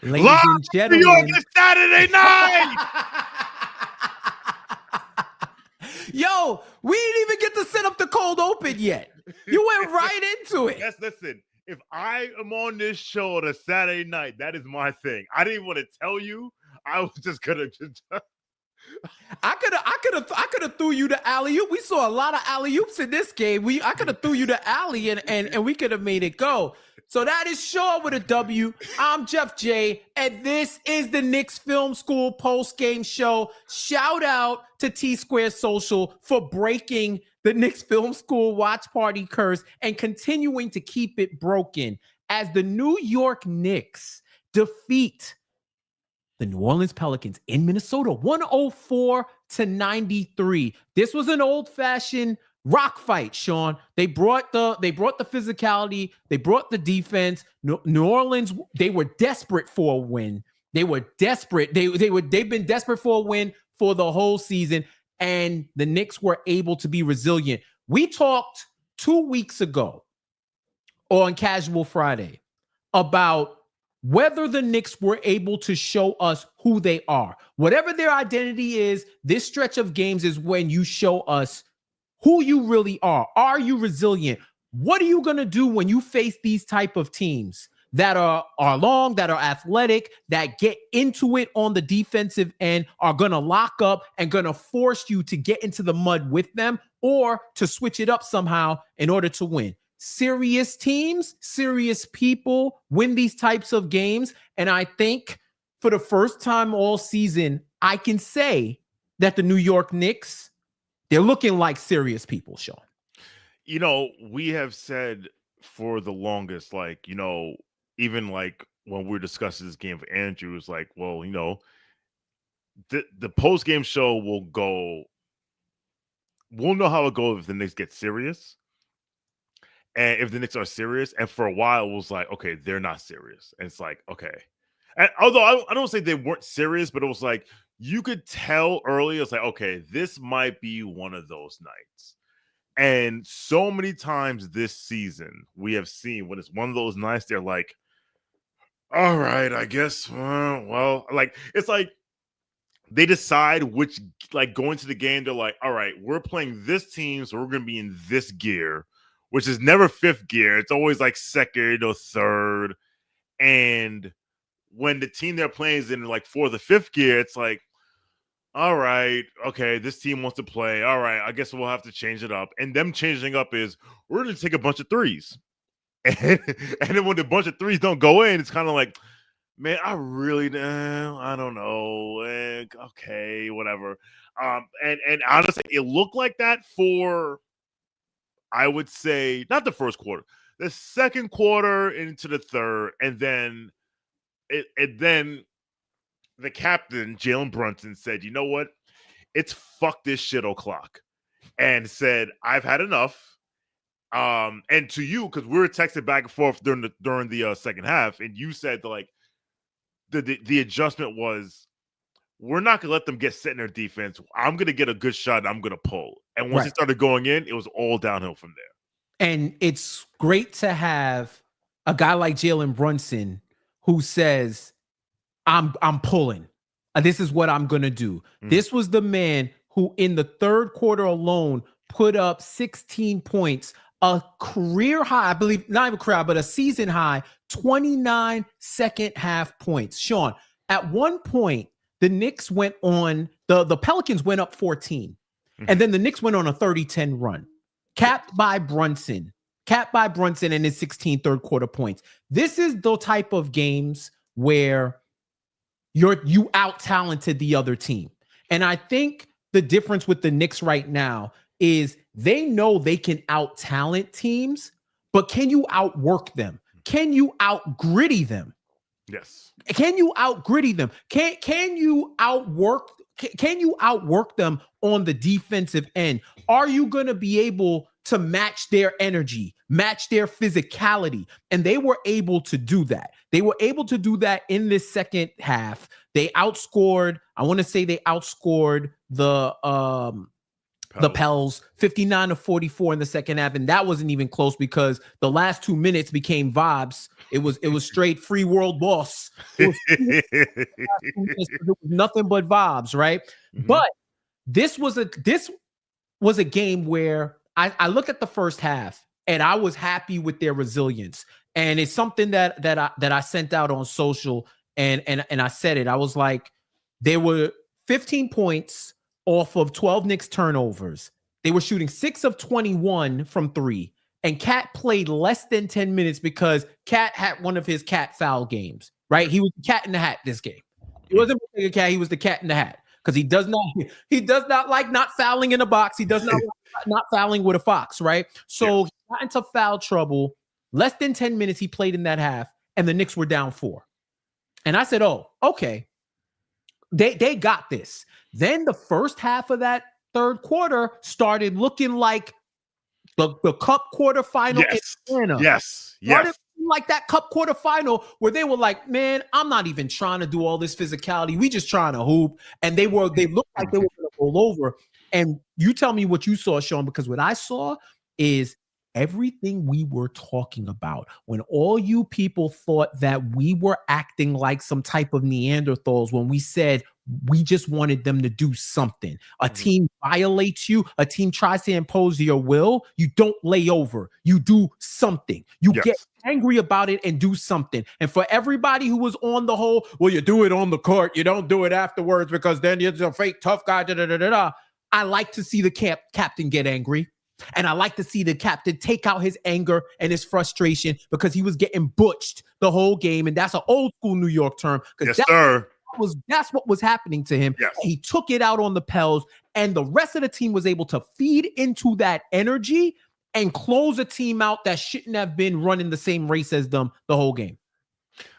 Ladies Live and New York gentlemen. is Saturday night. Yo, we didn't even get to set up the cold open yet. You went right into it. Yes, listen. If I am on this show on a Saturday night, that is my thing. I didn't want to tell you. I was just gonna just. I could have threw you the alley oop. We saw a lot of alley oops in this game. I could have threw you the alley and we could have made it go. So that is Shawn with a W. I'm Jeff J, and this is the Knicks Film School post-game show. Shout out to T-Square Social for breaking the Knicks Film School watch party curse and continuing to keep it broken as the New York Knicks defeat the New Orleans Pelicans in Minnesota, 104-93. This was an old-fashioned rock fight, Shawn. They brought the physicality, they brought the defense. New Orleans, they were desperate for a win. They were desperate. They've been desperate for a win for the whole season, and the Knicks were able to be resilient. We talked 2 weeks ago on Casual Friday about whether the Knicks were able to show us who they are. Whatever their identity is, this stretch of games is when you show us who you really are. Are you resilient? What are you going to do when you face these type of teams that are long, that are athletic, that get into it on the defensive end, are going to lock up and going to force you to get into the mud with them or to switch it up somehow in order to win? Serious teams, serious people win these types of games. And I think for the first time all season, I can say that the New York Knicks, they're looking like serious people, Shawn. You know, we have said for the longest, like, you know, even like when we were discussing this game for Andrew, it's like, well, you know, the post-game show will go, we'll know how it goes if the Knicks get serious. And if the Knicks are serious, and for a while it was like, okay, they're not serious. And it's like, okay. And although I don't say they weren't serious, but it was like, you could tell early, it's like, okay, this might be one of those nights. And so many times this season, we have seen when it's one of those nights, they're like, all right, I guess, well, like, it's like they decide which, like, going to the game, they're like, all right, we're playing this team, so we're going to be in this gear, which is never fifth gear. It's always like second or third. And when the team they're playing is in like fourth or fifth gear, it's like, all right, okay, this team wants to play. All right, I guess we'll have to change it up. And them changing up is we're going to take a bunch of threes. And then when the bunch of threes don't go in, it's kind of like, man, I don't know. Okay, whatever. And honestly, it looked like that for, I would say, not the first quarter, the second quarter into the third, and then then the captain, Jalen Brunson, said, you know what? It's fuck this shit o'clock. And said, I've had enough. And to you, because we were texting back and forth during the second half, and you said like the adjustment was, we're not gonna let them get set in their defense. I'm gonna get a good shot and I'm gonna pull. And once it started going in, it was all downhill from there. And it's great to have a guy like Jalen Brunson who says, I'm pulling. This is what I'm gonna do. This was the man who in the third quarter alone put up 16 points, a career high, I believe, not even career high, but a season high, 29 second half points. Shawn, at one point, the Knicks went on, the Pelicans went up 14. And then the Knicks went on a 30-10 run, capped by Brunson and his 16 third quarter points. This is the type of games where you out-talented the other team. And I think the difference with the Knicks right now is they know they can out-talent teams, but can you outwork them? Can you out-gritty them? Yes. Can you out-gritty them? Can you outwork them on the defensive end? Are you going to be able to match their energy, match their physicality? And they were able to do that. They were able to do that in this second half. They outscored, I want to say they outscored the The Pels 59-44 in the second half, and that wasn't even close because the last 2 minutes became vibes. It was straight free world boss. It was nothing but vibes, right? Mm-hmm. But this was a game where I look at the first half and I was happy with their resilience, and it's something that I sent out on social, and I said it. I was like, they were 15 points off of 12 Knicks turnovers. They were shooting 6 of 21 from 3. And Cat played less than 10 minutes because Cat had one of his cat foul games, right? He was the cat in the hat this game. He wasn't a cat, he was the cat in the hat. Because he does not like not fouling in a box. He does not like not fouling with a fox, right? So he got into foul trouble. Less than 10 minutes he played in that half, and the Knicks were down 4. And I said, oh, okay. They got this. Then the first half of that third quarter started looking like the cup quarterfinal in Atlanta. Yes. Like that cup quarterfinal where they were like, man, I'm not even trying to do all this physicality. We just trying to hoop. And they looked like they were going to roll over. And you tell me what you saw, Sean, because what I saw is everything we were talking about. When all you people thought that we were acting like some type of Neanderthals when we said we just wanted them to do something. A team violates you. A team tries to impose your will. You don't lay over. You do something. You get angry about it and do something. And for everybody who was on the whole, well, you do it on the court. You don't do it afterwards because then you're a fake tough guy. I like to see the captain get angry. And I like to see the captain take out his anger and his frustration because he was getting butched the whole game. And that's an old school New York term. Yes, sir. That's what was happening to him. Yes. He took it out on the Pels, and the rest of the team was able to feed into that energy and close a team out that shouldn't have been running the same race as them the whole game.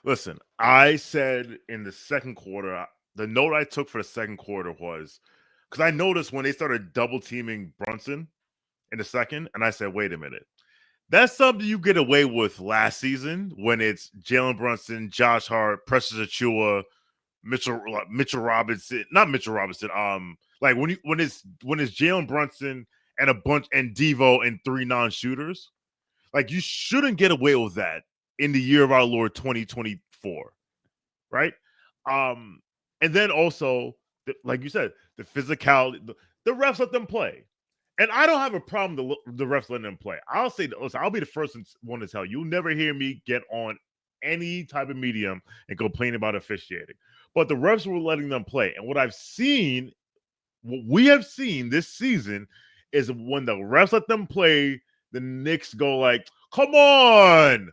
Listen, I said in the second quarter, the note I took for the second quarter was because I noticed when they started double teaming Brunson in the second, and I said, wait a minute. That's something you get away with last season when it's Jalen Brunson, Josh Hart, Precious Achiuwa, Mitchell Robinson, not Mitchell Robinson. Like when it's Jalen Brunson and a bunch and Devo and 3 non-shooters, like you shouldn't get away with that in the year of our Lord 2024, right? And then also, like you said, the physicality, the refs let them play. And I don't have a problem the refs letting them play. I'll say, listen, I'll be the first one to tell you, you'll never hear me get on any type of medium and complain about officiating. But the refs were letting them play. And what we have seen this season is when the refs let them play, the Knicks go like, come on.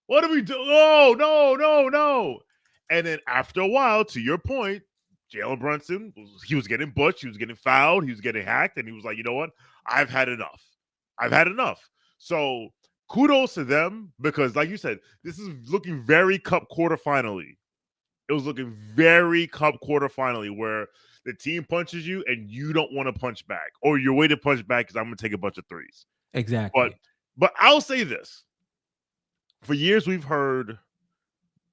What do we do? Oh, no. And then after a while, to your point, Jalen Brunson, he was getting butched, he was getting fouled, he was getting hacked, and he was like, you know what? I've had enough. So kudos to them because, like you said, this is looking very cup quarterfinally. It was looking very cup quarterfinally where the team punches you and you don't want to punch back, or your way to punch back is I'm going to take a bunch of threes. Exactly. But I'll say this. For years, we've heard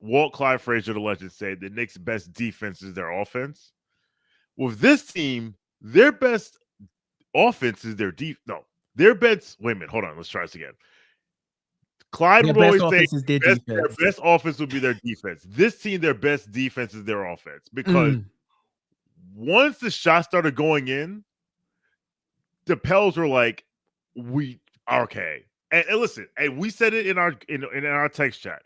Walt Clyde Frazier, the legend, say the Knicks' best defense is their offense. With this team, their best offense is their their best. Wait a minute, hold on. Let's try this again. Clyde would always say their best offense would be their defense. This team, their best defense is their offense because once the shots started going in, the Pels were like, "We okay." And listen, and we said it in our text chat.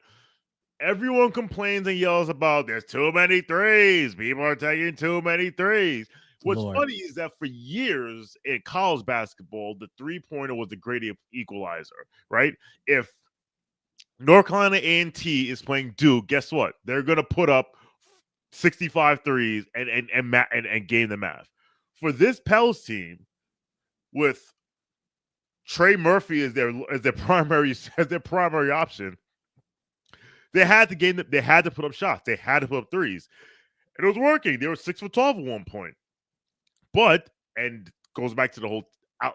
Everyone complains and yells about there's too many threes. People are taking too many threes. What's funny is that for years in college basketball, the three-pointer was the great equalizer, right? If North Carolina A&T is playing Duke, guess what? They're going to put up 65 threes and game the math. For this Pels team, with Trey Murphy as their primary option, they had to put up shots. They had to put up threes. And it was working. They were 6 for 12 at one point. But, and goes back to the whole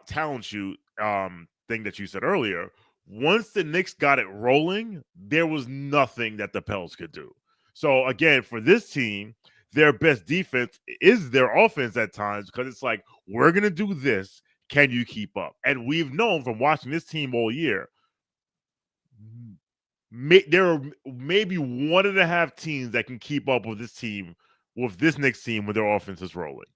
talent shoot thing that you said earlier, once the Knicks got it rolling, there was nothing that the Pels could do. So, again, for this team, their best defense is their offense at times, because it's like, we're going to do this. Can you keep up? And we've known from watching this team all year, there are maybe 1.5 teams that can keep up with this team, with this Knicks team, when their offense is rolling.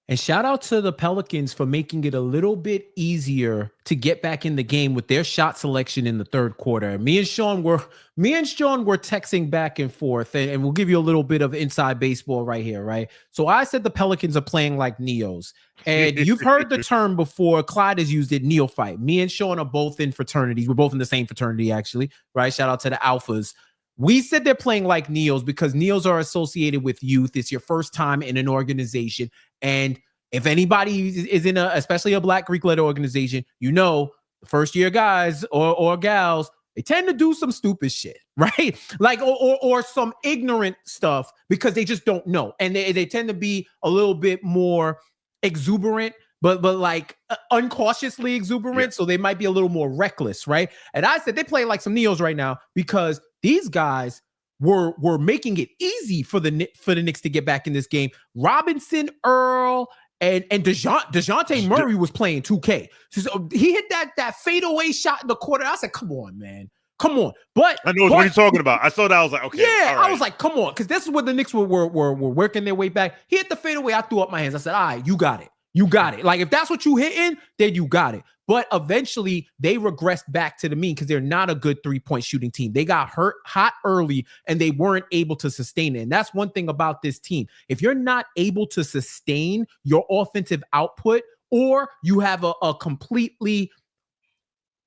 And shout out to the Pelicans for making it a little bit easier to get back in the game with their shot selection in the third quarter. Me and Sean were texting back and forth, and we'll give you a little bit of inside baseball right here, right? So I said the Pelicans are playing like neos. And you've heard the term before. Clyde has used it, neophyte. Me and Sean are both in fraternities. We're both in the same fraternity, actually, right? Shout out to the alphas. We said they're playing like neos because neos are associated with youth. It's your first time in an organization. And if anybody is in especially a Black Greek-led organization, the first year guys or gals, they tend to do some stupid shit, right? Like, or some ignorant stuff because they just don't know. And they tend to be a little bit more exuberant, but like uncautiously exuberant. Yeah. So they might be a little more reckless, right? And I said they play like some neos right now because these guys were making it easy for the Knicks to get back in this game. Robinson, Earl, and DeJounte Murray was playing 2K. So he hit that fadeaway shot in the quarter. I said, come on, man. Come on. But I know what you're talking about. I saw that. I was like, okay. Yeah, all right. I was like, come on. Because this is where the Knicks were working their way back. He hit the fadeaway. I threw up my hands. I said, all right, you got it. You got it. Like, if that's what you hitting, then you got it. But eventually, they regressed back to the mean because they're not a good three-point shooting team. They got hot early, and they weren't able to sustain it. And that's one thing about this team. If you're not able to sustain your offensive output, or you have a completely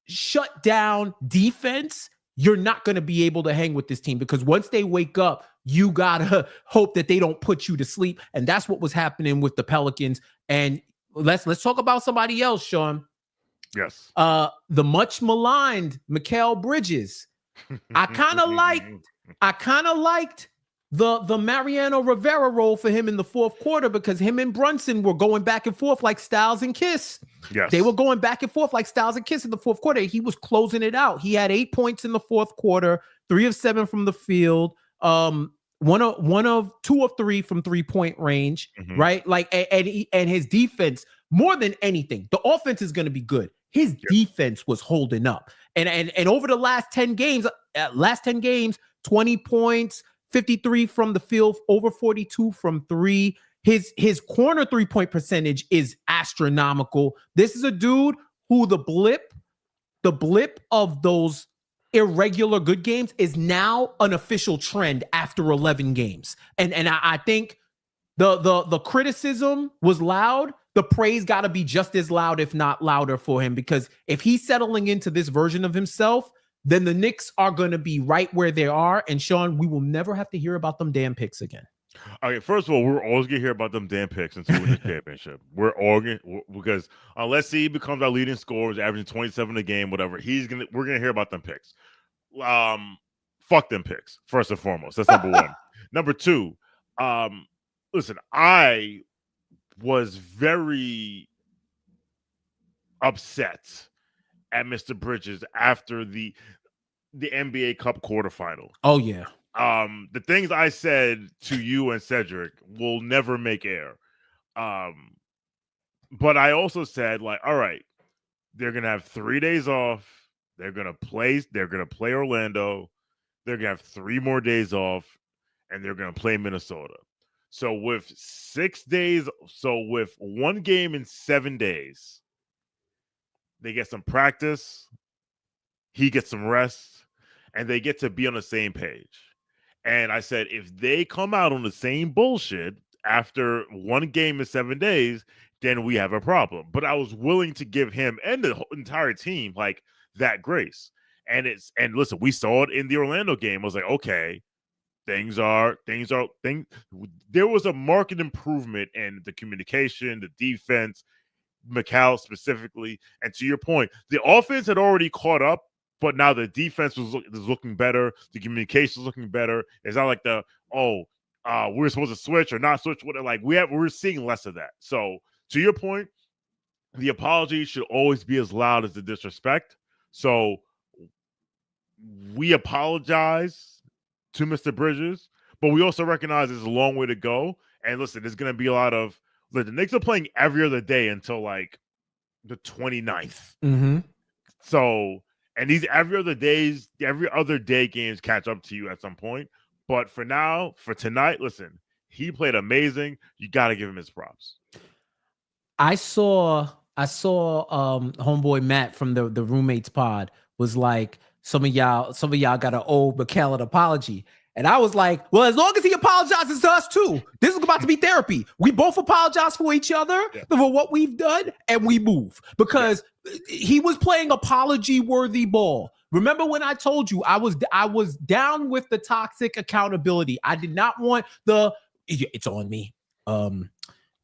shut down defense, you're not going to be able to hang with this team, because once they wake up, you got to hope that they don't put you to sleep. And that's what was happening with the Pelicans. And let's talk about somebody else, Sean. Yes. The much maligned Mikal Bridges. I kind of liked the Mariano Rivera role for him in the fourth quarter, because him and Brunson were going back and forth like Styles and Kiss. Yes. They were going back and forth like Styles and Kiss in the fourth quarter. He was closing it out. He had 8 points in the fourth quarter, 3 of 7 from the field, 2 of 3 from 3-point range, right? Like, and his defense, more than anything, the offense is going to be good. His defense was holding up. And over the last 10 games, 20 points, 53 from the field, over 42 from 3. His corner 3-point percentage is astronomical. This is a dude who the blip of those irregular good games is now an official trend after 11 games. And I think the criticism was loud. The praise got to be just as loud, if not louder, for him, because if he's settling into this version of himself, then the Knicks are going to be right where they are. And Sean, we will never have to hear about them damn picks again. Okay, first of all, we're always going to hear about them damn picks until we win the championship. We're all going to, because unless he becomes our leading scorer, averaging 27 a game, whatever, we're going to hear about them picks. Fuck them picks, first and foremost. That's number one. Number two, listen, I was very upset at Mr. Bridges after the NBA Cup quarterfinal. Oh yeah. The things I said to you and Cedric will never make air. But I also said, like, all right, they're gonna have 3 days off. They're gonna play Orlando. They're gonna have 3 more days off, and they're gonna play Minnesota. So with 6 days, with 1 game in 7 days, they get some practice, he gets some rest, and they get to be on the same page. And I said, if they come out on the same bullshit after 1 game in 7 days, then we have a problem. But I was willing to give him and the entire team like that grace. And listen, we saw it in the Orlando game. I was like, okay, there was a marked improvement in the communication, the defense, Mikal specifically. And to your point, the offense had already caught up, but now the defense is looking better. The communication is looking better. It's not like we're supposed to switch or not switch. We're seeing less of that. So to your point, the apology should always be as loud as the disrespect. So we apologize to Mr. Bridges, but we also recognize there's a long way to go. And listen, there's going to be a lot of the Knicks are playing every other day until like the 29th. Mm-hmm. So, and these every other day games catch up to you at some point. But for now, for tonight, listen, he played amazing. You got to give him his props. I saw homeboy Matt from the roommates pod was like, some of y'all got to owe Mikal an apology. And I was like, well, as long as he apologizes to us too, this is about to be therapy. We both apologize for each other for what we've done, and we move, because he was playing apology-worthy ball. Remember when I told you I was down with the toxic accountability. I did not want it's on me.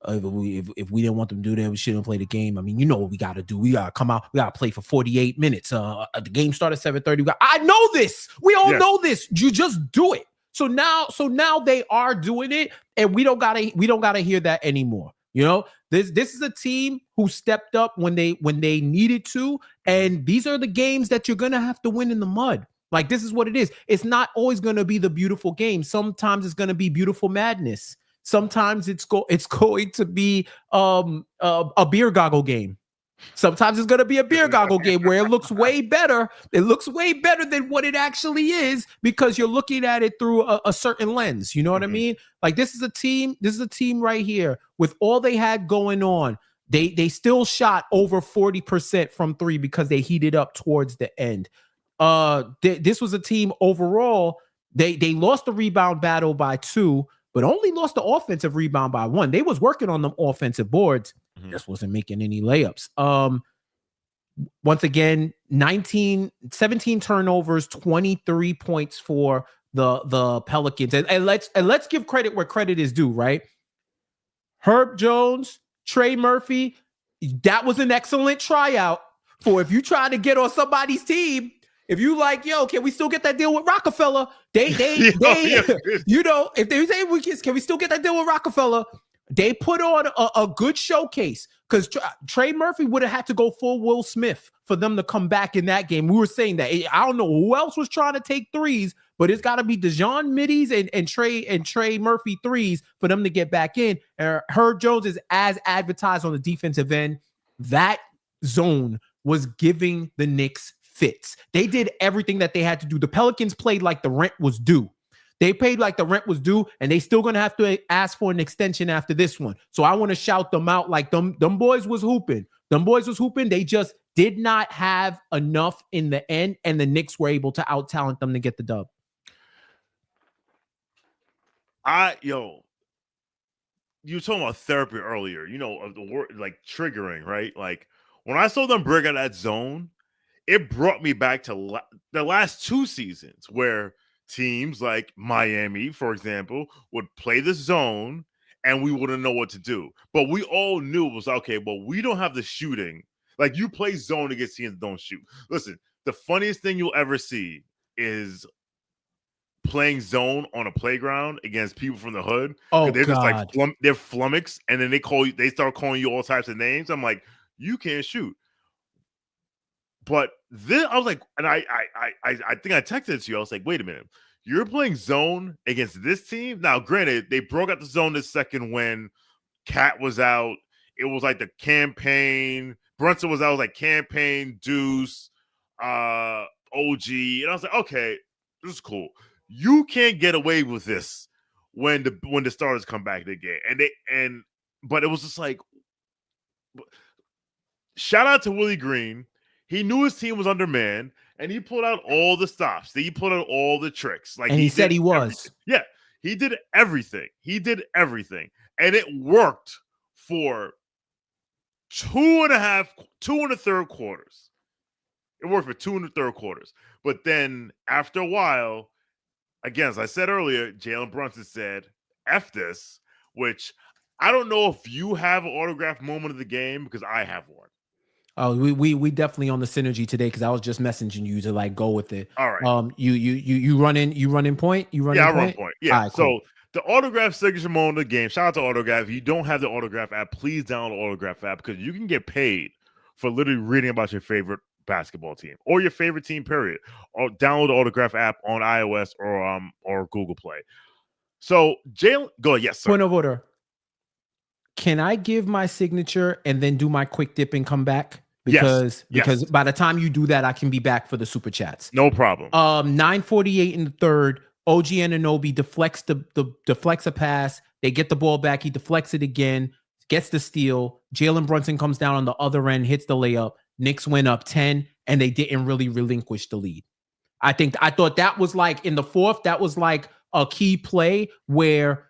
If we didn't want them to do that, we shouldn't play the game. I mean, you know what we got to do. We got to come out. We got to play for 48 minutes. The game started at 7:30. I know this. We all know this. You just do it. So now they are doing it, and we don't gotta hear that anymore. You know, this is a team who stepped up when they needed to, and these are the games that you're gonna have to win in the mud. Like, this is what it is. It's not always gonna be the beautiful game. Sometimes it's gonna be beautiful madness. Sometimes it's going to be a beer goggle game. Sometimes it's going to be a beer goggle game where it looks way better. It looks way better than what it actually is, because you're looking at it through a certain lens. You know what I mean? Like, this is a team right here with all they had going on. They still shot over 40% from three because they heated up towards the end. This was a team overall. They lost the rebound battle by 2, but only lost the offensive rebound by 1. They was working on them offensive boards. Just wasn't making any layups. Once again, 17 turnovers, 23 points for the Pelicans. And let's give credit where credit is due, right? Herb Jones, Trey Murphy, that was an excellent tryout for if you try to get on somebody's team. If you like, yo, can we still get that deal with Rockefeller? They you know, if they say can we still get that deal with Rockefeller? They put on a good showcase, because Trey Murphy would have had to go full Will Smith for them to come back in that game. We were saying that. I don't know who else was trying to take threes, but it's got to be DeJohn middies and Trey Murphy threes for them to get back in. Herb Jones is as advertised on the defensive end. That zone was giving the Knicks fits. They did everything that they had to do. The Pelicans played like the rent was due. They paid like the rent was due, and they still gonna have to ask for an extension after this one. So I want to shout them out. Like, them boys was hooping. They just did not have enough in the end, and the Knicks were able to out-talent them to get the dub. You were talking about therapy earlier, you know, of the word like triggering, right? Like, when I saw them break out that zone, it brought me back to the last 2 seasons where teams like Miami, for example, would play the zone and we wouldn't know what to do. But we all knew it was okay, well, we don't have the shooting. Like, you play zone against teams that don't shoot. Listen, the funniest thing you'll ever see is playing zone on a playground against people from the hood. Oh, they're God. just like they're flummoxed, and then they start calling you all types of names. I'm like, you can't shoot. But then I was like, and I think I texted it to you. I was like, wait a minute. You're playing zone against this team? Now, granted, they broke out the zone this second when Cat was out. It was like the campaign. Brunson was out. It was like campaign, Deuce, OG. And I was like, okay, this is cool. You can't get away with this when the starters come back to the game. But it was just like, shout out to Willie Green. He knew his team was undermanned, and he pulled out all the stops. He pulled out all the tricks. Like, and he said he was. Everything. Yeah, he did everything. And it worked for 2.5 quarters. It worked for 2.3 quarters. But then after a while, again, as I said earlier, Jalen Brunson said, F this, which I don't know if you have an autographed moment of the game, because I have one. Oh, we definitely on the synergy today, because I was just messaging you to like go with it. All right. You run in point. I run point. Yeah. Right, cool. So the autograph signature moment of the game. Shout out to Autograph. If you don't have the Autograph app, please download the Autograph app, because you can get paid for literally reading about your favorite basketball team or your favorite team. Period. Or download the Autograph app on iOS or Google Play. So Jalen, go ahead. Yes, sir. Point of order. Can I give my signature and then do my quick dip and come back? Because by the time you do that, I can be back for the super chats. No problem. 9:48 in the third. OG Anunoby deflects a pass. They get the ball back. He deflects it again. Gets the steal. Jalen Brunson comes down on the other end, hits the layup. Knicks went up 10, and they didn't really relinquish the lead. I thought that was like in the fourth, that was like a key play where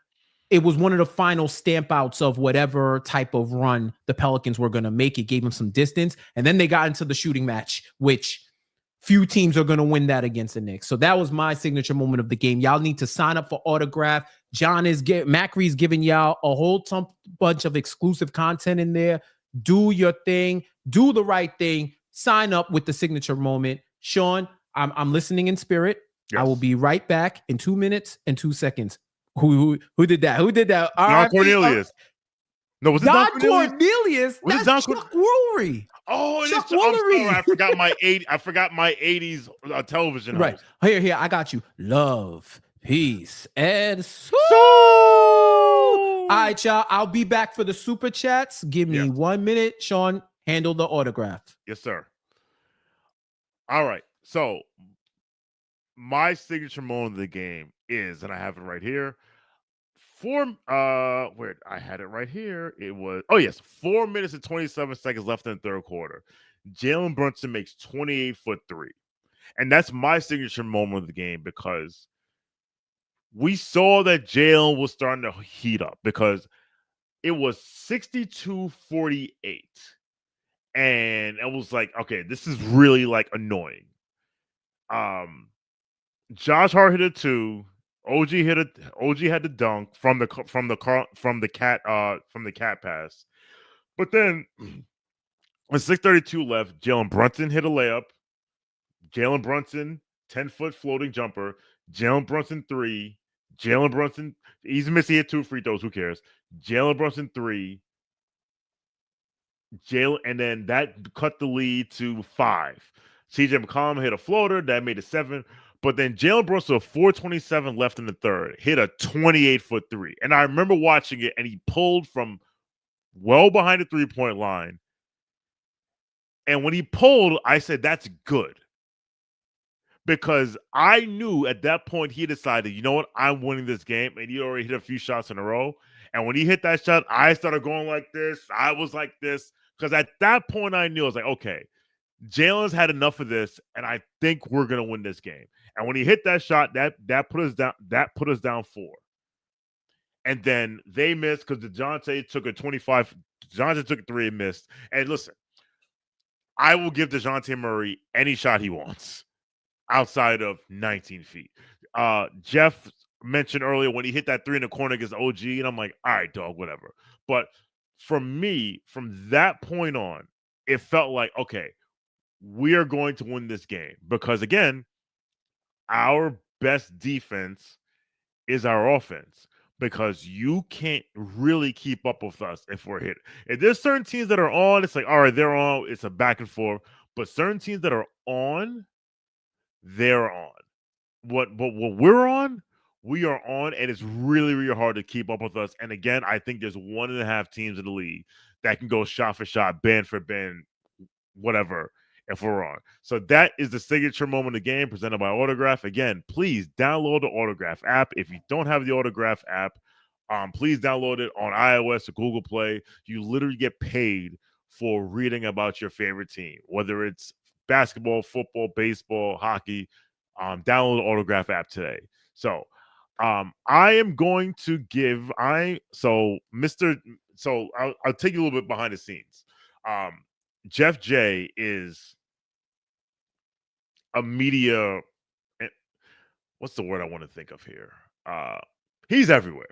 it was one of the final stamp outs of whatever type of run the Pelicans were going to make. It gave them some distance. And then they got into the shooting match, which few teams are going to win that against the Knicks. So that was my signature moment of the game. Y'all need to sign up for autograph. Macri's giving y'all a whole bunch of exclusive content in there. Do your thing. Do the right thing. Sign up with the signature moment. Sean, I'm listening in spirit. Yes. I will be right back in 2 minutes and 2 seconds. Who did that? Who did that? Don Cornelius. No, was it Don Cornelius? Was That's Chuck Woolery. Oh, it Chuck is. Woolery. I forgot my 80s television. Right. Host. Here, I got you. Love, peace, and soul. All right, y'all. I'll be back for the super chats. Give me 1 minute. Sean, handle the autograph. Yes, sir. All right. So my signature moment of the game is, and I have it right here. Where I had it right here. It was 4 minutes and 27 seconds left in the third quarter. Jalen Brunson makes 28-foot three. And that's my signature moment of the game because we saw that Jalen was starting to heat up because it was 62-48. And it was like, okay, this is really like annoying. Josh Hart hit a 2. OG had the dunk from the cat pass. But then with 6:32 left, Jalen Brunson hit a layup. Jalen Brunson 10-foot floating jumper. Jalen Brunson 3. Jalen Brunson, he's missing, he hit 2 free throws. Who cares? Jalen Brunson 3. And then that cut the lead to 5. CJ McCollum hit a floater that made it 7. But then Jalen Brunson, 4:27 left in the third, hit a 28-foot three. And I remember watching it, and he pulled from well behind the three-point line. And when he pulled, I said, that's good. Because I knew at that point he decided, you know what, I'm winning this game. And he already hit a few shots in a row. And when he hit that shot, I started going like this. I was like this. Because at that point, I knew, I was like, okay, Jalen's had enough of this, and I think we're gonna win this game. And when he hit that shot, that put us down. That put us down 4. And then they missed because DeJounte took a 25. DeJounte took a 3 and missed. And listen, I will give DeJounte Murray any shot he wants outside of 19 feet. Jeff mentioned earlier when he hit that 3 in the corner against OG, and I'm like, all right, dog, whatever. But for me, from that point on, it felt like, okay, we are going to win this game because, again, our best defense is our offense because you can't really keep up with us if we're hit. If there's certain teams that are on, it's like, all right, they're on. It's a back and forth. But certain teams that are on, they're on. But what we're on, we are on, and it's really, really hard to keep up with us. And again, I think there's 1.5 teams in the league that can go shot for shot, band for band, whatever, if we're on. So that is the signature moment of the game presented by Autograph. Again, please download the Autograph app. If you don't have the Autograph app, please download it on iOS or Google Play. You literally get paid for reading about your favorite team, whether it's basketball, football, baseball, hockey. Download the Autograph app today. So I am going to give I'll take you a little bit behind the scenes. Jeff J is a media, what's the word I want to think of here? He's everywhere.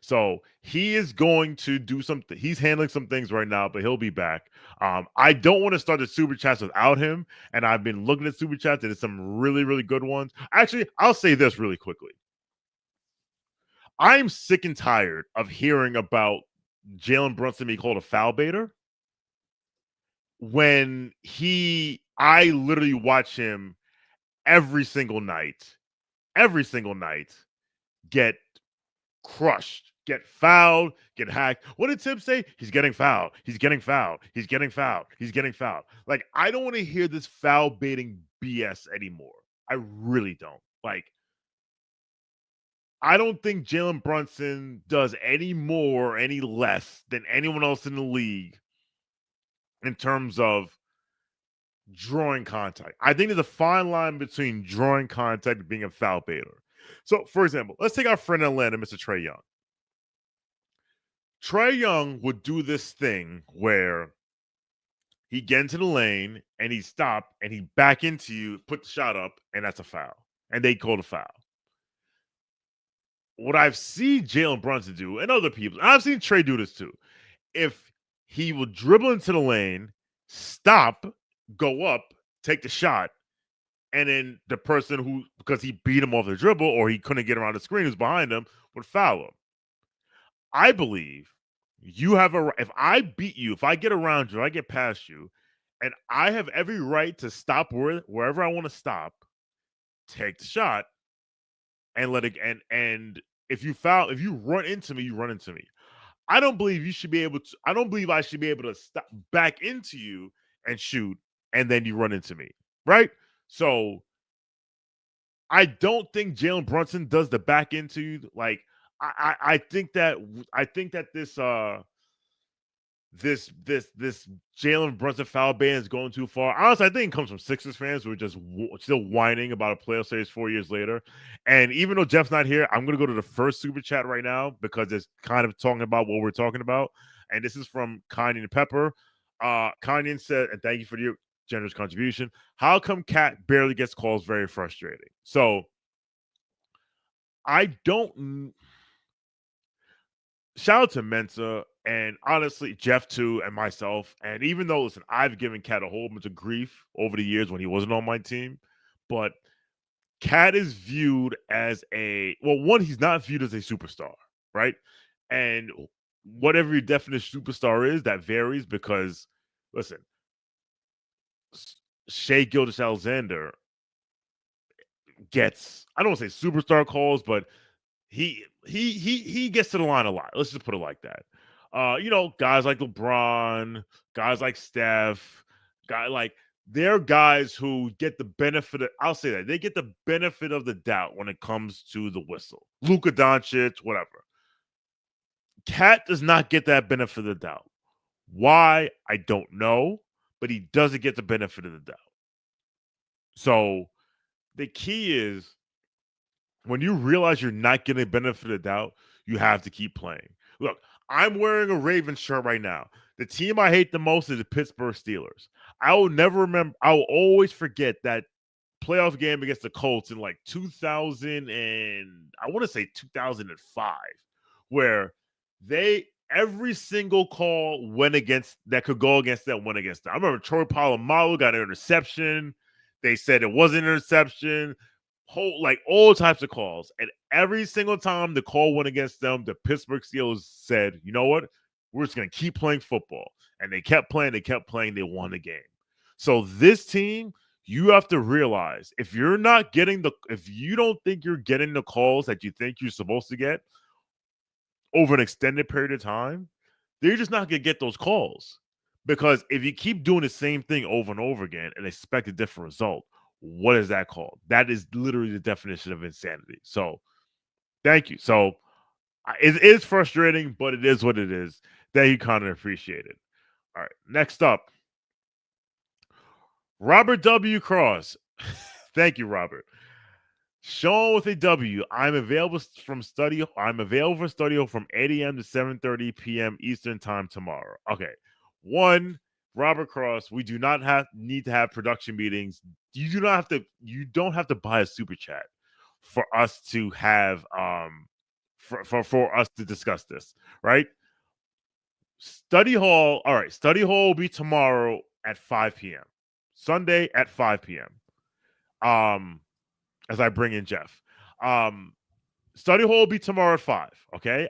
So he is going to do something. He's handling some things right now, but he'll be back. I don't want to start the super chats without him. And I've been looking at super chats, and there's some really, really good ones. Actually, I'll say this really quickly. I'm sick and tired of hearing about Jalen Brunson being called a foul baiter. When I literally watch him every single night get crushed, get fouled, get hacked. What did Tim say? He's getting fouled. He's getting fouled. He's getting fouled. He's getting fouled. Like, I don't want to hear this foul baiting BS anymore. I really don't. Like, I don't think Jalen Brunson does any more or any less than anyone else in the league in terms of drawing contact. I think there's a fine line between drawing contact and being a foul baiter. So, for example, let's take our friend in Atlanta, Mr. Trae Young. Trae Young would do this thing where he get into the lane and he stop and he back into you, put the shot up, and that's a foul. And they call the foul. What I've seen Jalen Brunson do, and other people, and I've seen Trae do this too. If he will dribble into the lane, stop, go up, take the shot, and then the person who, because he beat him off the dribble or he couldn't get around the screen who's behind him, would foul him. I believe you have if I beat you, if I get around you, I get past you, and I have every right to stop wherever I want to stop, take the shot, and let it, and if you run into me, you run into me. I don't believe you should be able to, I don't believe I should be able to stop back into you and shoot, and then you run into me, right? So I don't think Jalen Brunson does the back into you. Like, I think that this Jalen Brunson foul ban is going too far. Honestly, I think it comes from Sixers fans who are just still whining about a playoff series 4 years later. And even though Jeff's not here, I'm going to go to the first super chat right now because it's kind of talking about what we're talking about. And this is from Kanye and Pepper. Kanye said, and thank you for your generous contribution. How come Cat barely gets calls? Very frustrating. So I don't. Shout out to Mensa and honestly Jeff too and myself. And even though, listen, I've given Cat a whole bunch of grief over the years when he wasn't on my team, but Cat is viewed as one, he's not viewed as a superstar, right? And whatever your definition of superstar is, that varies because, listen, Shai Gilgeous-Alexander gets, I don't want to say superstar calls, but he gets to the line a lot. Let's just put it like that. Guys like LeBron, guys like Steph, they're guys who get the benefit of, I'll say that, they get the benefit of the doubt when it comes to the whistle. Luka Doncic, whatever. Cat does not get that benefit of the doubt. Why? I don't know, but he doesn't get the benefit of the doubt. So the key is, when you realize you're not getting the benefit of the doubt, you have to keep playing. Look, I'm wearing a Ravens shirt right now. The team I hate the most is the Pittsburgh Steelers. I will always forget that playoff game against the Colts in like 2000 and I want to say 2005, where every single call went against that could go against them, went against them. I remember Troy Polamalu got an interception. They said it wasn't an interception. All types of calls, and every single time the call went against them, the Pittsburgh Steelers said, "You know what? We're just going to keep playing football." And they kept playing. They won the game. So this team, you have to realize, if you don't think you're getting the calls that you think you're supposed to get over an extended period of time, they're just not going to get those calls. Because if you keep doing the same thing over and over again and expect a different result, what is that called? That is literally the definition of insanity. So thank you. So it is frustrating, but it is what it is. Thank you, Connor. Appreciate it. All right. Next up, Robert W. Cross. Thank you, Robert. Sean with a W. I'm available for study hall from 8 a.m. to 7:30 p.m. Eastern time tomorrow. Okay. One, Robert Cross, we do not need to have production meetings. You don't have to buy a super chat for us to have for us to discuss this, right? Study hall, all right. Study hall will be tomorrow at 5 p.m. Sunday at 5 p.m. As I bring in Jeff. Study hall will be tomorrow at 5. Okay.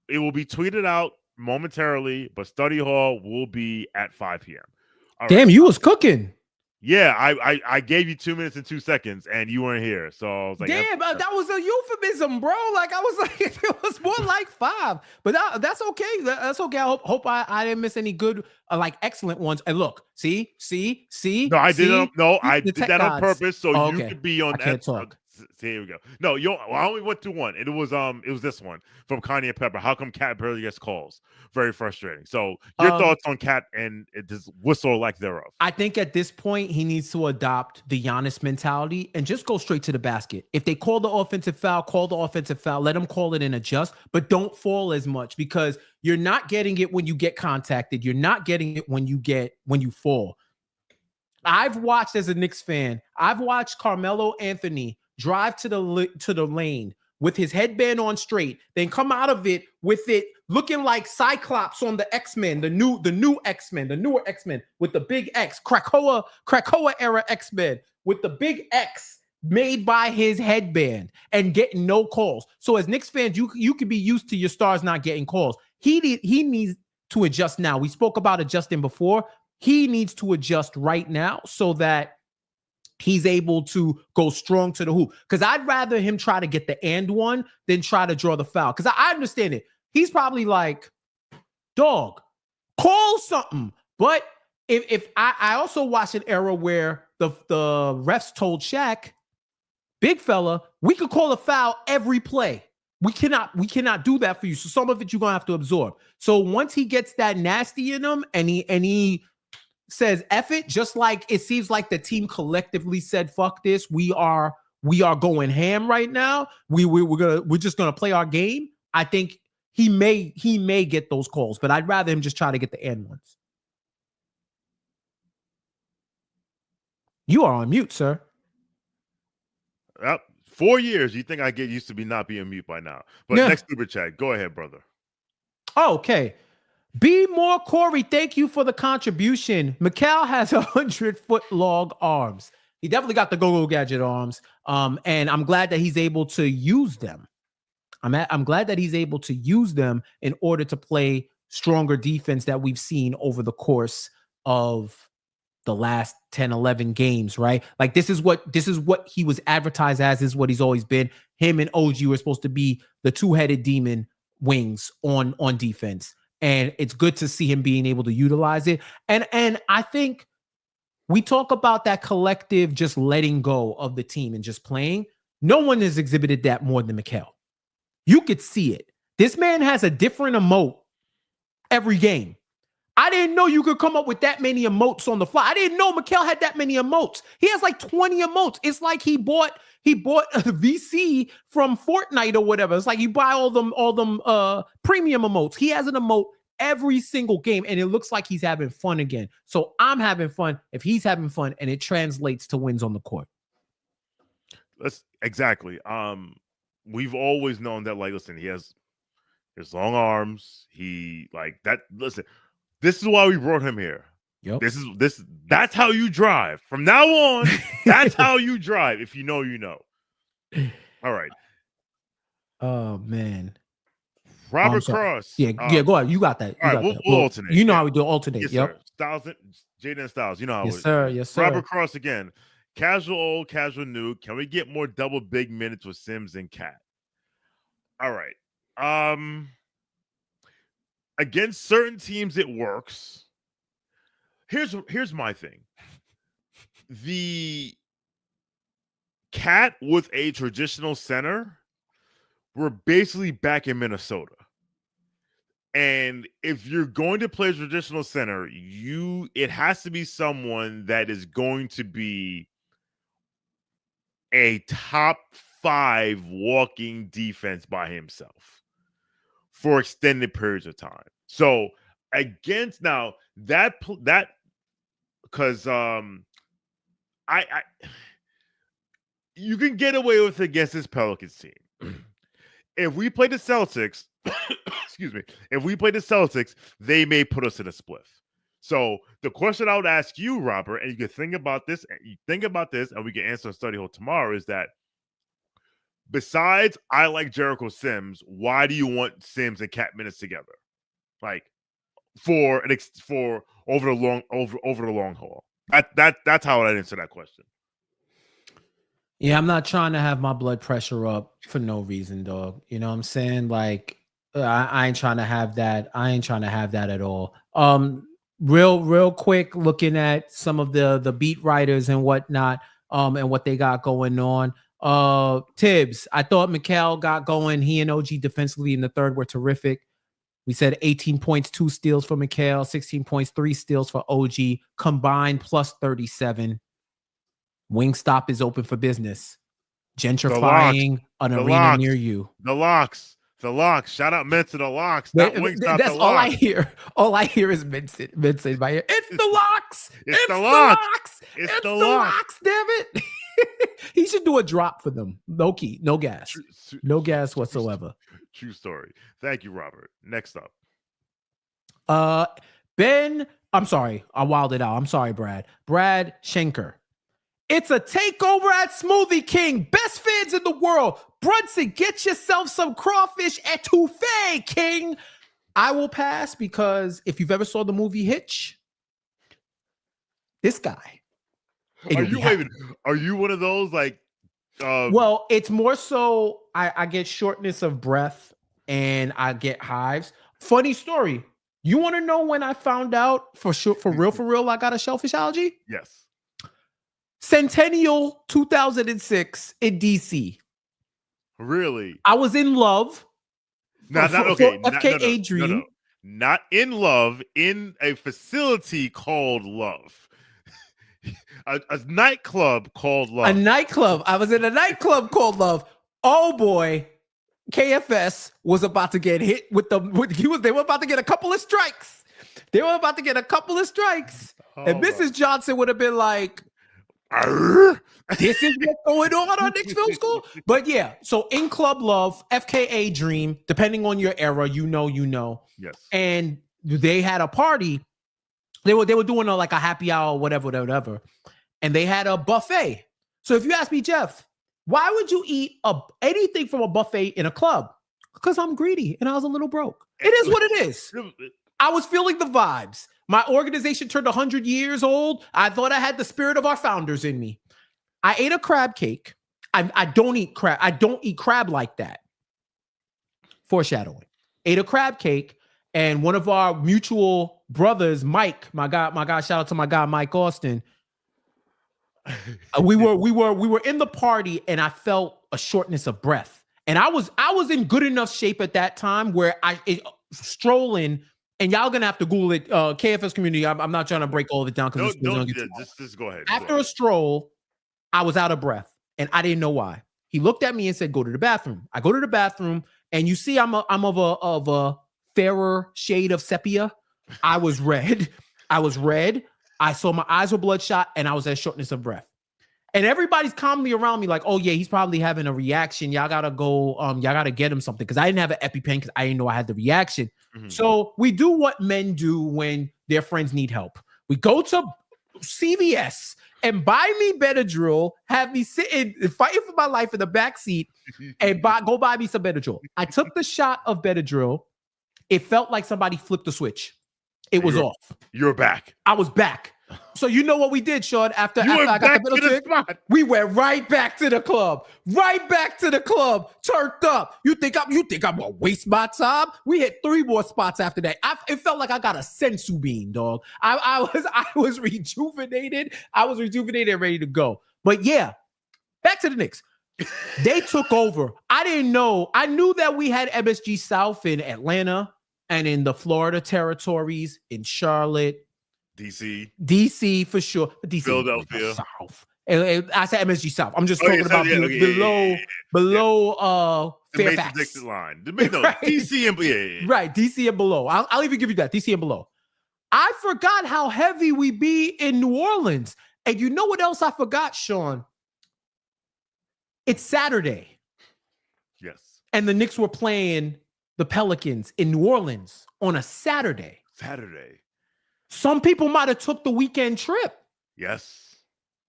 It will be tweeted out momentarily, but study hall will be at 5 p.m. Damn, you was cooking. Yeah, I gave you 2 minutes and 2 seconds, and you weren't here. So I was like, damn, that was a euphemism, bro. Like I was like, it was more like 5, but that's okay. That's okay. I hope I didn't miss any good, like excellent ones. And look, see. No, I didn't. No, I did that on gods. purpose so Oh, you okay. could be on. I can't talk. Here we go. No, I only went through one. It was this one from Kanye and Pepper. How come Cat barely gets calls? Very frustrating. So your thoughts on Cat and this whistle or lack thereof? I think at this point he needs to adopt the Giannis mentality and just go straight to the basket. If they call the offensive foul, call the offensive foul. Let them call it and adjust, but don't fall as much because you're not getting it when you get contacted. You're not getting it when you fall. I've watched as a Knicks fan. I've watched Carmelo Anthony drive to the lane with his headband on straight, then come out of it with it looking like Cyclops on the X-Men, the new X-Men, the newer X-Men with the big X, Krakoa era X-Men with the big X made by his headband and getting no calls. So as Knicks fans, you could be used to your stars not getting calls. He needs to adjust now. We spoke about adjusting before. He needs to adjust right now so that he's able to go strong to the hoop. Because I'd rather him try to get the and one than try to draw the foul. Because I understand it. He's probably like, dog, call something. But if I also watched an era where the refs told Shaq, big fella, we could call a foul every play. We cannot do that for you. So some of it you're gonna have to absorb. So once he gets that nasty in him and he says F it, just like it seems like the team collectively said, fuck this. We are going ham right now. We're just gonna play our game. I think he may get those calls, but I'd rather him just try to get the end ones. You are on mute, sir. 4 years. You think I get used to not being mute by now? But Yeah. Next super chat. Go ahead, brother. Okay. Be more Corey. Thank you for the contribution. Mikal has 100-foot long arms. He definitely got the go-go gadget arms. And I'm glad that he's able to use them. I'm glad that he's able to use them in order to play stronger defense that we've seen over the course of the last 10, 11 games, right? Like this is what he was advertised as, this is what he's always been. Him and OG were supposed to be the two-headed demon wings on defense. And it's good to see him being able to utilize it. And I think we talk about that collective just letting go of the team and just playing. No one has exhibited that more than Mikal. You could see it. This man has a different emote every game. I didn't know you could come up with that many emotes on the fly. I didn't know Mikal had that many emotes. He has like 20 emotes. It's like he bought a VC from Fortnite or whatever. It's like you buy all them premium emotes. He has an emote every single game, and it looks like he's having fun again. So I'm having fun if he's having fun, and it translates to wins on the court. Exactly. We've always known that. Like, listen, he has his long arms. He like that. Listen. This is why we brought him here. Yep. That's how you drive. From now on, that's how you drive. If you know, you know. All right. Oh, man. Robert Cross. Yeah, go ahead. You got that. All right, we'll alternate. You know how we do alternate. Yes, yep. Sir. Jaden Styles. You know how yes, sir. Yes, sir. Robert Cross again. Casual old, casual new. Can we get more double big minutes with Sims and Cat? All right. Against certain teams, it works. Here's my thing. The Cat with a traditional center, we're basically back in Minnesota. And if you're going to play traditional center, it has to be someone that is going to be a top 5 walking defense by himself for extended periods of time. So against now that because you can get away with it against this Pelicans team. If we play the Celtics, excuse me, if we play the Celtics, they may put us in a spliff. So the question I would ask you, Robert, and you can think about this, and we can answer a study hall tomorrow, is that besides I like Jericho Sims, why do you want Sims and Cat minutes together? Like for over the long haul. That's how I answer that question. Yeah, I'm not trying to have my blood pressure up for no reason, dog. You know what I'm saying? Like, I ain't trying to have that. I ain't trying to have that at all. Real quick, looking at some of the beat writers and whatnot, and what they got going on. Tibbs, I thought Mikal got going. He and OG defensively in the third were terrific. We said 18 points, 2 steals for Mikal, 16 points, 3 steals for OG, combined plus 37. Wingstop is open for business. Gentrifying an arena near you. The locks. Shout out Mint to the locks. That's all I hear. All I hear is Vincent by here. It's the locks. It's the locks. It's the locks. Damn it. He should do a drop for them. No key, no gas. No gas whatsoever. True story. Thank you, Robert. Next up. Ben, I'm sorry. I wilded out. I'm sorry, Brad. Brad Schenker. It's a takeover at Smoothie King. Best fans in the world. Brunson, get yourself some crawfish etouffee, King. I will pass because if you've ever saw the movie Hitch, this guy. Are you one of those like? Well, it's more so I get shortness of breath and I get hives. Funny story. You want to know when I found out for real, I got a shellfish allergy? Yes. Centennial 2006 in DC. Really? I was in love. FKA Dream. No. Not in love, in a facility called Love. a nightclub called Love. A nightclub. I was in a nightclub called Love. Oh boy. KFS was about to get hit they were about to get a couple of strikes. And Mrs. Johnson would have been like, this is what's going on Knicks Film School. But yeah, so in Club Love, FKA Dream, depending on your era, you know. Yes. And they had a party. They were doing a happy hour, whatever. And they had a buffet. So if you ask me, Jeff, why would you eat anything from a buffet in a club? Because I'm greedy and I was a little broke. It is what it is. I was feeling the vibes. My organization turned 100 years old. I thought I had the spirit of our founders in me. I ate a crab cake. I don't eat crab. I don't eat crab like that. Foreshadowing. Ate a crab cake, and one of our mutual brothers, Mike, my guy, shout out to my guy, Mike Austin. We were in the party, and I felt a shortness of breath. And I was in good enough shape at that time where strolling. And y'all gonna have to Google it. KFS community. I'm not trying to break all of it down because just go ahead. After a stroll, I was out of breath and I didn't know why. He looked at me and said, "Go to the bathroom." I go to the bathroom, and you see, I'm of a fairer shade of sepia. I was red. I saw my eyes were bloodshot, and I was at shortness of breath. And everybody's calmly around me like, "Oh yeah, he's probably having a reaction. Y'all gotta go. Y'all gotta get him something." Because I didn't have an EpiPen because I didn't know I had the reaction. Mm-hmm. So we do what men do when their friends need help. We go to CVS and buy me Benadryl, have me sitting fighting for my life in the back seat, and go buy me some Benadryl. I took the shot of Benadryl. It felt like somebody flipped the switch. It was off. You're back. I was back. So you know what we did, Sean? After I got the middle tick, we went right back to the club. Turned up. You think I'm gonna waste my time? We hit 3 more spots after that. It felt like I got a sensu bean, dog. I was rejuvenated. And ready to go. But yeah, back to the Knicks. They took over. I didn't know. I knew that we had MSG South in Atlanta and in the Florida territories, in Charlotte. DC for sure. DC, Philadelphia. South. And I said MSG South. I'm just talking about below Fairfax. The Mason-Dixon line. Right. DC and Right, DC and below. I'll even give you that. DC and below. I forgot how heavy we be in New Orleans. And you know what else I forgot, Sean? It's Saturday. Yes. And the Knicks were playing the Pelicans in New Orleans on a Saturday. Some people might have took the weekend trip. Yes.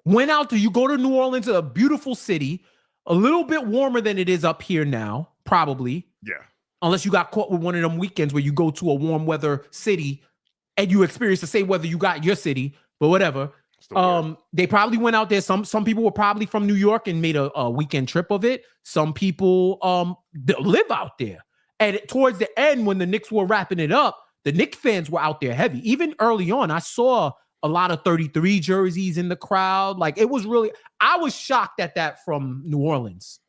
Went out you go to New Orleans, a beautiful city, a little bit warmer than it is up here now, probably. Yeah. Unless you got caught with one of them weekends where you go to a warm weather city and you experience the same weather you got in your city, but whatever. They probably went out there. Some people were probably from New York and made a weekend trip of it. Some people live out there. And towards the end, when the Knicks were wrapping it up, the Knicks fans were out there heavy. Even early on, I saw a lot of 33 jerseys in the crowd. Like, it was really, I was shocked at that from New Orleans.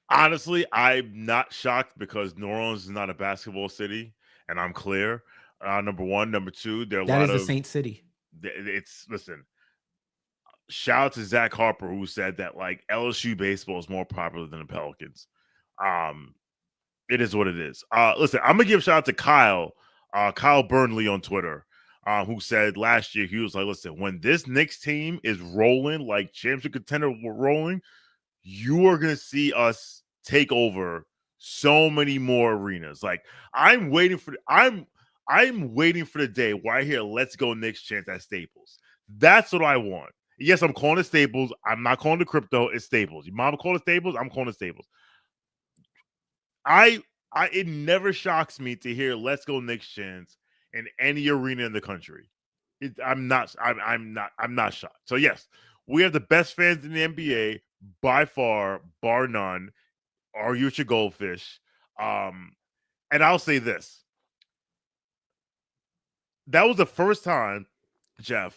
Honestly, I'm not shocked because New Orleans is not a basketball city, and I'm clear. Number one. Number two, that is a Saint City. Listen, shout out to Zach Harper, who said that like LSU baseball is more popular than the Pelicans. It is what it is. Listen, I'm gonna give shout out to Kyle Burnley on Twitter, who said last year, he was like, listen, when this Knicks team is rolling, like championship contender rolling, you are gonna see us take over so many more arenas. Like, I'm waiting for the day where I hear "Let's go Knicks" chant at Staples. That's what I want. Yes, I'm calling it Staples. I'm not calling it crypto. It's Staples. Your mama called it Staples. I'm calling it Staples. It never shocks me to hear "Let's go Knicks" chants in any arena in the country. I'm not shocked. So yes, we have the best fans in the NBA by far, bar none. Argue with your goldfish. And I'll say this. That was the first time, Jeff,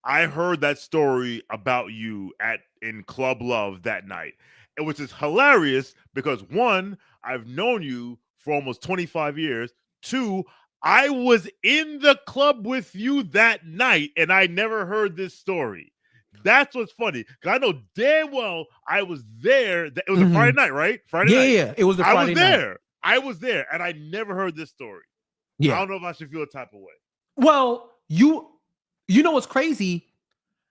I heard that story about you in Club Love that night. Which is hilarious because, one, I've known you for almost 25 years. Two, I was in the club with you that night, and I never heard this story. That's what's funny, because I know damn well I was there. It was a Friday night, right? Friday night. Yeah, it was a Friday night. I was there, and I never heard this story. Yeah. I don't know if I should feel a type of way. Well, you know what's crazy?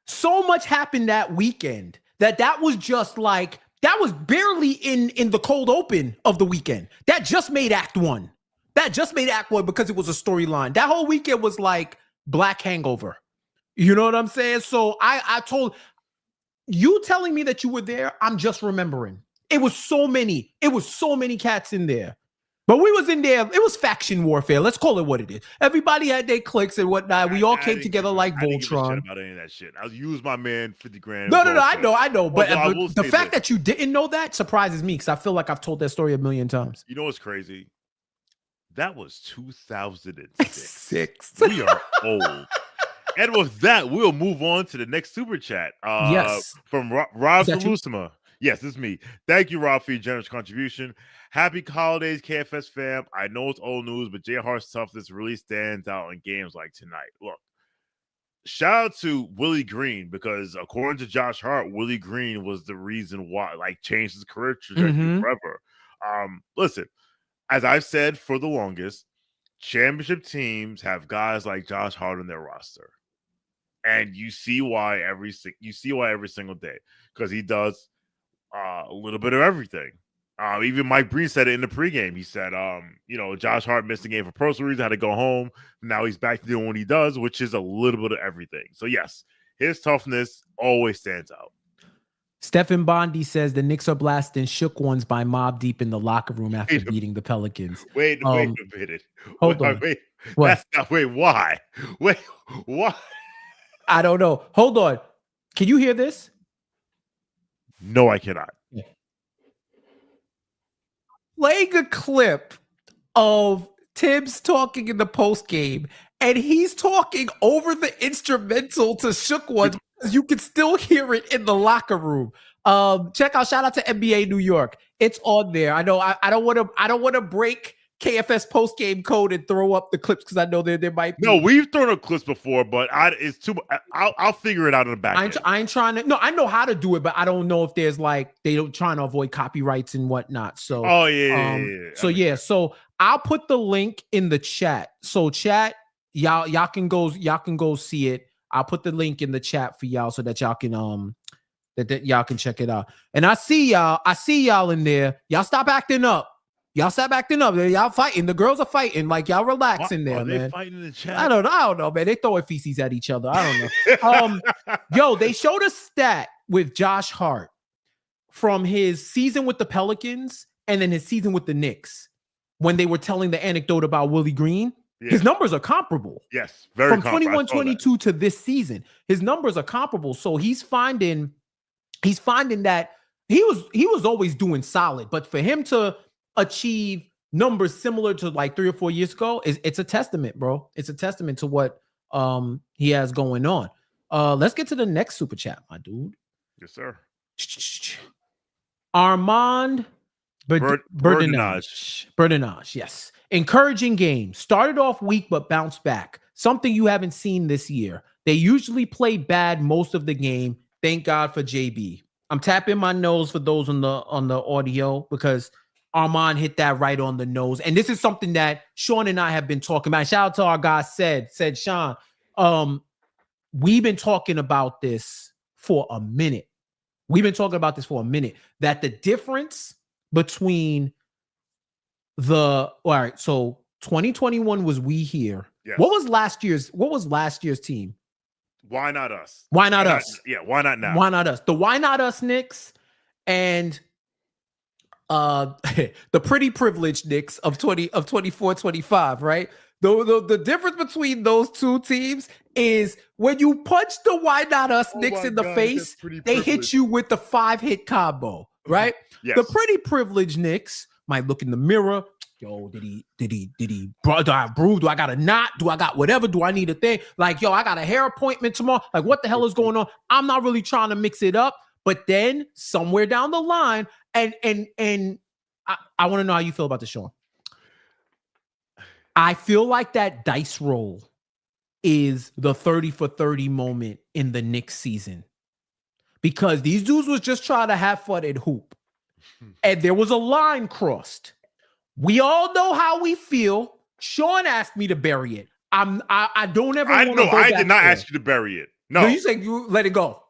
So much happened that weekend that was just like, that was barely in the cold open of the weekend. That just made Act 1. That just made Act 1 because it was a storyline. That whole weekend was like Black Hangover. You know what I'm saying? So I told you, telling me that you were there, I'm just remembering. It was so many cats in there. But we was in there. It was faction warfare. Let's call it what it is. Everybody had their cliques and whatnot. We all came together like Voltron. I didn't give a shit about any of that shit. I used my man 50 grand. No. I know. But the fact that you didn't know that surprises me, because I feel like I've told that story a million times. You know what's crazy? That was 2006. We are old. And with that, we'll move on to the next super chat. Yes. From Rob Salusima. Yes, it's me. Thank you, Rob, for your generous contribution. Happy holidays, KFS fam. I know it's old news, but Jay Hart's toughness really stands out in games like tonight. Look, shout out to Willie Green, because according to Josh Hart, Willie Green was the reason why, like, changed his career trajectory forever. Listen, as I've said for the longest, championship teams have guys like Josh Hart on their roster. And you see why every single day, because he does a little bit of everything. Even Mike Breen said it in the pregame. He said, Josh Hart missed the game for personal reasons, had to go home. Now he's back to doing what he does, which is a little bit of everything. So yes, his toughness always stands out. Stephen Bondi says the Knicks are blasting shook ones by Mobb Deep in the locker room after beating the Pelicans. Wait a minute. Hold on. Why? Wait, why? I don't know. Hold on. Can you hear this? No, I cannot. Playing a clip of Tibbs talking in the post game, and he's talking over the instrumental to Shook Ones. You can still hear it in the locker room. Shout out to NBA New York. It's on there. I know. I don't want to break KFS post game code and throw up the clips, because I know there might be. No, we've thrown up clips before, but it's too. I'll figure it out in the back. I ain't trying to. No, I know how to do it, but I don't know if there's like they don't trying to avoid copyrights and whatnot. So So I'll put the link in the chat. So chat, y'all can go see it. I'll put the link in the chat for y'all so that y'all can that y'all can check it out. And I see y'all in there. Y'all stop acting up. Y'all fighting. The girls are fighting. Like, y'all relax in there, man. Fighting in the chat? I don't know, man. They throwing feces at each other. I don't know. Yo, they showed a stat with Josh Hart from his season with the Pelicans and then his season with the Knicks, when they were telling the anecdote about Willie Green. His numbers are comparable. Yes, very from comparable. 21-22 to this season. His numbers are comparable. So he's finding that he was always doing solid, but for him to achieve numbers similar to like 3 or 4 years ago, it's a testament, bro. It's a testament to what he has going on. Let's get to the next super chat, my dude. Yes, sir. Armand Berdinage, yes. Encouraging game. Started off weak, but bounced back. Something you haven't seen this year. They usually play bad most of the game. Thank God for JB. I'm tapping my nose for those on the audio because Armand hit that right on the nose. And this is something that Sean and I have been talking about. Shout out to our guy, said Sean. We've been talking about this for a minute. That the difference between so 2021 was we here. Yes. What was last year's team? Why not us? Why not us? Yeah, why not now? Why not us? The why not us Knicks and the pretty privileged Knicks of 24-25, right? The difference between those two teams is when you punch the why not us Knicks in the face, they hit you with the 5-hit combo, right? Yes. The pretty privileged Knicks might look in the mirror. Yo, did he, bro, do I bruise? Do I got a knot? Do I got whatever? Do I need a thing? Like, yo, I got a hair appointment tomorrow. Like, what the hell is going on? I'm not really trying to mix it up. But then somewhere down the line, and I want to know how you feel about this, Sean. I feel like that dice roll is the 30 for 30 moment in the Knicks season. Because these dudes was just trying to have fun and hoop. And there was a line crossed. We all know how we feel. Sean asked me to bury it. I don't ever want to go back. I did not ask you to bury it. No, you said you let it go.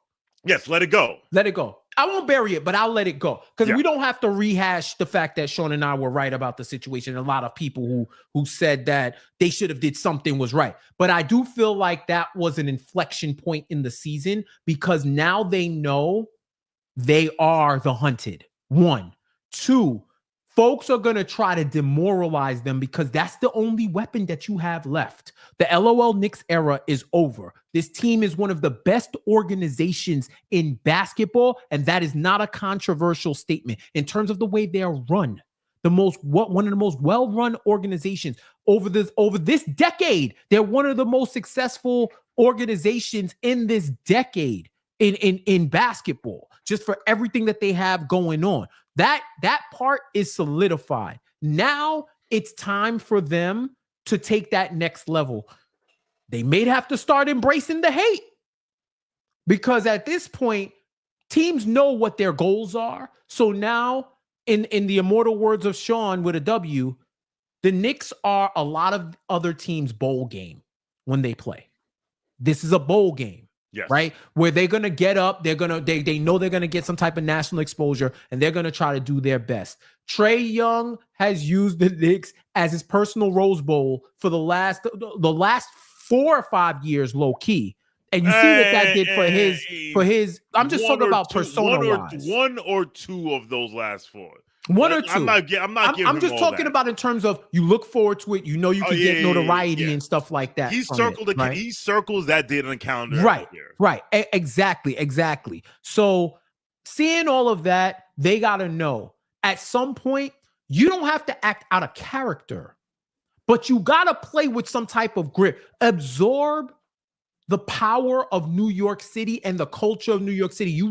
Yes, let it go. Let it go. I won't bury it, but I'll let it go because we don't have to rehash the fact that Sean and I were right about the situation. A lot of people who said that they should have did something was right, but I do feel like that was an inflection point in the season because now they know they are the hunted. 1, 2. Folks are going to try to demoralize them because that's the only weapon that you have left. The LOL Knicks era is over. This team is one of the best organizations in basketball, and that is not a controversial statement in terms of the way they are run. One of the most well-run organizations over this decade. They're one of the most successful organizations in this decade in basketball, just for everything that they have going on. That part is solidified. Now it's time for them to take that next level. They may have to start embracing the hate because at this point, teams know what their goals are. So now, in the immortal words of Sean with a W, the Knicks are a lot of other teams' bowl game when they play. This is a bowl game. Yes. Right? Where they're going to get up, they know they're going to get some type of national exposure and they're going to try to do their best. Trae Young has used the Knicks as his personal Rose Bowl for the last 4 or 5 years low key. And you see that did for his I'm just talking about persona-wise. 1 or 2 of those last 4. 1 or 2. I'm just talking about in terms of you look forward to it. You know you can get notoriety and stuff like that. He circles that data encounter. Right. Exactly. So seeing all of that, they got to know at some point you don't have to act out of character, but you got to play with some type of grit. Absorb the power of New York City and the culture of New York City.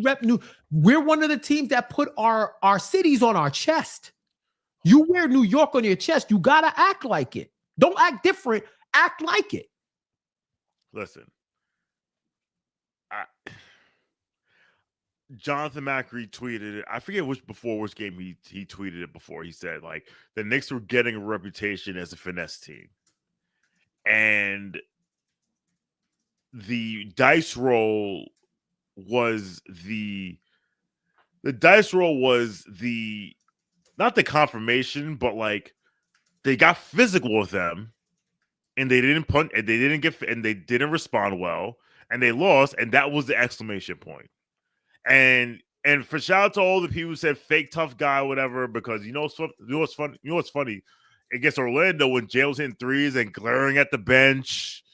We're one of the teams that put our cities on our chest. You wear New York on your chest. You got to act like it. Don't act different. Act like it. Listen, Jonathan Macri tweeted it. I forget which game he tweeted it before. He said, like, the Knicks were getting a reputation as a finesse team. And the dice roll was not the confirmation, but like they got physical with them and they didn't punt and they didn't respond well and they lost, and that was the exclamation point. And for shout out to all the people who said fake tough guy, whatever, because you know what's funny? against Orlando when Jalen hitting threes and glaring at the bench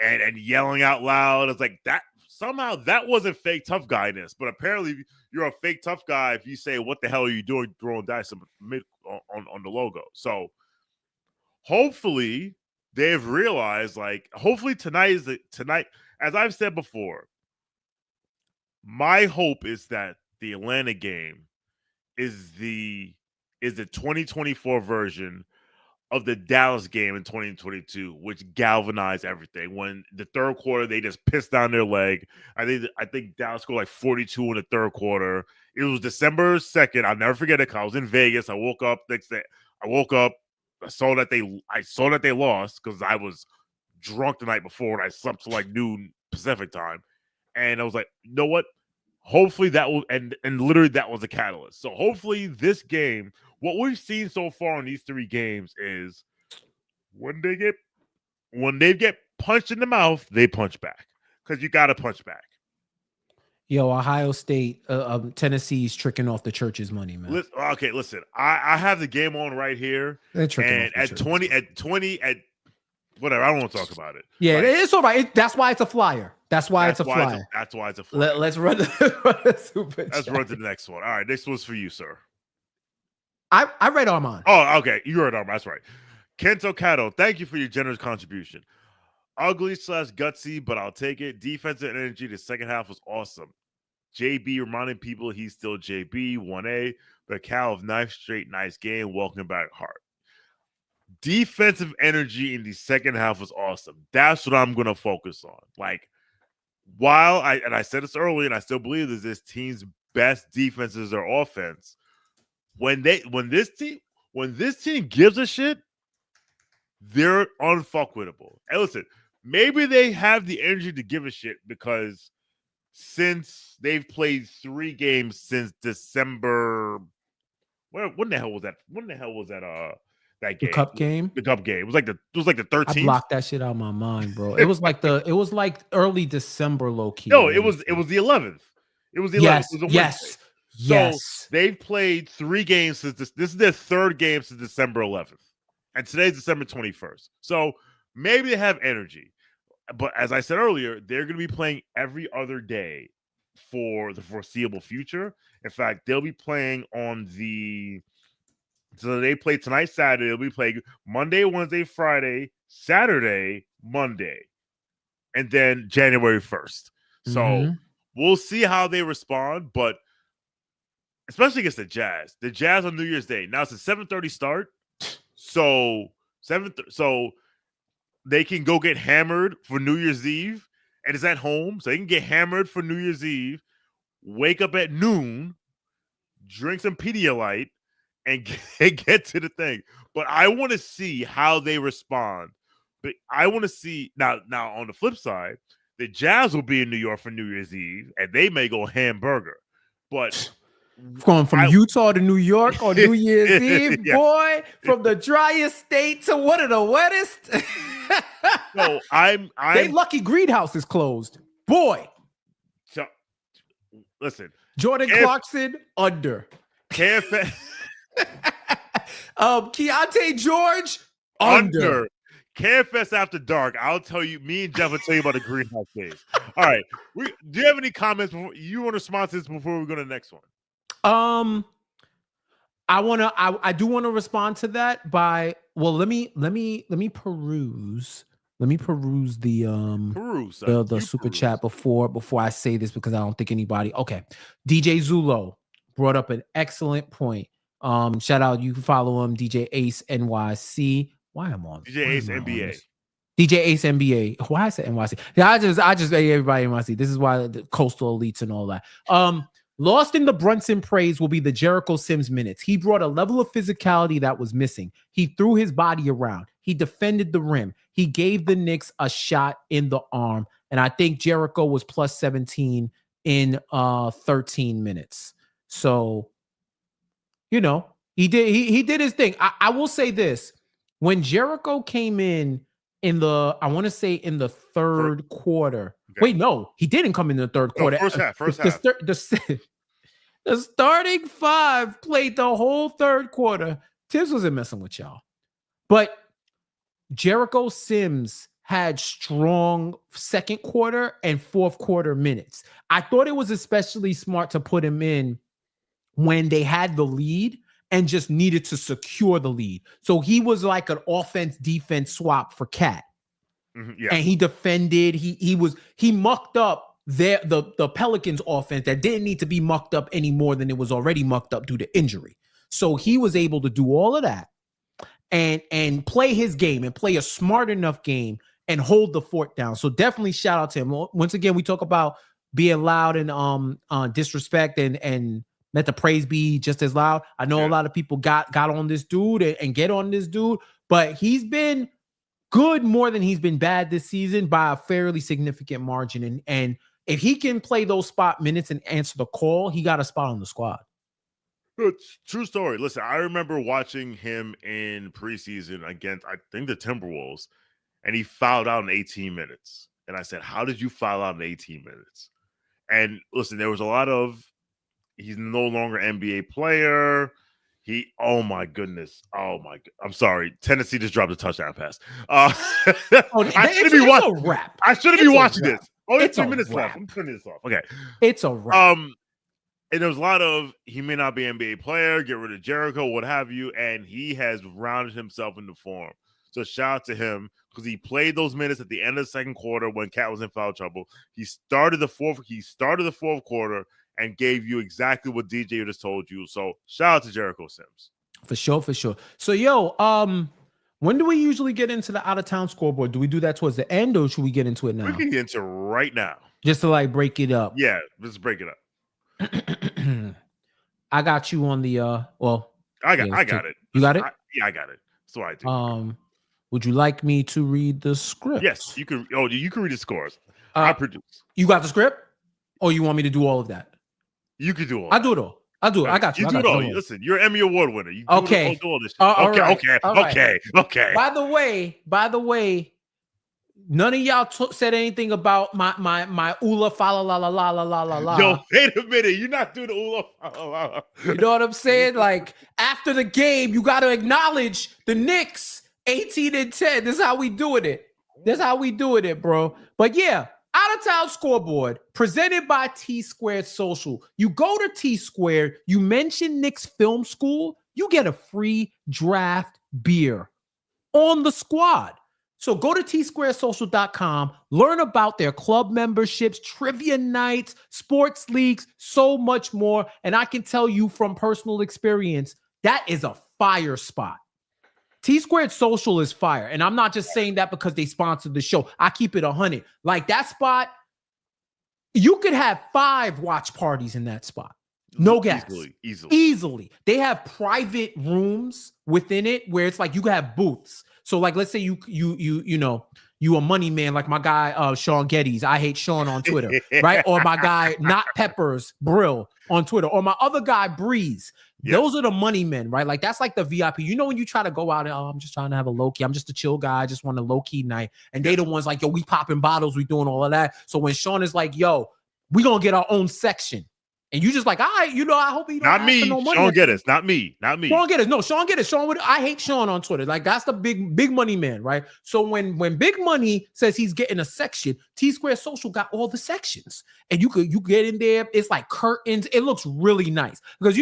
and yelling out loud. It's like that. Somehow that wasn't fake tough guyness, but apparently you're a fake tough guy if you say, "What the hell are you doing throwing dice on the logo?" So hopefully they've realized, like, hopefully tonight, as I've said before, my hope is that the Atlanta game is the 2024 version of the Dallas game in 2022, which galvanized everything. When the third quarter, they just pissed down their leg. I think Dallas scored like 42 in the third quarter. It was December 2nd. I'll never forget it. I was in Vegas. I woke up next day. I saw that they lost because I was drunk the night before and I slept till like noon Pacific time. And I was like, you know what? Hopefully that will, and literally that was a catalyst. So hopefully this game, what we've seen so far in these 3 games is when they get punched in the mouth, they punch back, because you got to punch back. Yo, Ohio State, Tennessee's tricking off the church's money, man. Listen. I have the game on right here, and at 20, whatever, I don't want to talk about it. Yeah, it's all right. That's why it's a flyer. That's why it's a flyer. That's why it's a flyer. Let's run the super. Let's run to the next one. All right, this was for you, sir. I read Armand. Oh, okay. You read Armand. That's right. Kento Kato, thank you for your generous contribution. Ugly/gutsy, but I'll take it. Defensive energy the second half was awesome. JB reminding people he's still JB, 1A, but Cal of 9th straight nice game. Welcome back, Hart. Defensive energy in the second half was awesome. That's what I'm going to focus on. Like, while I said this earlier, and I still believe this team's best defense is their offense. When this team gives a shit, they're unfuckwittable. And listen, maybe they have the energy to give a shit because since they've played 3 games since December, when the hell was that? When the hell was that? That game, the cup game. The cup game. It was like the 13th. I blocked that shit out of my mind, bro. It was like early December, low key. No, it was the 11th. It was the 11th. Yes. So they've played 3 games since this is their 3rd game since December 11th, and today's December 21st. So maybe they have energy, but as I said earlier, they're going to be playing every other day for the foreseeable future. In fact, they'll be playing so they play tonight, Saturday. They'll be playing Monday, Wednesday, Friday, Saturday, Monday, and then January 1st. So we'll see how they respond, but especially against the Jazz. The Jazz on New Year's Day. Now it's a 7:30 start, so they can go get hammered for New Year's Eve, and it's at home, so they can get hammered for New Year's Eve, wake up at noon, drink some Pedialyte, and get to the thing. But I want to see how they respond. But I want to see now on the flip side, the Jazz will be in New York for New Year's Eve, and they may go hamburger. But going from Utah to New York on New Year's Eve, yeah. Boy, from the driest state to one of the wettest. So they lucky Greenhouse is closed. Boy. So listen. Jordan Clarkson under. KFS. Keontae George under. KFS After Dark. I'll tell you. Me and Jeff will tell you about the Greenhouse days. All right. Do you have any comments? You want to respond to this before we go to the next one? I do want to respond to that by let me peruse. Let me peruse the super chat before I say this, because I don't think anybody. Okay, DJ Zulo brought up an excellent point. Shout out, you can follow him, DJ Ace NYC. Why am I on DJ Ace NBA? DJ Ace NBA. Why I said NYC? Yeah, I just made everybody NYC. This is why the coastal elites and all that. Lost in the Brunson praise will be the Jericho Sims minutes. He brought a level of physicality that was missing. He threw his body around. He defended the rim. He gave the Knicks a shot in the arm. And I think Jericho was plus 17 in 13 minutes. So, he did his thing. I will say this. When Jericho came in I want to say in the third quarter. Okay. Wait, no, he didn't come in the third quarter. First half. The starting 5 played the whole third quarter. Tibbs wasn't messing with y'all. But Jericho Sims had strong second quarter and fourth quarter minutes. I thought it was especially smart to put him in when they had the lead and just needed to secure the lead. So he was like an offense-defense swap for Cat. Yeah. And he defended. He mucked up the Pelicans offense that didn't need to be mucked up any more than it was already mucked up due to injury. So he was able to do all of that and play his game and play a smart enough game and hold the fort down. So definitely shout out to him. Once again, we talk about being loud and disrespect and let the praise be just as loud. I know a lot of people got on this dude and get on this dude, but he's been good more than he's been bad this season by a fairly significant margin. And if he can play those spot minutes and answer the call, he got a spot on the squad. It's true story. Listen, I remember watching him in preseason against, I think, the Timberwolves, and he fouled out in 18 minutes. And I said, how did you foul out in 18 minutes? And listen, there was a lot of, he's no longer an NBA player. Oh my goodness. I'm sorry. Tennessee just dropped a touchdown pass. I shouldn't be watching. I shouldn't be watching this. Oh, it's 2 minutes left. I'm turning this off. Okay. It's a wrap. And there was a lot of, he may not be an NBA player, get rid of Jericho, what have you, and he has rounded himself into form. So shout out to him because he played those minutes at the end of the second quarter when Cat was in foul trouble. He started the fourth quarter and gave you exactly what DJ just told you. So shout out to Jericho Sims. For sure. So when do we usually get into the out of town scoreboard? Do we do that towards the end or should we get into it now? We can get into it right now. Just to like break it up. Yeah, let's break it up. I got you on the I got it. You got it? I got it. That's what I do. Would you like me to read the script? Yes, you can. Oh, you can read the scores. I produce. You got the script? Or you want me to do all of that? You can do all. I do it all. I do it. I got you. You do it all. Listen, you're an Emmy Award winner. You do okay. All this shit. Okay. By the way, none of y'all said anything about my Ula fa la la la la la la la. Yo, wait a minute. You're not doing the Ula fa la la. You know what I'm saying? Like after the game, you got to acknowledge the Knicks 18-10. This is how we doing it. Bro. But yeah. Out of town scoreboard presented by T-Squared Social. You go to T-Squared, you mention Knicks Film School, you get a free draft beer on the squad. So go to tsquaresocial.com, learn about their club memberships, trivia nights, sports leagues, so much more. And I can tell you from personal experience, that is a fire spot. T-Squared Social is fire. And I'm not just saying that because they sponsored the show. I keep it 100. Like that spot, you could have 5 watch parties in that spot. No gas. Easily. They have private rooms within it where it's like you could have booths. So like, let's say you a money man like my guy Sean Geddes. I hate Sean on Twitter, right? Or my guy Not Peppers Brill on Twitter, or my other guy Breeze. Yeah. Those are the money men, right? Like that's like the VIP. You know when you try to go out and I'm just trying to have a low key. I'm just a chill guy. I just want a low key night. And they the ones like, yo, we popping bottles, we doing all of that. So when Sean is like, yo, we gonna get our own section. And you just like, all right, I hope he don't not me. No money. Sean Geddes, not me. Sean Geddes. No, Sean Geddes. I hate Sean on Twitter. Like that's the big money man, right? So when Big Money says he's getting a section, T-Squared Social got all the sections, and you get in there. It's like curtains. It looks really nice because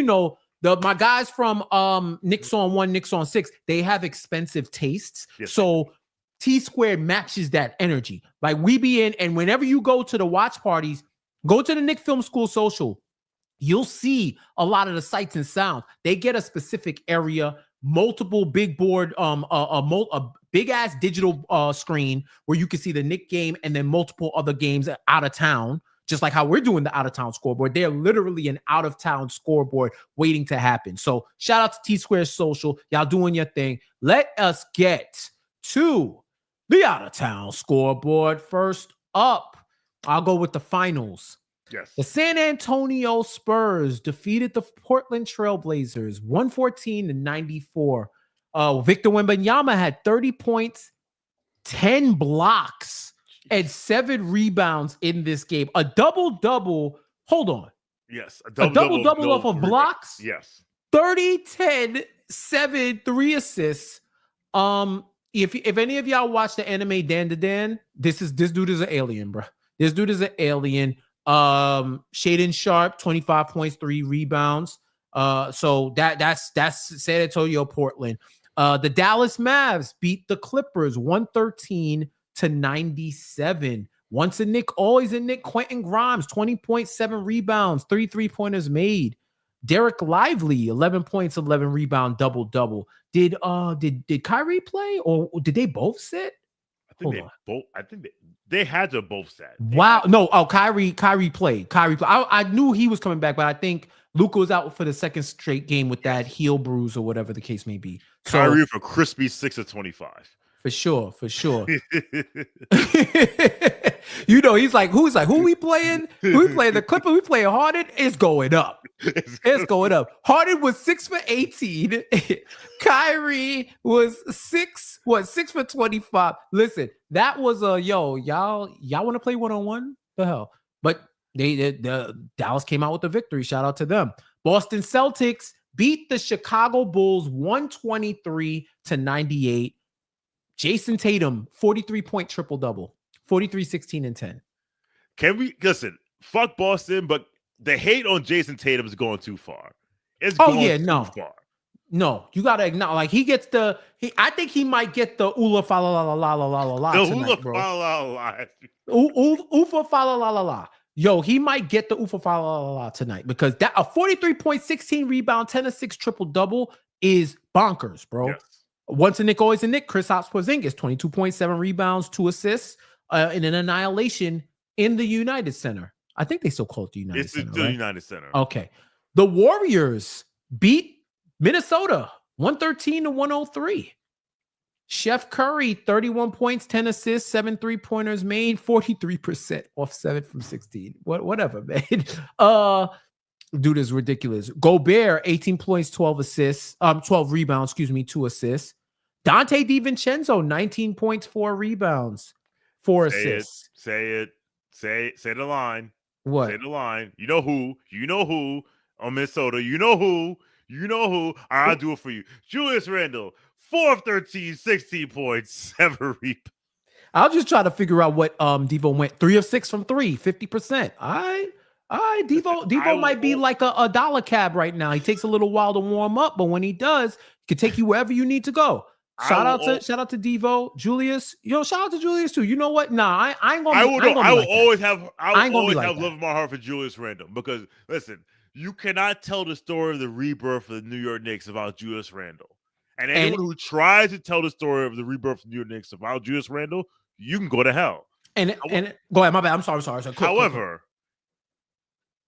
my guys from Knicks on 1, Knicks on 6, they have expensive tastes. Yes. So T-Squared matches that energy. Like we be in, and whenever you go to the watch parties, go to the Knicks Film School Social. You'll see a lot of the sights and sounds. They get a specific area, multiple big board, a big ass digital screen where you can see the Knicks game and then multiple other games out of town. Just like how we're doing the out of town scoreboard. They're literally an out of town scoreboard waiting to happen. So shout out to T-Squared Social. Y'all doing your thing. Let us get to the out of town scoreboard. First up, I'll go with the finals. Yes. The San Antonio Spurs defeated the Portland Trailblazers 114-94. Victor Wembanyama had 30 points, 10 blocks, and 7 rebounds in this game. A double-double. Hold on. Yes. A double-double off of blocks. Yes. 30, 10, 7, 3 assists. If any of y'all watch the anime Dan to Dan, this dude is an alien, bro. This dude is an alien. Shaden Sharp, 25 points, 3 rebounds. So that's San Antonio, Portland. The Dallas Mavs beat the Clippers 113-97. Once a Knick, always a Knick. Quentin Grimes, 20.7 rebounds, 3 3-pointers made. Derek Lively, 11 points, 11 rebound, double-double. Did Kyrie play, or did they both sit? I think they had to both sit. Wow. No, Kyrie played. I knew he was coming back, but I think Luka was out for the second straight game with that heel bruise or whatever the case may be. So, Kyrie for crispy 6 of 25. For sure. He's like, who we playing? Who we playing? The Clippers, we playing Harden? It's going up. It's going up. Harden was 6 for 18. Kyrie was 6 for 25. Listen, that was y'all want to play one-on-one? The hell. But the Dallas came out with the victory. Shout out to them. Boston Celtics beat the Chicago Bulls 123-98. Jason Tatum, 43-point triple-double, 43, 16, and 10. Can we listen? Fuck Boston, but the hate on Jason Tatum is going too far. It's going too far. No, you gotta acknowledge. Like he gets I think he might get the Ula fa la la la la la la tonight, bro. Ufa fa la la la. Yo, he might get the Ufa fa la la la tonight because that a 43.16 rebound, 10 to 6 triple-double is bonkers, bro. Yes. Once a Knick, always a Knick. Kristaps Porzingis, 22.7 rebounds, 2 assists, in an annihilation in the United Center. I think they still call it the United Center. It's the United Center. Okay. The Warriors beat Minnesota 113-103. Chef Curry, 31 points, 10 assists, 7 3-pointers made, 43% off 7 from 16. Whatever, man. Dude is ridiculous. Gobert, 18 points, 12 assists, 12 rebounds, 2 assists. Dante DiVincenzo, 19 points, 4 rebounds, 4 assists. Say the line. What? Say the line. You know who on Minnesota. You know who. I'll do it for you. Julius Randle, 4 of 13, 16 points, 7 rebounds. I'll just try to figure out what Devo went. 3 of 6 from 3, 50%. All right. Devo might be like a dollar cab right now. He takes a little while to warm up, but when he does, he can take you wherever you need to go. Shout out to Devo, Julius. Yo, shout out to Julius too. You know what? Nah, I ain't gonna. I will always have love in my heart for Julius Randle because listen, you cannot tell the story of the rebirth of the New York Knicks about Julius Randle. And anyone who tries to tell the story of the rebirth of the New York Knicks about Julius Randle, you can go to hell. And go ahead, my bad. I'm sorry. However,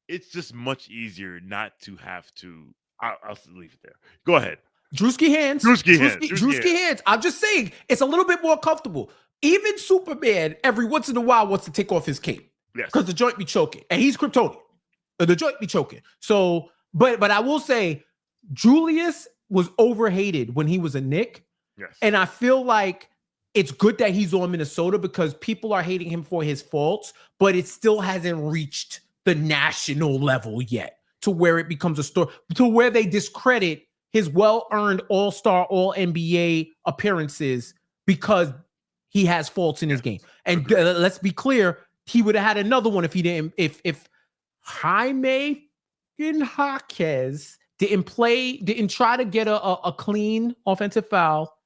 it's just much easier not to have to. I'll leave it there. Go ahead. Drewski hands. I'm just saying, it's a little bit more comfortable. Even Superman, every once in a while, wants to take off his cape. Yes. Because the joint be choking. And he's Kryptonian. The joint be choking. So, but I will say, Julius was overhated when he was a Knick. Yes. And I feel like it's good that he's on Minnesota because people are hating him for his faults, but it still hasn't reached the national level yet to where it becomes a story, to where they discredit his well-earned all-star, all-NBA appearances because he has faults in his game. And let's be clear, he would have had another one if he didn't, if Jaime Jaquez didn't try to get a clean offensive foul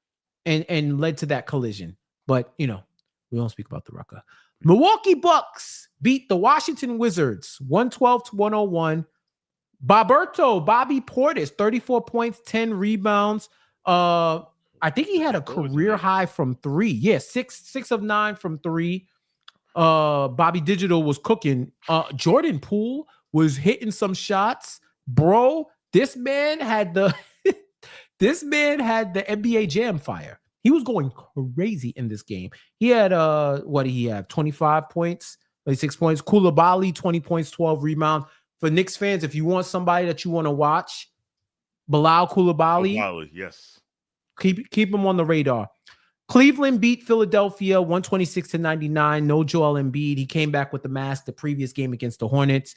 and led to that collision. But, we don't speak about the Rucker. Milwaukee Bucks beat the Washington Wizards 112-101. Bobby Portis, 34 points, 10 rebounds. I think he had a career high from 3. Yeah, 6 of 9 from 3. Bobby Digital was cooking. Jordan Poole was hitting some shots. Bro, this man had the NBA Jam fire. He was going crazy in this game. He had what did he have? 25 points, 26 points. Koulibaly, 20 points, 12 rebounds. For Knicks fans, if you want somebody that you want to watch, Bilal Koulibaly, yes, keep him on the radar. Cleveland beat Philadelphia 126-99. No Joel Embiid. He came back with the mask the previous game against the Hornets.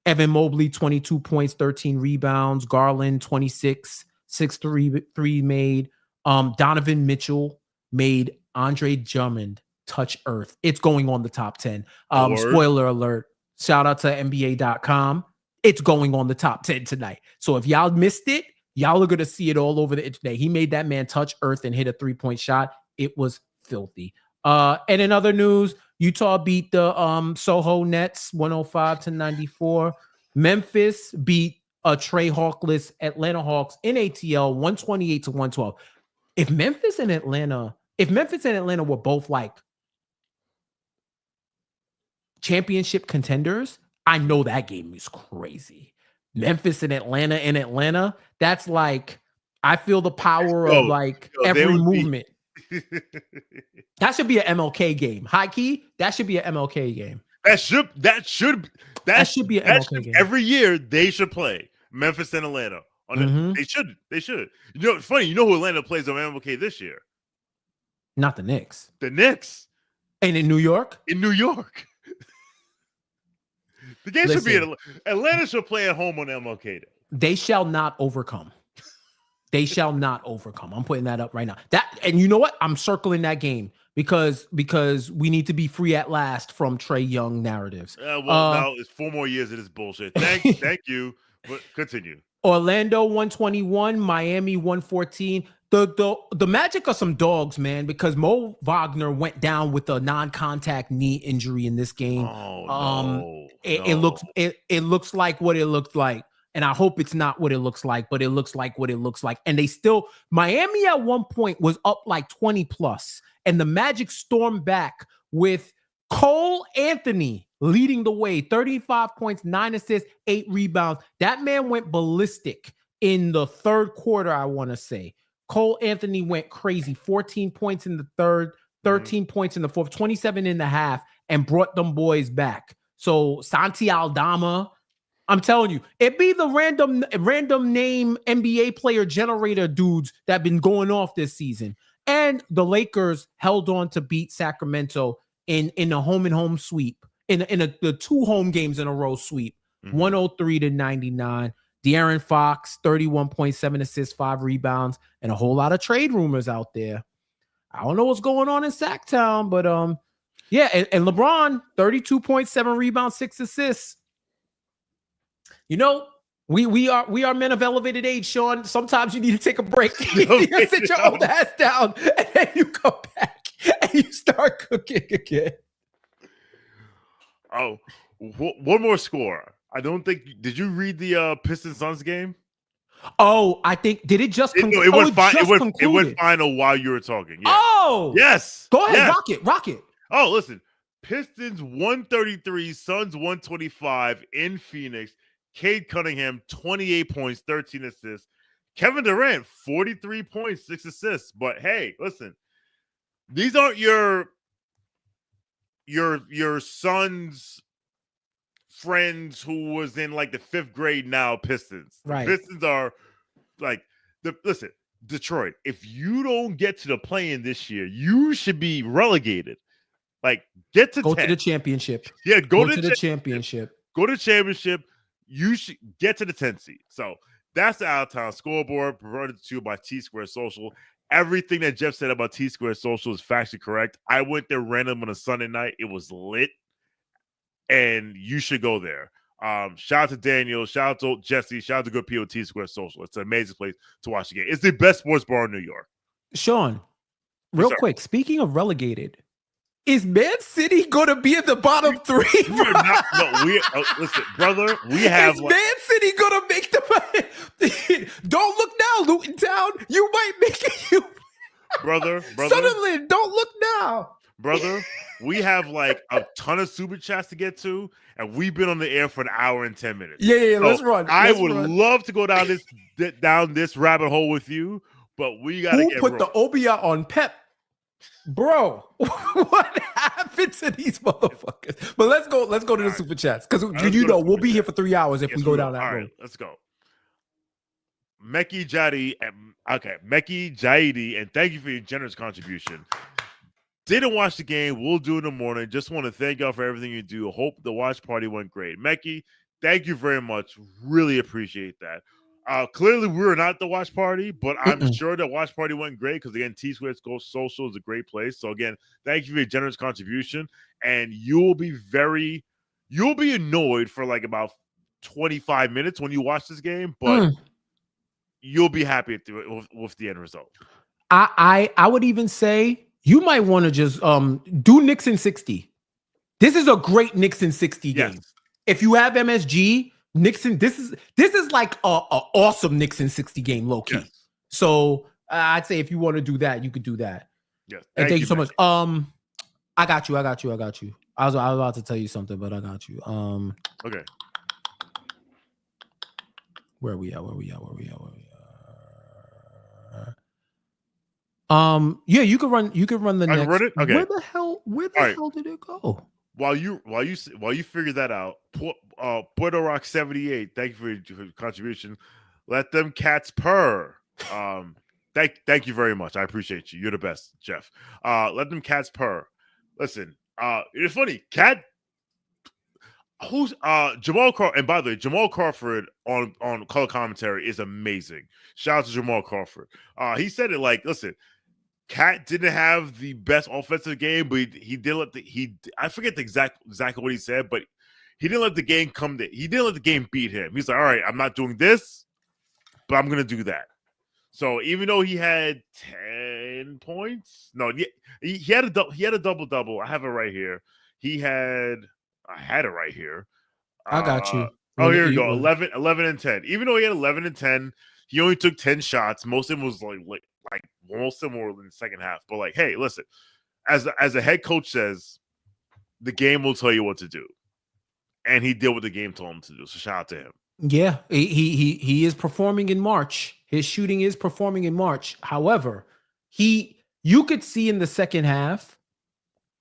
Evan Mobley, 22 points, 13 rebounds. Garland, 26, 6 3 made. Donovan Mitchell made Andre Drummond touch earth. It's going on the top 10. Spoiler alert. Shout out to NBA.com. It's going on the top 10 tonight. So if y'all missed it, y'all are going to see it all over the internet. He made that man touch earth and hit a 3-point shot. It was filthy. And in other news, Utah beat the Soho Nets 105-94. Memphis beat a Trey Hawkless Atlanta Hawks in ATL 128-112. If Memphis and Atlanta were both like championship contenders, I know that game is crazy. Memphis and Atlanta, that's like, I feel the power of like every movement. That should be an MLK game. High key, that should be an MLK game. That should be an MLK game. Every year they should play Memphis and Atlanta. They should. You know, it's funny. You know who Atlanta plays on MLK this year? Not the Knicks. The Knicks. And in New York? In New York. The game should be Atlanta should play at home on MLK Day. They shall not overcome. They shall not overcome. I'm putting that up right now. And you know what? I'm circling that game because we need to be free at last from Trae Young narratives. Now it's 4 more years of this bullshit. Thank you. But continue. Orlando 121, Miami 114. The Magic are some dogs, man, because Mo Wagner went down with a non-contact knee injury in this game. It looks like what it looked like. And I hope it's not what it looks like, but it looks like what it looks like. And Miami at one point was up like 20 plus, and the Magic stormed back with Cole Anthony leading the way, 35 points, 9 assists, 8 rebounds. That man went ballistic in the third quarter, I want to say. Cole Anthony went crazy, 14 points in the third, 13 points in the fourth, 27 in the half, and brought them boys back. So Santi Aldama, I'm telling you, it be the random name NBA player generator dudes that been going off this season. And the Lakers held on to beat Sacramento in a home sweep, in the 2 home games in a row sweep, 103-99. De'Aaron Fox, 31.7 assists, 5 rebounds, and a whole lot of trade rumors out there. I don't know what's going on in Sacktown, but yeah, and LeBron, 32.7 rebounds, 6 assists. You know, we are men of elevated age, Sean. Sometimes you need to take a break. You sit your old ass down, and then you come back and you start cooking again. Oh, one more score. I don't think. Did you read the Pistons Suns game? Oh, I think did it just? It went fine. It went final while you were talking. Yeah. Oh, yes. Go ahead, yes. rock it. Oh, listen. Pistons 133, Suns 125 in Phoenix. Cade Cunningham, 28 points, 13 assists. Kevin Durant, 43 points, 6 assists. But hey, listen, these aren't your son's friends who was in like the 5th grade now Pistons. Right. The Pistons are like listen, Detroit, if you don't get to the play-in this year, you should be relegated. Like, go to the championship. Yeah, go to the championship. Go to the championship. You should get to the 10th seed. So that's the Out of Town Scoreboard, provided to you by T-Square Social. Everything that Jeff said about T-Square Social is factually correct. I went there random on a Sunday night. It was lit, and you should go there. Shout out to Daniel. Shout out to Jesse. Shout out to good people at T-Square Social. It's an amazing place to watch the game. It's the best sports bar in New York. Sean, real quick, speaking of relegated, is Man City going to be in the bottom 3? Listen, brother. We have is Man City going to make the? Don't look now, Luton Town. You might make it. Brother. Sunderland, don't look now, brother. We have like a ton of super chats to get to, and we've been on the air for an hour and 10 minutes. Yeah. Let's run. I would love to go down this rabbit hole with you, but we got to get. Who put the Obia on Pep? Bro, what happened to these motherfuckers? But let's go to the super chats, because we'll be here for 3 hours if we go down that road. Right, let's go. Meki Jaidi, and thank you for your generous contribution. Didn't watch the game. We'll do it in the morning. Just want to thank y'all for everything you do. Hope the watch party went great. Meki, thank you very much. Really appreciate that. Clearly, we were not at the watch party, but I'm Mm-mm. sure the watch party went great because, again, T-Squared Social is a great place. So, again, thank you for your generous contribution. And you'll be annoyed for like about 25 minutes when you watch this game, but you'll be happy with the end result. I would even say you might want to just do Knicks in 60. This is a great Knicks in 60 game. Yes. If you have MSG, Nixon, this is like a awesome Knicks in 60 game, low key. Yes. So I'd say if you want to do that, you could do that. Yes. And thank you so much. I got you. I was about to tell you something, but I got you. Okay. Where are we at? Yeah, you could run the next. Run it? Okay. Where the hell did it go? While you figure that out, Puerto Rock 78. Thank you for your contribution. Let them cats purr. Thank you very much. I appreciate you. You're the best, Jeff. Let them cats purr. Listen, it's funny. Cat. Who's Jamal Crawford? And by the way, Jamal Crawford on color commentary is amazing. Shout out to Jamal Crawford. He said it like, listen. Cat didn't have the best offensive game, but he did I forget exactly what he said, but he didn't let the game he didn't let the game beat him. He's like, all right, I'm not doing this, but I'm gonna do that. So even though he had 10 points, he had a double. I have it right here. I had it right here. I got you. Here we go. 11 and 10. Even though he had 11 and 10, he only took 10 shots. Most of them was like most of them were in the second half. But like, hey, listen, as a head coach says, the game will tell you what to do. And he did what the game told him to do. So shout out to him. Yeah, he is performing in March. His shooting is performing in March. However, you could see in the second half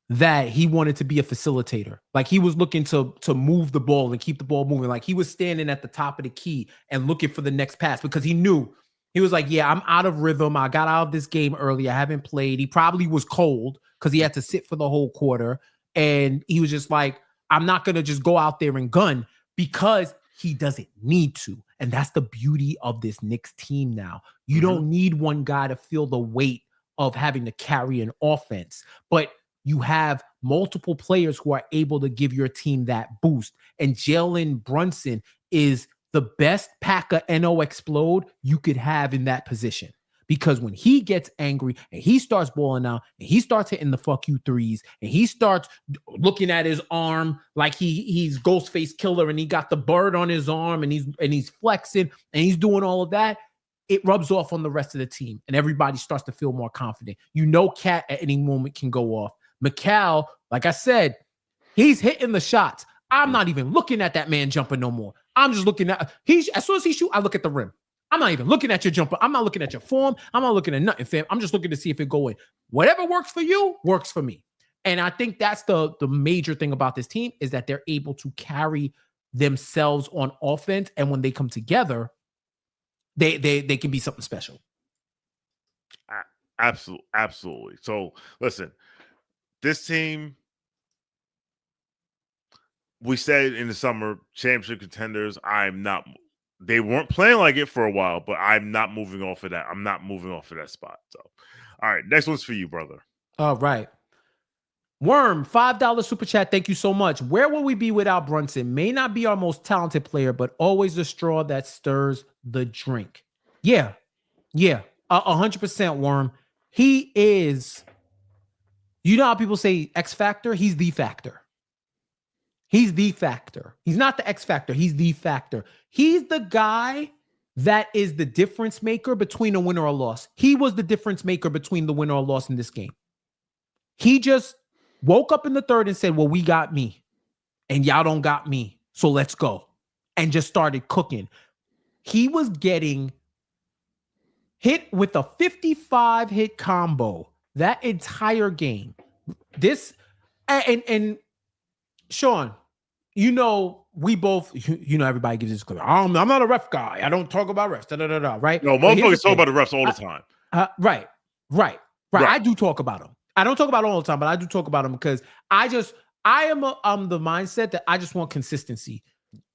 that he wanted to be a facilitator. Like he was looking to move the ball and keep the ball moving. Like he was standing at the top of the key and looking for the next pass because he knew. He was like, yeah, I'm out of rhythm. I got out of this game early. I haven't played. He probably was cold because he had to sit for the whole quarter. And he was just like, I'm not going to just go out there and gun because he doesn't need to. And that's the beauty of this Knicks team now. You don't need one guy to feel the weight of having to carry an offense. But you have multiple players who are able to give your team that boost. And Jalen Brunson is the best Packer NO explode you could have in that position. Because when he gets angry and he starts balling out and he starts hitting the fuck you threes and he starts looking at his arm like he's Ghostface Killer and he got the bird on his arm and he's flexing and he's doing all of that, it rubs off on the rest of the team and everybody starts to feel more confident. You know, Cat at any moment can go off. Mikal, like I said, he's hitting the shots. I'm not even looking at that man jumping no more. I'm just looking at as soon as he shoot, I look at the rim. I'm not even looking at your jumper. I'm not looking at your form. I'm not looking at nothing, fam. I'm just looking to see if it go in. Whatever works for you, works for me. And I think that's the major thing about this team is that they're able to carry themselves on offense. And when they come together, they can be something special. Absolutely. So listen, this team, we said in the summer, championship contenders. They weren't playing like it for a while, but I'm not moving off of that. I'm not moving off of that spot. So, all right, next one's for you, brother. All right. Worm, $5 super chat. Thank you so much. Where will we be without Brunson? May not be our most talented player, but always the straw that stirs the drink. Yeah. 100% Worm. He is, you know how people say X factor? He's the factor. He's the factor. He's not the X factor. He's the factor. He's the guy that is the difference maker between a win or a loss. He was the difference maker between the win or a loss in this game. He just woke up in the third and said, well, we got me and y'all don't got me. So let's go. And just started cooking. He was getting hit with a 55 hit combo that entire game. This and Sean, you know, we both, you know, everybody gives this clip. I'm not a ref guy. I don't talk about refs, right? No, motherfuckers talk about the refs all the time. Right. I do talk about them. I don't talk about them all the time, but I do talk about them because I am the mindset that I just want consistency.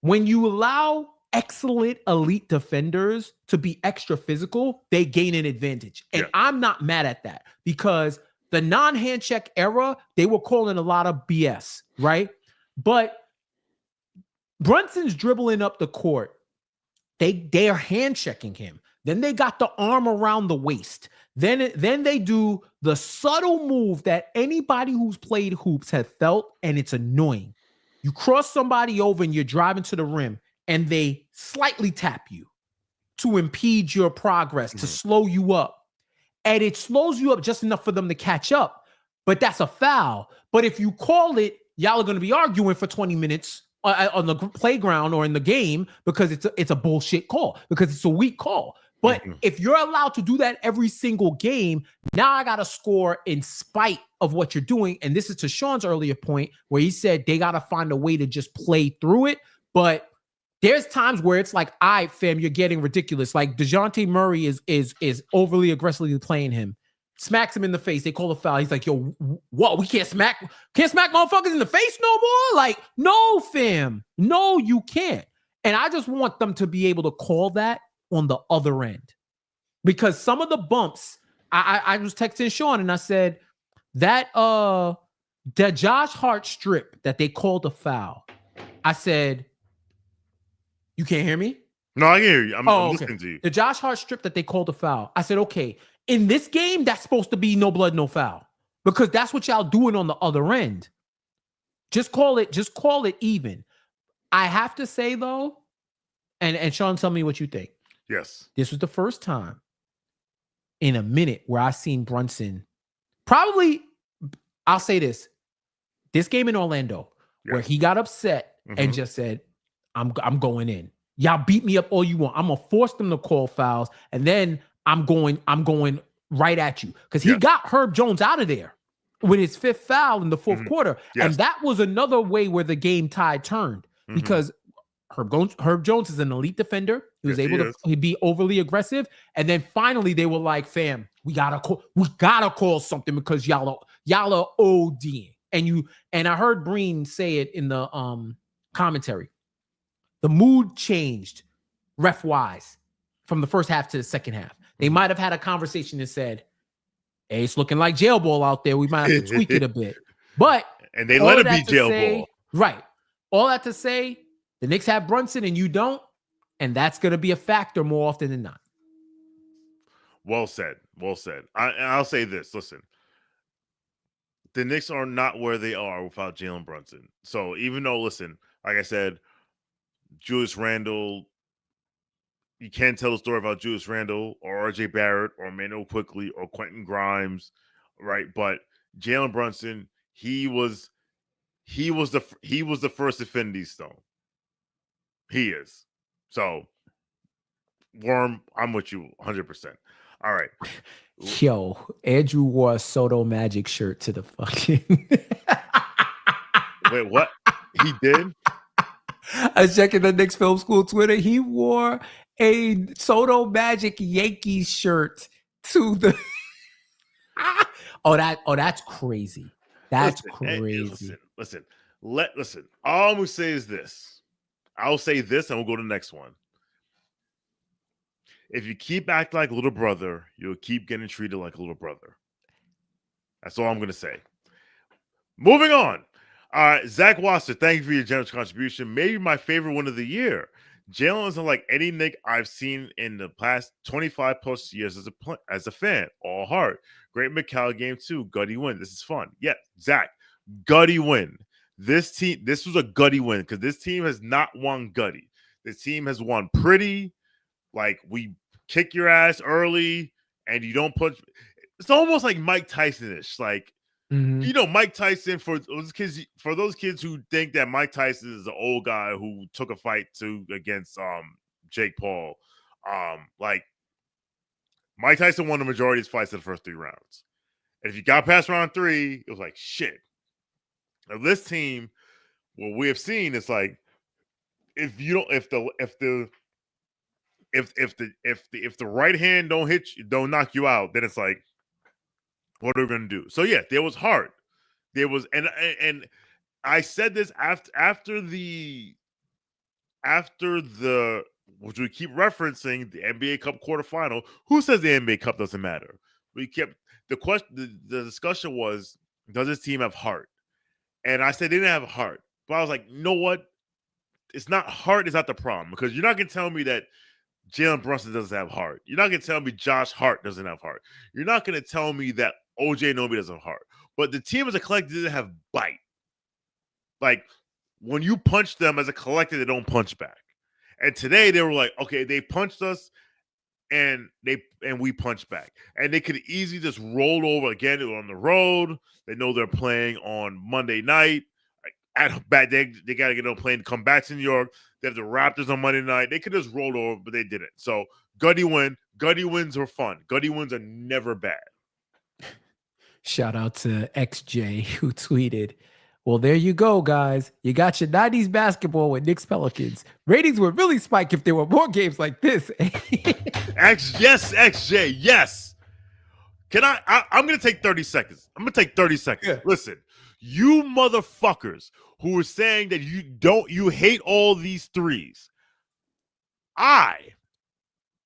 When you allow excellent elite defenders to be extra physical, they gain an advantage. And I'm not mad at that because the non-hand check era, they were calling a lot of BS, right? But Brunson's dribbling up the court. They are hand checking him. Then they got the arm around the waist. Then they do the subtle move that anybody who's played hoops has felt, and it's annoying. You cross somebody over and you're driving to the rim, and they slightly tap you to impede your progress, to slow you up. And it slows you up just enough for them to catch up. But that's a foul. But if you call it, y'all are going to be arguing for 20 minutes on the playground or in the game because it's a bullshit call, because it's a weak call. But if you're allowed to do that every single game, now I got to score in spite of what you're doing. And this is to Sean's earlier point where he said they got to find a way to just play through it. But there's times where it's like, all right, fam, you're getting ridiculous. Like DeJounte Murray is overly aggressively playing him. Smacks him in the face. They call a foul. He's like, yo, what? We can't smack motherfuckers in the face no more? Like, no, fam. No, you can't. And I just want them to be able to call that on the other end. Because some of the bumps, I was texting Sean and I said, that the Josh Hart strip that they called a foul, I said, you can't hear me? No, I can hear you. I'm listening to you. The Josh Hart strip that they called a foul, I said, okay, in this game, that's supposed to be no blood, no foul. Because that's what y'all doing on the other end. Just call it even. I have to say, though, and Sean, tell me what you think. Yes. This was the first time in a minute where I seen Brunson. Probably, I'll say this game in Orlando, where he got upset and just said, I'm going in. Y'all beat me up all you want. I'm gonna force them to call fouls, and then I'm going right at you. Because he got Herb Jones out of there with his fifth foul in the fourth quarter. Yes. And that was another way where the game tide turned. Because Herb Jones is an elite defender. He was able to be overly aggressive. And then finally they were like, fam, we gotta call something because y'all are ODing. And I heard Breen say it in the commentary. The mood changed ref-wise from the first half to the second half. They might have had a conversation and said, hey, it's looking like jail ball out there. We might have to tweak it a bit. But and they let it be jail ball. Right. All that to say, the Knicks have Brunson and you don't, and that's going to be a factor more often than not. Well said. Well said. I'll say this. Listen, the Knicks are not where they are without Jalen Brunson. So even though, listen, like I said, Julius Randle, you can't tell the story about Julius Randle or RJ Barrett or Emmanuel Quickley or Quentin Grimes, right? But Jalen Brunson, he was the first Infinity Stone. He is. So, Worm, I'm with you 100%. All right. Yo, Andrew wore a Soto Magic shirt to the fucking. Wait, what? He did? I was checking the Knicks Film School Twitter. He wore a Soto Magic Yankees shirt to the. That's crazy. That's crazy. Listen. All I'm gonna say is this. I'll say this, and we'll go to the next one. If you keep acting like a little brother, you'll keep getting treated like a little brother. That's all I'm gonna say. Moving on. All right, Zach Wasser, thank you for your generous contribution. Maybe my favorite one of the year. Jalen isn't like any Knick I've seen in the past 25 plus years as a fan. All heart. Great Mikal game too. Gutty win. This is fun. Yeah, Zach, gutty win. This was a gutty win because this team has not won gutty. This team has won pretty. Like, we kick your ass early and you don't put. It's almost like Mike Tyson-ish. Like, you know, Mike Tyson, for those kids who think that Mike Tyson is the old guy who took a fight against Jake Paul. Like, Mike Tyson won the majority of his fights in the first 3 rounds. And if you got past round 3, it was like, shit. Now, this team, what we have seen is like, if the right hand don't hit you, don't knock you out, then it's like, what are we gonna do? So yeah, there was heart. There was, and I said this after the after which we keep referencing, the NBA Cup quarterfinal. Who says the NBA Cup doesn't matter? We kept the question. The discussion was, does this team have heart? And I said they didn't have heart. But I was like, you know what? It's not heart is not the problem, because you're not gonna tell me that Jalen Brunson doesn't have heart. You're not gonna tell me Josh Hart doesn't have heart. You're not gonna tell me that OJ Anunoby doesn't have heart. But the team as a collective didn't have bite. Like, when you punch them as a collective, they don't punch back. And today they were like, okay, they punched us and we punched back. And they could easily just roll over again on the road. They know they're playing on Monday night. At back, they got to get on a plane to come back to New York. They have the Raptors on Monday night. They could just roll over, but they didn't. So gutty win. Gutty wins are fun. Gutty wins are never bad. Shout out to XJ who tweeted, well, there you go, guys. You got your 90s basketball with Knicks Pelicans. Ratings would really spike if there were more games like this. Yes, XJ, yes. I'm going to take 30 seconds. I'm going to take 30 seconds. Yeah. Listen, you motherfuckers who are saying that you hate all these threes. I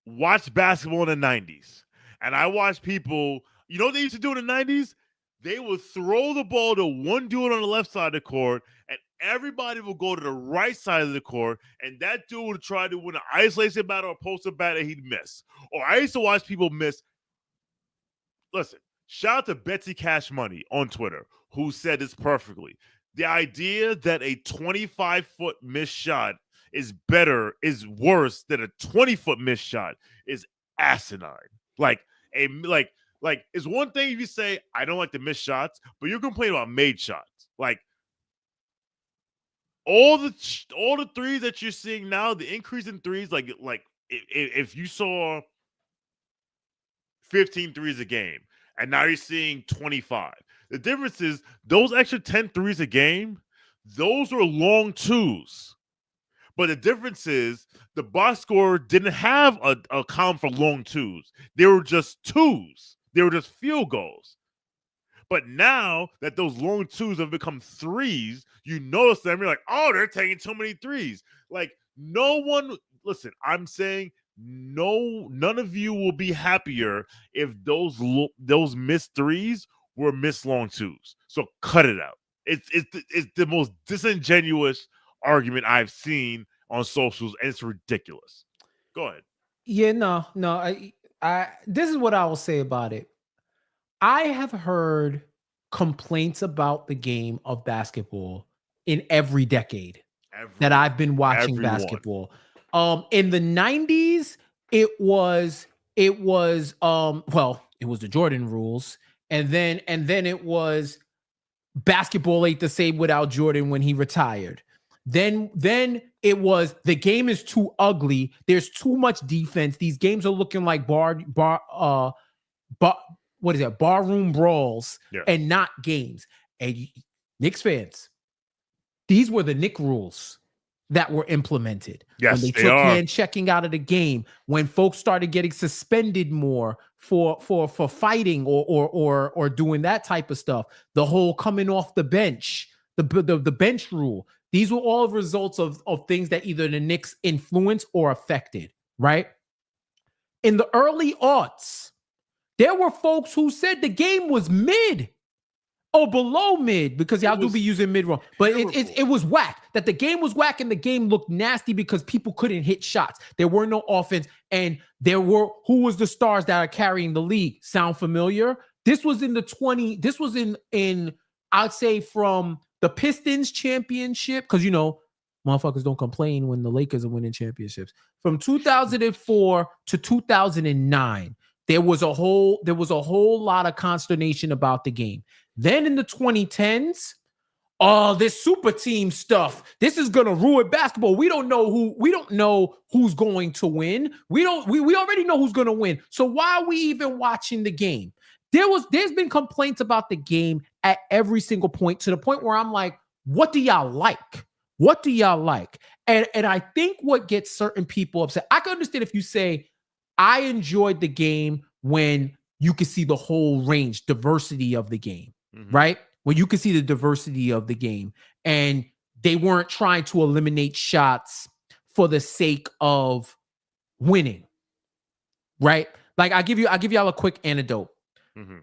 watched basketball in the 90s, and I watched people, you know what they used to do in the 90s? They would throw the ball to one dude on the left side of the court, and everybody would go to the right side of the court, and that dude would try to win an isolation battle or post-up battle, and he'd miss. Or I used to watch people miss. Listen, shout out to Betsy Cash Money on Twitter, who said this perfectly. The idea that a 25-foot missed shot is worse than a 20-foot missed shot is asinine. Like, it's one thing if you say, I don't like the missed shots, but you're complaining about made shots. Like, all the threes that you're seeing now, the increase in threes, like if you saw 15 threes a game, and now you're seeing 25. The difference is those extra 10 threes a game, those are long twos. But the difference is the box score didn't have a column for long twos. They were just twos. They were just field goals. But now that those long twos have become threes, you notice them. You're like, oh, they're taking too many threes. Like, no one, listen, I'm saying none of you will be happier if those missed threes were missed long twos. So cut it out. It's the most disingenuous argument I've seen on socials, and it's ridiculous. Go ahead. Yeah, no. I this is what I will say about it. I have heard complaints about the game of basketball in every decade that I've been watching basketball. In the 90s, it was the Jordan rules, and then it was basketball ain't the same without Jordan when he retired. Then it was the game is too ugly. There's too much defense. These games are looking like barroom brawls, and not games. And Knicks fans, these were the Knick rules that were implemented. Yes, when they took hand checking out of the game, when folks started getting suspended more for fighting or doing that type of stuff, the whole coming off the bench, the bench rule. These were all results of things that either the Knicks influenced or affected, right? In the early aughts, there were folks who said the game was mid or below mid, because y'all do be using mid wrong. But it was whack, that the game was whack and the game looked nasty because people couldn't hit shots. There were no offense, and who was the stars that are carrying the league? Sound familiar? This was in I'd say from the Pistons championship, because motherfuckers don't complain when the Lakers are winning championships. From 2004 to 2009, there was a whole lot of consternation about the game. Then in the 2010s, this super team stuff, this is gonna ruin basketball. We don't know who's going to win. We already know who's gonna win. So why are we even watching the game? There's been complaints about the game at every single point, to the point where I'm like, what do y'all like? What do y'all like? And I think what gets certain people upset, I can understand if you say, I enjoyed the game when you could see the whole range, diversity of the game, right? When you could see the diversity of the game, and they weren't trying to eliminate shots for the sake of winning, right? Like I'll give y'all a quick anecdote. Mm-hmm.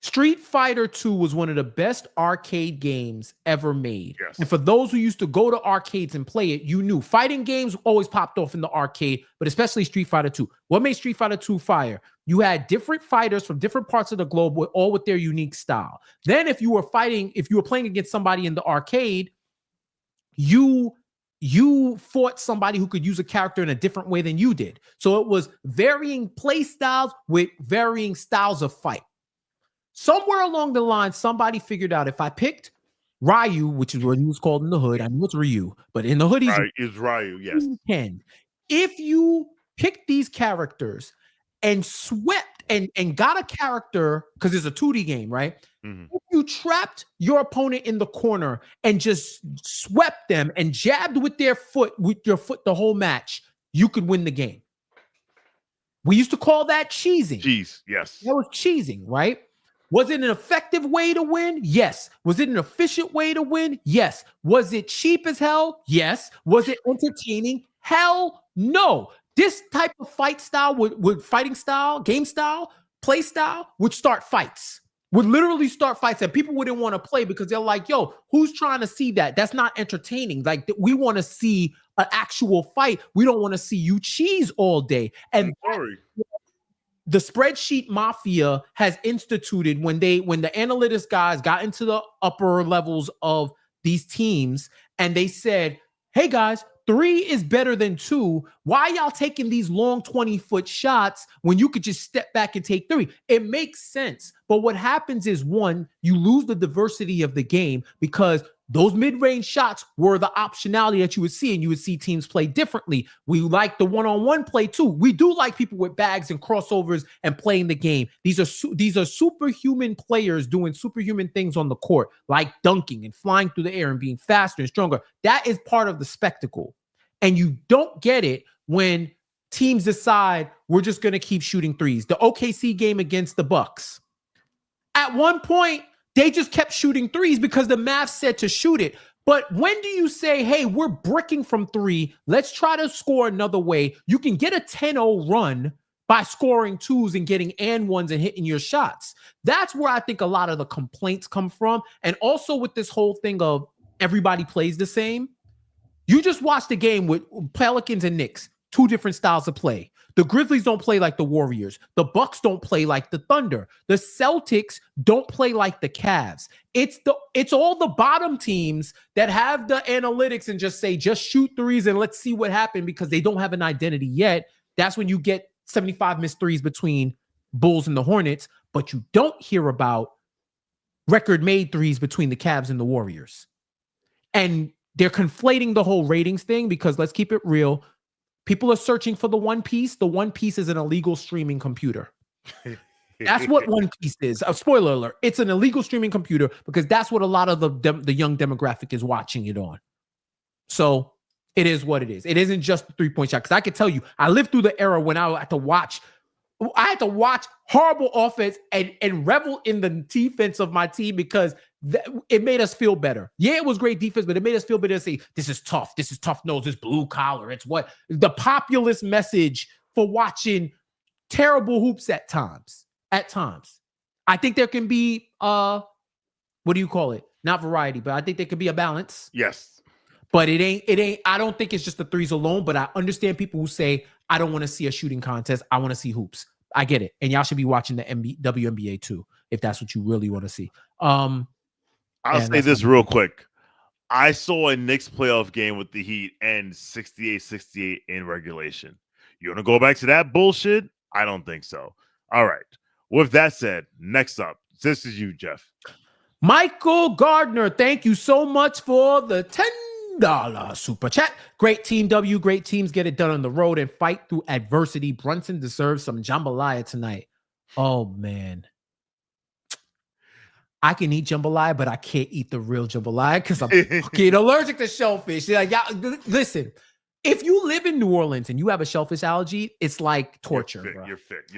Street Fighter 2 was one of the best arcade games ever made. Yes. And for those who used to go to arcades and play it, you knew fighting games always popped off in the arcade, but especially Street Fighter 2. What made Street Fighter 2 fire? You had different fighters from different parts of the globe, all with their unique style. Then if you were playing against somebody in the arcade, you fought somebody who could use a character in a different way than you did. So it was varying play styles with varying styles of fight. Somewhere along the line, somebody figured out if I picked Ryu, which is what he was called in the hood. I know it's Ryu, but in the hood, is Ryu, yes. If you pick these characters and swept and got a character, because it's a 2D game, right? Mm-hmm. If you trapped your opponent in the corner and just swept them and jabbed with your foot the whole match, you could win the game. We used to call that cheesing. Cheese, yes. That was cheesing, right? Was it an effective way to win? Yes. Was it an efficient way to win? Yes. Was it cheap as hell? Yes. Was it entertaining? Hell no. This type of fight style would fighting style, game style, play style would start fights. Would literally start fights, and people wouldn't want to play because they're like, yo, who's trying to see that? That's not entertaining. Like, we want to see an actual fight. We don't want to see you cheese all day. And the spreadsheet mafia has instituted when the analytics guys got into the upper levels of these teams and they said, hey guys, 3 is better than 2. Why y'all taking these long 20-foot shots when you could just step back and take 3? It makes sense. But what happens is, one, you lose the diversity of the game because those mid-range shots were the optionality that you would see, and you would see teams play differently. We like the one-on-one play too. We do like people with bags and crossovers and playing the game. These are superhuman players doing superhuman things on the court, like dunking and flying through the air and being faster and stronger. That is part of the spectacle. And you don't get it when teams decide we're just going to keep shooting threes. The OKC game against the Bucks. At one point, they just kept shooting threes because the math said to shoot it. But when do you say, hey, we're bricking from 3. Let's try to score another way. You can get a 10-0 run by scoring 2s and getting and 1s and hitting your shots. That's where I think a lot of the complaints come from. And also with this whole thing of everybody plays the same. You just watched the game with Pelicans and Knicks, 2 different styles of play. The Grizzlies don't play like the Warriors. The Bucks don't play like the Thunder. The Celtics don't play like the Cavs. It's all the bottom teams that have the analytics and just say, just shoot threes and let's see what happens because they don't have an identity yet. That's when you get 75 missed threes between Bulls and the Hornets, but you don't hear about record-made threes between the Cavs and the Warriors. And they're conflating the whole ratings thing because let's keep it real. People are searching for the One Piece. The One Piece is an illegal streaming computer. That's what One Piece is. A spoiler alert. It's an illegal streaming computer because that's what a lot of the young demographic is watching it on. So it is what it is. It isn't just the 3-point shot. Because I can tell you, I lived through the era when I had to watch horrible offense and revel in the defense of my team because it made us feel better. Yeah, it was great defense, but it made us feel better to say, this is tough. This is tough nose. This blue collar. It's what the populist message for watching terrible hoops at times. I think there can be, what do you call it? Not variety, but I think there could be a balance. Yes. But it ain't, I don't think it's just the threes alone, but I understand people who say, I don't want to see a shooting contest. I want to see hoops. I get it. And y'all should be watching the WNBA too, if that's what you really want to see. I'll say this real quick. I saw a Knicks playoff game with the Heat end 68-68 in regulation. You want to go back to that bullshit? I don't think so. All right. With that said, next up, this is you, Jeff. Michael Gardner, thank you so much for the $10 super chat. Great team, W. Great teams get it done on the road and fight through adversity. Brunson deserves some jambalaya tonight. Oh, man. I can eat jambalaya, but I can't eat the real jambalaya because I'm fucking allergic to shellfish. Like, listen, if you live in New Orleans and you have a shellfish allergy, it's like torture. You're fit.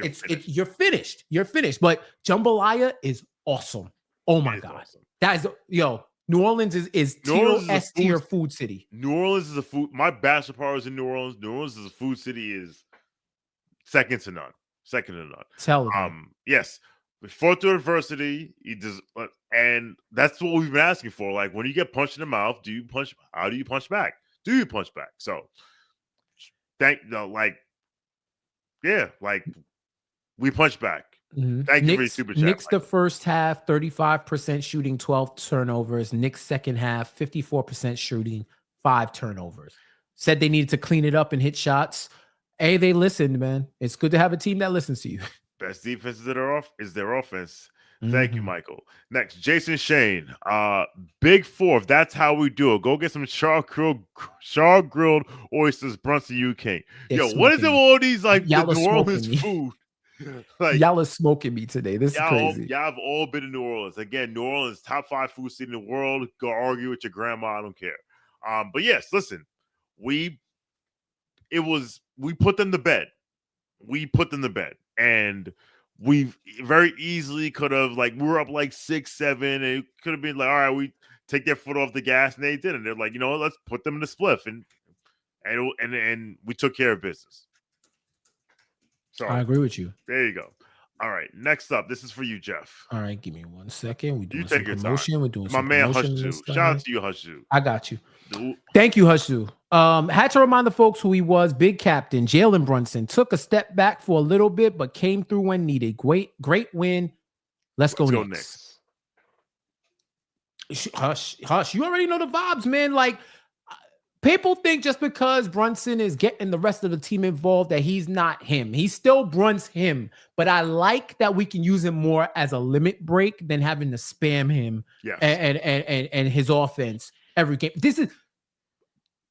You're finished. You're finished. But jambalaya is awesome. Oh my God. Awesome. That is, New Orleans is New tier Orleans is a S tier food city. New Orleans is a food. My bachelor party was in New Orleans. New Orleans is a food city. Is second to none. Second to none. Tell me. Yes. We fought through adversity. And that's what we've been asking for. Like, when you get punched in the mouth, how do you punch back? Do you punch back? So we punch back. Mm-hmm. Thank you for your super chat. Knicks the first half, 35% shooting, 12 turnovers. Knicks second half, 54% shooting, 5 turnovers. Said they needed to clean it up and hit shots. Hey, they listened, man. It's good to have a team that listens to you. Best defense is their offense. Thank you, Michael. Next, Jason Shane. Big fourth. That's how we do it. Go get some char grilled oysters, Brunson, UK. Yo, what is it with all these like the New Orleans food? Like, y'all are smoking me today. This is crazy. Y'all have all been in New Orleans. Again, New Orleans, top 5 food city in the world. Go argue with your grandma. I don't care. But yes, listen, we put them to bed. And we very easily could have, like, we were up like 6-7, and it could have been like, all right, we take their foot off the gas, and they didn't. They're like, you know what, let's put them in the spliff, and we took care of business. So I agree with you. There you go. All right, next up, this is for you, Jeff. All right, give me 1 second. We're doing you take some promotion. Time. We're doing my some man promotion. Hushzu. Shout out to you, Hushzu. I got you. Thank you, Hushzu. Had to remind the folks who he was. Big captain Jalen Brunson took a step back for a little bit, but came through when needed. Great win. Let's go Knicks. Hush. You already know the vibes, man. Like, people think just because Brunson is getting the rest of the team involved that he's not him. He still Bruns him, but I like that we can use him more as a limit break than having to spam him and his offense every game.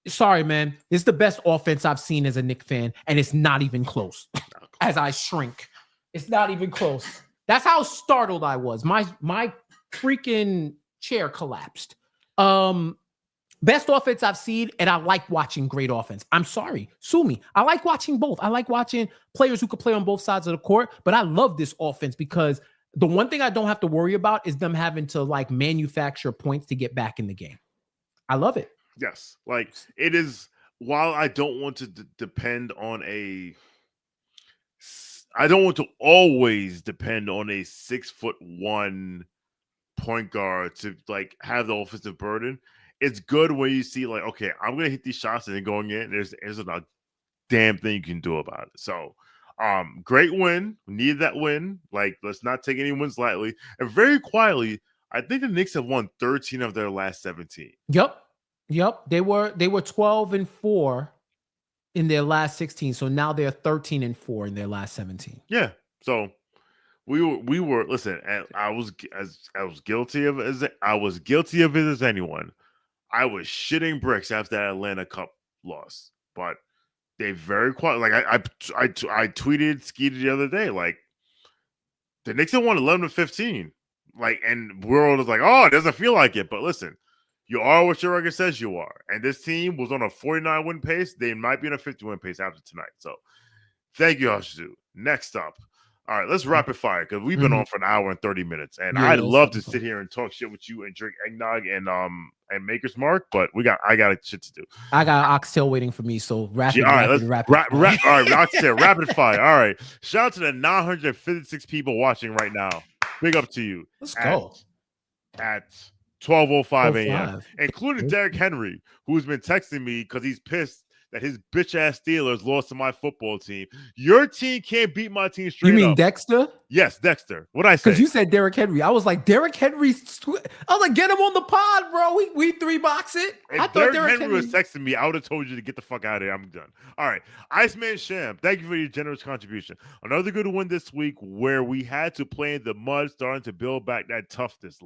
Sorry, man. This is the best offense I've seen as a Knicks fan, and it's not even close. As I shrink, it's not even close. That's how startled I was. My freaking chair collapsed. Best offense I've seen, and I like watching great offense. I'm sorry, sue me. I like watching both. I like watching players who could play on both sides of the court, but I love this offense because the one thing I don't have to worry about is them having to like manufacture points to get back in the game. I love it. Yes, like it is. While I don't want to depend on I don't want to always depend on a 6'1" point guard to like have the offensive burden. It's good when you see like, okay, I'm gonna hit these shots and they're going in. There's a damn thing you can do about it. So, great win. We needed that win. Like, let's not take any wins lightly. And very quietly, I think the Knicks have won 13 of their last 17. Yep. They were 12-4 in their last 16. So now they're 13-4 in their last 17. Yeah. So we were listen, and I was guilty of it as anyone. I was shitting bricks after that Atlanta Cup loss, but they very quiet. Like I tweeted Skeeter the other day, like the Knicks have won 11-15. Like, and we're all just like, oh, it doesn't feel like it. But listen, you are what your record says you are. And this team was on a 49 win pace. They might be on a 50 win pace after tonight. So thank you, Hushzu. Next up. All right, let's rapid fire because we've been on for an hour and 30 minutes. And I'd love to sit here and talk shit with you and drink eggnog and Maker's Mark, but I got shit to do. I got oxtail waiting for me, so rapid fire. All right, oxtail, rapid fire. All right. Shout out to the 956 people watching right now. Big up to you. Let's go. At 12:05 a.m., including Derrick Henry, who's been texting me because he's pissed that his bitch-ass Steelers lost to my football team. Your team can't beat my team straight up. You mean Dexter? Yes, Dexter. What'd I say? Because you said Derrick Henry. I was like, Derrick Henry. I was like, get him on the pod, bro. We 3-box it. If I thought Derrick Henry was texting me, I would have told you to get the fuck out of here. I'm done. All right. Iceman Sham, thank you for your generous contribution. Another good win this week where we had to play in the mud, starting to build back that toughness.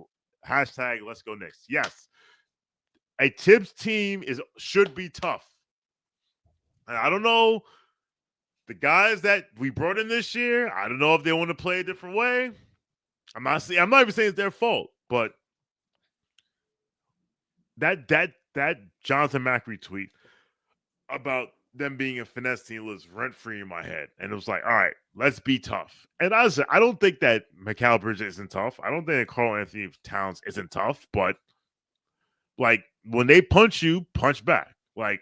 Hashtag let's go Knicks. Yes. A Tibbs team should be tough. And I don't know, the guys that we brought in this year, I don't know if they want to play a different way. I'm not even saying it's their fault, but that Jonathan Macri tweet about them being a finesse team lives rent-free in my head. And it was like, all right, let's be tough. And I don't think that Mikal Bridges isn't tough. I don't think that Karl Anthony Towns isn't tough, but Like when they punch you, punch back. Like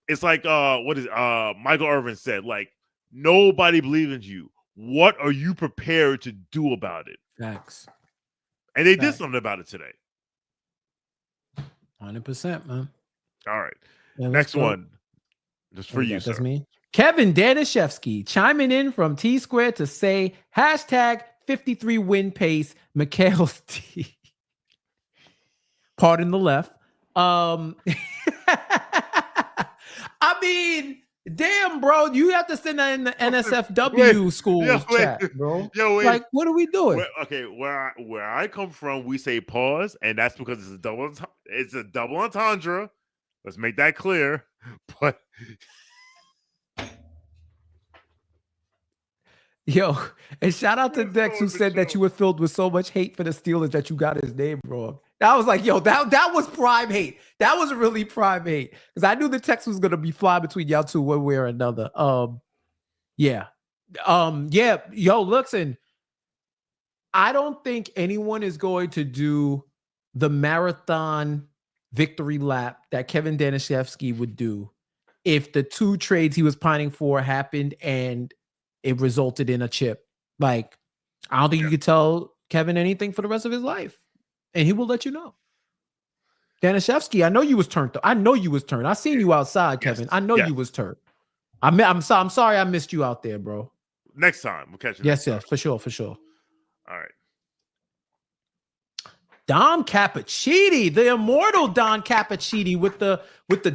it's like what is Michael Irvin said, like nobody believes in you. What are you prepared to do about it? Facts. And they did something about it today. 100%, man. All right. Yeah, next one. Just for you, sir. That's me. Kevin Danishevsky chiming in from T Squared to say hashtag 53 win pace Mikal's T. Pardon the left. I mean, damn, bro, you have to send that in the NSFW school chat, bro. Like, what are we doing? Where I come from, we say pause, and that's because it's a double entendre. Let's make that clear. But yo, and shout out to Dex who said that you were filled with so much hate for the Steelers that you got his name wrong. I was like, yo, that was prime hate. That was really prime hate because I knew the text was gonna be fly between y'all two one way or another. Yeah. Yo, listen, I don't think anyone is going to do the marathon victory lap that Kevin Danishevsky would do if the two trades he was pining for happened and it resulted in a chip. Like, I don't think you could tell Kevin anything for the rest of his life. And he will let you know. Danishevsky, I know you was turned. I know you was turned. I seen you outside, Kevin. Yes. I know you was turned. I'm sorry I missed you out there, bro. Next time. We'll catch you. Yes, for sure. All right. Don Cappuccini, the immortal Don Cappuccini with the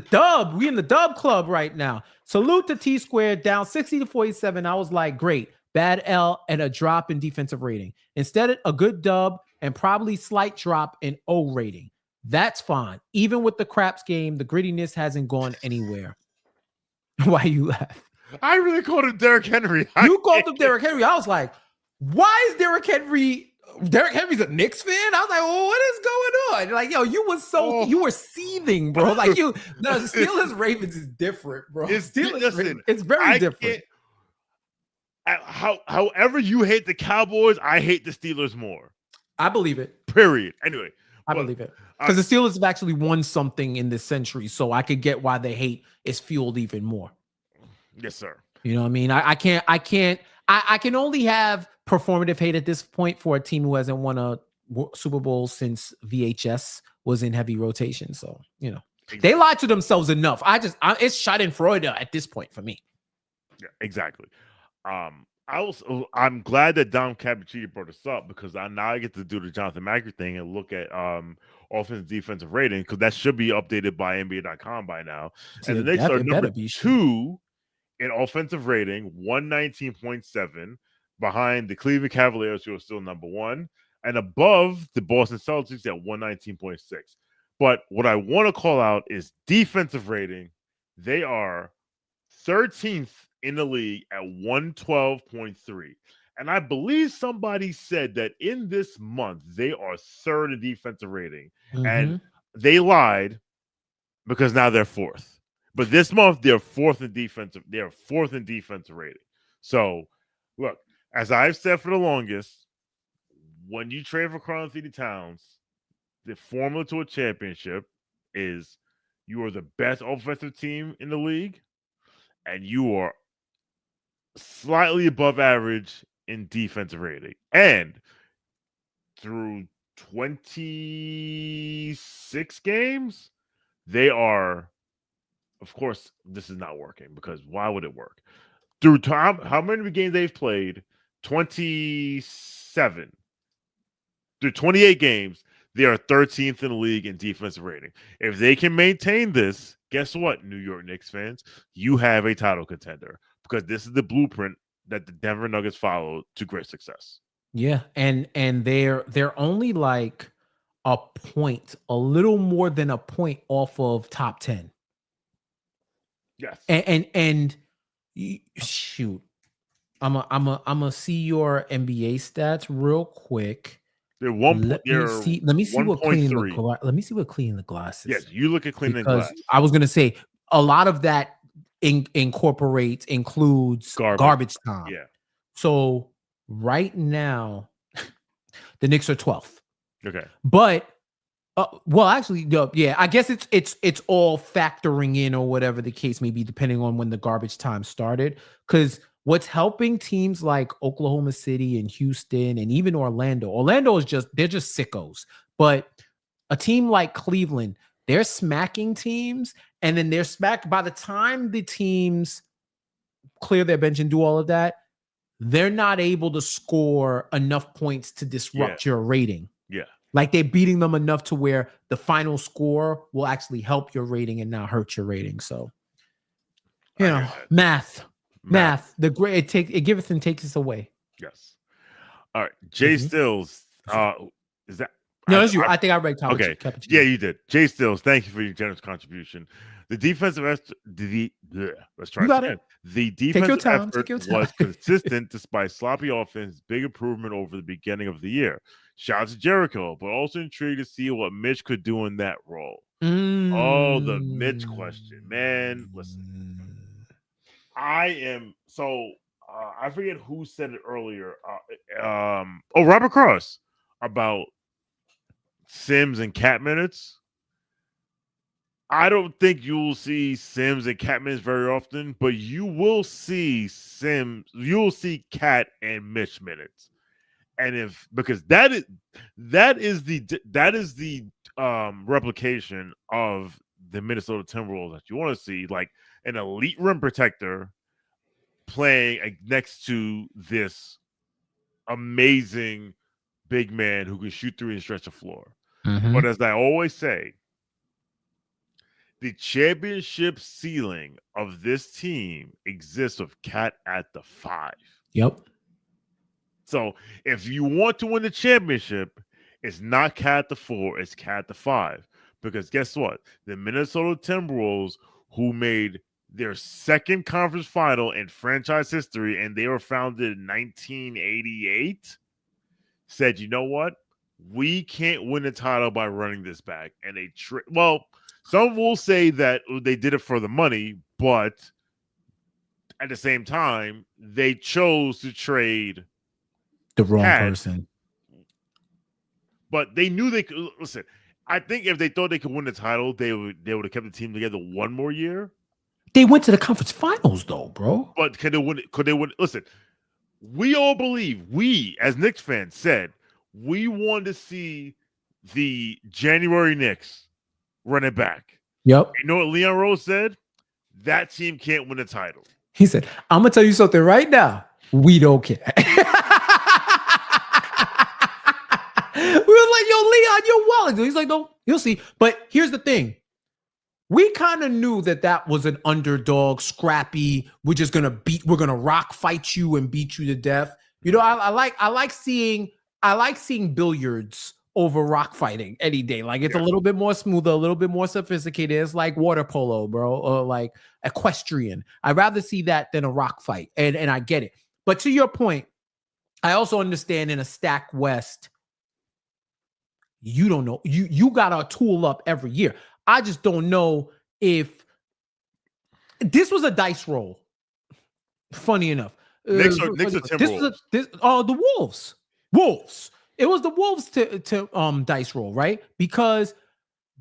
dub. We in the dub club right now. Salute to T Squared, down 60-47. I was like, great. Bad L and a drop in defensive rating. Instead, a good dub and probably slight drop in O rating. That's fine. Even with the craps game, the grittiness hasn't gone anywhere. Why you laugh? I really called him Derrick Henry. You called him Derrick Henry. I was like, why is Derrick Henry? Derrick Henry's a Knicks fan. I was like, well, what is going on? Like, yo, you were seething, bro. Like the Steelers Ravens is different, bro. It's very different. However you hate the Cowboys, I hate the Steelers more. I believe it. Period. Anyway, I believe it because the Steelers have actually won something in this century, so I could get why the hate is fueled even more. Yes, sir. You know what I mean? I can only have performative hate at this point for a team who hasn't won a Super Bowl since VHS was in heavy rotation. So, you know, They lied to themselves enough. It's Schadenfreude at this point for me. Yeah, exactly. I'm glad that Dom Cappuccini brought us up because now I get to do the Jonathan Macri thing and look at offensive defensive rating because that should be updated by NBA.com by now. And the Knicks are number 2 in offensive rating, 119.7, behind the Cleveland Cavaliers, who are still number 1, and above the Boston Celtics at 119.6. But what I want to call out is defensive rating. They are 13th in the league at 112.3. And I believe somebody said that in this month, they are 3rd in defensive rating. Mm-hmm. And they lied because now they're 4th. But this month, they're 4th in defensive. They're 4th in defensive rating. So, look, as I've said for the longest, when you trade for Karl-Anthony Towns, the formula to a championship is you are the best offensive team in the league, and you are slightly above average in defensive rating. And through 26 games, they are, of course, this is not working because why would it work? Through time, how many games they've played? 27. Through 28 games, they are 13th in the league in defensive rating. If they can maintain this, guess what, New York Knicks fans? You have a title contender because this is the blueprint that the Denver Nuggets followed to great success. Yeah, and they're only like a little more than a point off of top 10. Yes. And shoot, I'm a see your NBA stats real quick. They're one. Let me see what cleaning the glass is. Yes, you look at cleaning the glass. I was gonna say a lot of that includes garbage time. Yeah. So right now, the Knicks are 12th. Okay. But Well, actually, yeah, I guess it's all factoring in or whatever the case may be, depending on when the garbage time started. Because what's helping teams like Oklahoma City and Houston and even Orlando is they're just sickos. But a team like Cleveland, they're smacking teams, and then they're smacked by the time the teams clear their bench and do all of that, they're not able to score enough points to disrupt your rating. Yeah. Like they're beating them enough to where the final score will actually help your rating and not hurt your rating. So, you know, math. The great it giveth and takes us away. Yes. All right, Jay Stills. Is that? No, it's you. I think I read college. Okay. Yeah, you did. Jay Stills, thank you for your generous contribution. The defensive let's try again. The defensive effort was consistent despite sloppy offense, big improvement over the beginning of the year. Shout out to Jericho, but also intrigued to see what Mitch could do in that role. Oh, the Mitch question. Man, listen. I forget who said it earlier. Robert Cross about Sims and Cat minutes. I don't think you will see Sims and Cat minutes very often, but you will see Cat and Mitch minutes. And because that is the replication of the Minnesota Timberwolves that you want to see, like an elite rim protector playing next to this amazing big man who can shoot through and stretch the floor. But as I always say, the championship ceiling of this team exists with Cat at the 5. Yep. So if you want to win the championship, it's not Cat at the 4, it's Cat at the 5. Because guess what? The Minnesota Timberwolves, who made their second conference final in franchise history, and they were founded in 1988, said, you know what? We can't win the title by running this back. And they some will say that they did it for the money, but at the same time, they chose to trade the wrong person. But they knew they could. Listen, I think if they thought they could win the title, they would have kept the team together one more year. They went to the conference finals, though, bro. But could they win? Could they win? Listen, we all believe, we as Knicks fans said, we wanted to see the January Knicks run it back. Yep. You know what Leon Rose said? That team can't win the title. He said, I'm going to tell you something right now. We don't care. We were like, yo, Leon, you're wild. He's like, no, you'll see. But here's the thing. We kind of knew that was an underdog, scrappy. We're going to rock fight you and beat you to death. You know, I like seeing billiards over rock fighting any day. Like it's a little bit more smoother, a little bit more sophisticated. It's like water polo, bro, or like equestrian. I'd rather see that than a rock fight. And I get it. But to your point, I also understand in a stacked West, you don't know. You got to tool up every year. I just don't know if this was a dice roll. Funny enough. Knicks are Timberwolves. The Wolves. Wolves. It was the Wolves to dice roll, right? Because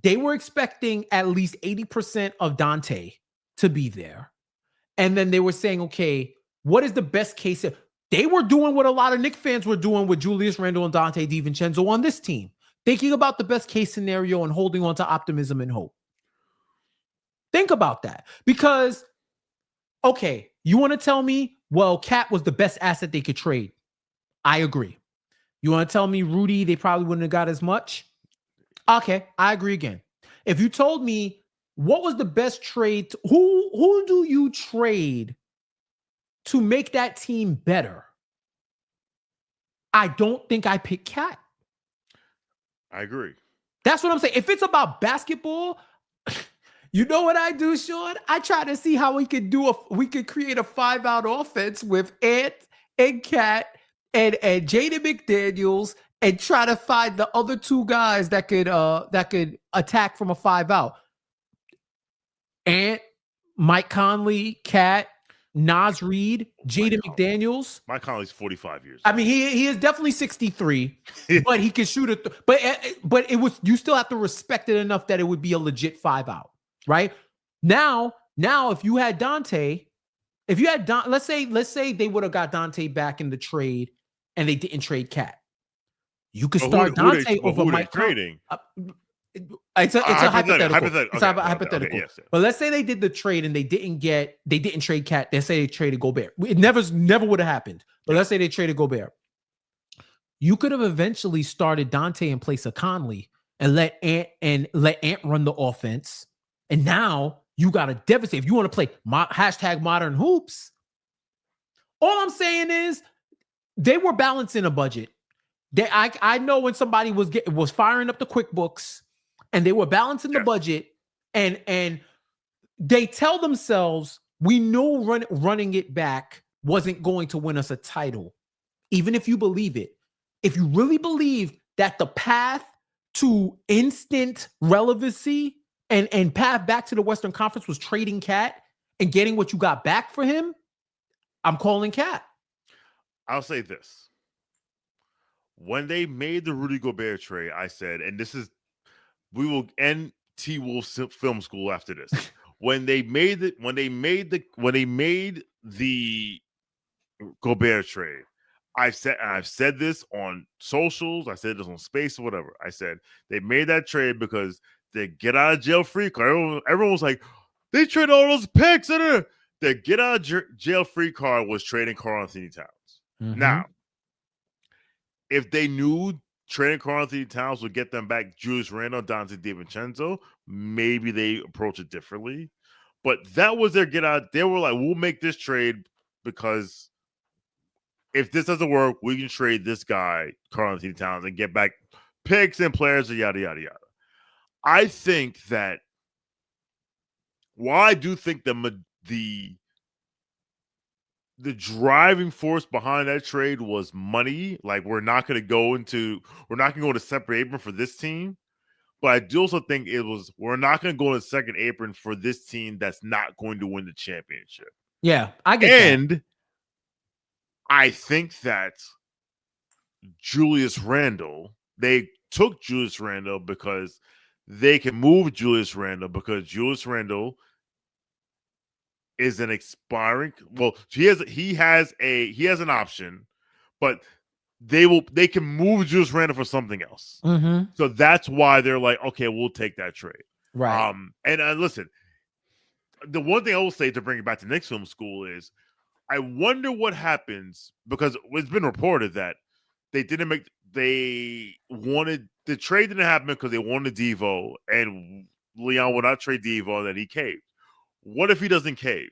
they were expecting at least 80% of Dante to be there. And then they were saying, okay, what is the best case? They were doing what a lot of Knicks fans were doing with Julius Randle and Dante DiVincenzo on this team. Thinking about the best case scenario and holding on to optimism and hope. Think about that. Because, okay, you want to tell me, well, Cat was the best asset they could trade. I agree. You want to tell me Rudy, they probably wouldn't have got as much? Okay, I agree again. If you told me what was the best trade, who do you trade to make that team better? I don't think I pick Cat. I agree. That's what I'm saying. If it's about basketball, you know what I do, Sean? I try to see how we could create a 5-out offense with Ant and Cat and Jaden McDaniels and try to find the other two guys that could attack from a 5-out. Ant, Mike Conley, Cat, Nas Reed, Jaden McDaniels. Mike Conley's 45 years. I mean, he is definitely 63, but he can shoot it. But it was, you still have to respect it enough that it would be a legit 5 out, right? Now if you had Dante, let's say they would have got Dante back in the trade and they didn't trade Cat. You could start Dante over Mike trading. It's a hypothetical. It's hypothetical. Yes. But let's say they did the trade and they didn't trade Cat. Let's say they traded Gobert. It never would have happened. But let's say they traded Gobert. You could have eventually started Dante in place of Conley and let Ant run the offense. And now you got to devastate. If you want to play hashtag modern hoops, all I'm saying is they were balancing a budget. I know when somebody was firing up the QuickBooks and they were balancing the budget, and they tell themselves, we know running it back wasn't going to win us a title. Even if you believe it, if you really believe that the path to instant relevancy and path back to the Western Conference was trading Cat and getting what you got back for him, I'm calling Cat. I'll say this. When they made the Rudy Gobert trade, I said, and we will end T-Wolf Film School after this. When they made the Gobert trade, I've said this on socials, I said this on Space or whatever. I said they made that trade because they get out of jail free card. Everyone was like, they traded all those picks. The get out of jail free card was trading Karl-Anthony Towns. Mm-hmm. Now, if they knew trading Karl-Anthony Towns would get them back Julius Randle, Dante DiVincenzo, maybe they approach it differently. But that was their get out. They were like, we'll make this trade because if this doesn't work, we can trade this guy, Karl-Anthony Towns, and get back picks and players and yada, yada, yada. I think that while I do think the driving force behind that trade was money. Like, we're not going to go to separate apron for this team. But I do also think we're not going to go to second apron for this team that's not going to win the championship. Yeah, I get that. And I think that Julius Randle, they took Julius Randle because they can move Julius Randle because Julius Randle is an expiring. Well, he has an option, but they can move Julius Randle for something else. Mm-hmm. So that's why they're like, okay, we'll take that trade. Right. And listen, the one thing I will say to bring it back to Knicks Film School is, I wonder what happens, because it's been reported that the trade didn't happen because they wanted Devo, and Leon would not trade Devo, and then he caved. What if he doesn't cave?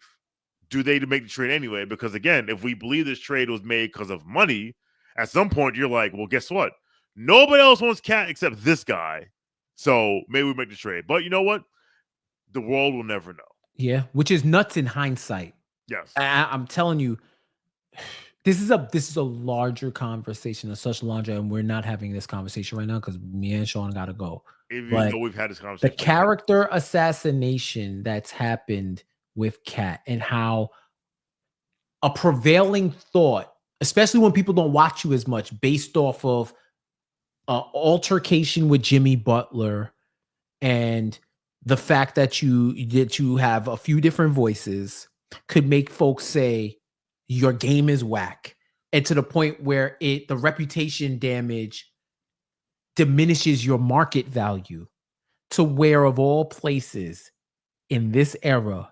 Do they make the trade anyway? Because again, if we believe this trade was made because of money, at some point you're like, well, guess what? Nobody else wants Cat except this guy. So maybe we make the trade. But you know what? The world will never know. Yeah, which is nuts in hindsight. Yes. I'm telling you, this is a larger conversation, and we're not having this conversation right now because me and Sean got to go. Even though we've had this conversation. The character assassination that's happened with Cat, and how a prevailing thought, especially when people don't watch you as much, based off of altercation with Jimmy Butler and the fact that you have a few different voices, could make folks say your game is whack, and to the point where the reputation damage diminishes your market value, to where, of all places in this era,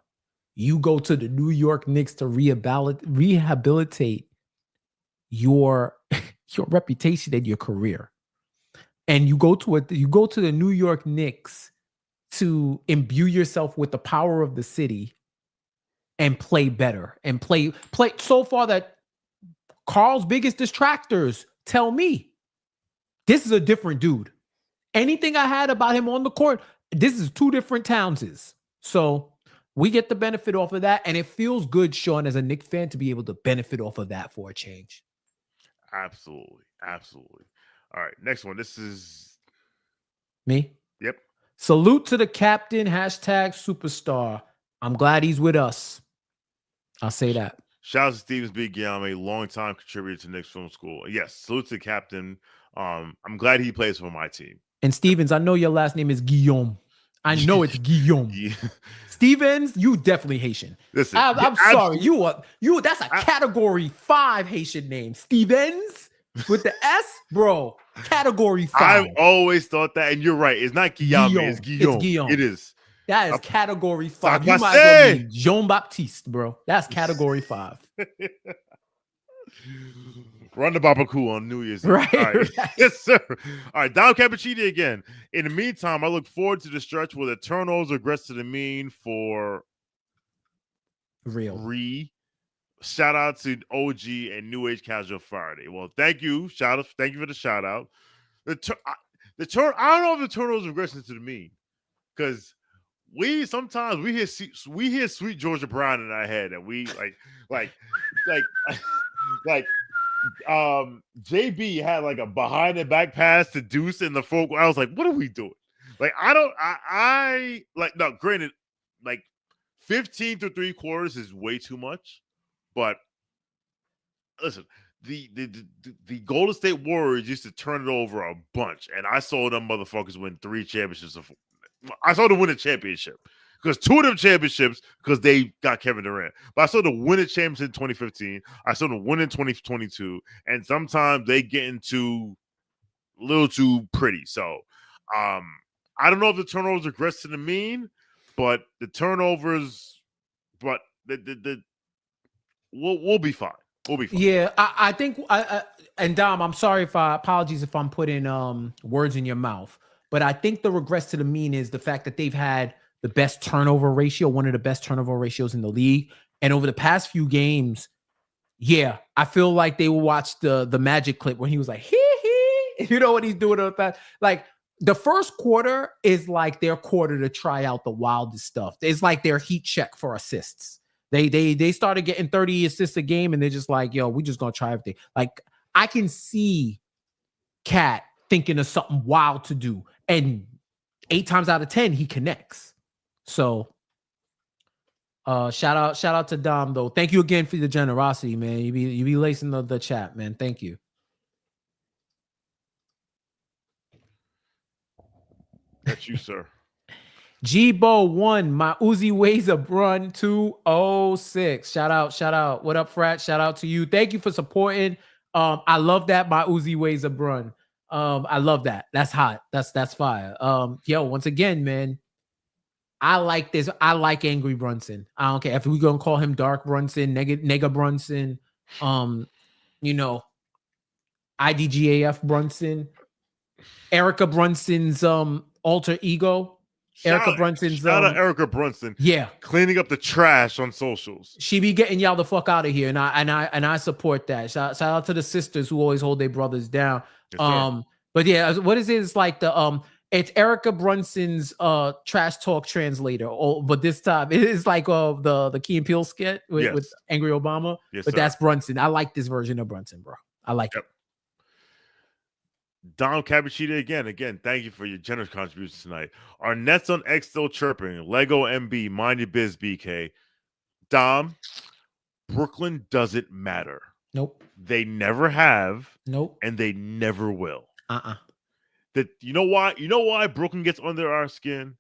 you go to the New York Knicks to rehabilitate your reputation and your career. And you go to the New York Knicks to imbue yourself with the power of the city and play better and play so far that Carl's biggest distractors tell me this is a different dude. Anything I had about him on the court, this is two different Townses. So we get the benefit off of that. And it feels good, Sean, as a Knicks fan, to be able to benefit off of that for a change. Absolutely. Absolutely. All right. Next one. This is me. Yep. Salute to the captain, #superstar. I'm glad he's with us. I'll say that. Shout out to Stevens B. Guillaume, longtime contributor to Knicks Film School. Yes, salute to the captain. I'm glad he plays for my team. And Stevens, I know your last name is Guillaume. I know it's Guillaume. Yeah. Stevens, you definitely Haitian. Listen, I'm sorry. You. That's a category 5 Haitian name. Stevens with the S, bro. Category 5. I've always thought that, and you're right. It's not Guillaume. It's Guillaume. It's Guillaume. It is. That is category 5. You might as well be Jean Baptiste, bro. That's category 5. Run the Babaku on New Year's Eve. Right, all right. Right. Yes, sir. All right, Dom Cappuccini again. In the meantime, I look forward to the stretch where the turnovers regress to the mean for real. Shout out to OG and New Age Casual Friday. Well, thank you. Thank you for the shout out. I don't know if the turnovers regressing to the mean, because sometimes we hear Sweet Georgia Brown in our head, and we like JB had like a behind the back pass to Deuce in the folk. I was like, what are we doing? Like, granted, like 15 to 3/4 is way too much, but listen, the Golden State Warriors used to turn it over a bunch, and I saw them motherfuckers win 3 championships. I saw them win a championship. Because 2 of them championships, because they got Kevin Durant. But I saw them win a championship in 2015. I saw them win in 2022. And sometimes they get into a little too pretty. So I don't know if the turnovers regress to the mean, but the turnovers, but we'll be fine. We'll be fine. Yeah, I think and Dom, I'm sorry apologies if I'm putting words in your mouth. But I think the regress to the mean is the fact that they've had the best turnover ratio, one of the best turnover ratios in the league. And over the past few games, yeah, I feel like they will watch the Magic clip when he was like, hee. You know what he's doing on that? Like, the first quarter is like their quarter to try out the wildest stuff. It's like their heat check for assists. They started getting 30 assists a game, and they're just like, yo, we just gonna try everything. Like, I can see Cat thinking of something wild to do, and 8 times out of 10 he connects. So shout out to Dom, though. Thank you again for the generosity, man. You be lacing the chat, man. Thank you. That's you, sir. G-Bo 1, my Uzi weighs a Brun 206. Shout out. What up, frat? Shout out to you. Thank you for supporting. I love that my Uzi weighs a Brun. I love that. That's hot. That's fire. Yo, once again, man, I like this. I like Angry Brunson. I don't care if we're gonna call him Dark Brunson, Nega Brunson, IDGAF Brunson, Erica Brunson's alter ego. Erica Brunson's shout out Erica Brunson. Yeah, cleaning up the trash on socials. She be getting y'all the fuck out of here, and I support that. Shout out to the sisters who always hold their brothers down. Yes, but yeah, what is it? It's like it's Erica Brunson's trash talk translator. But this time it is like the Key and Peele skit with Angry Obama. Yes, but sir. That's Brunson. I like this version of Brunson, bro. I like it. Dom Cappuccino again, thank you for your generous contributions tonight. Our Nets on X still chirping. Lego MB, mind your biz, BK. Dom, Brooklyn doesn't matter. Nope. They never have. Nope. And they never will. That you know why? You know why Brooklyn gets under our skin?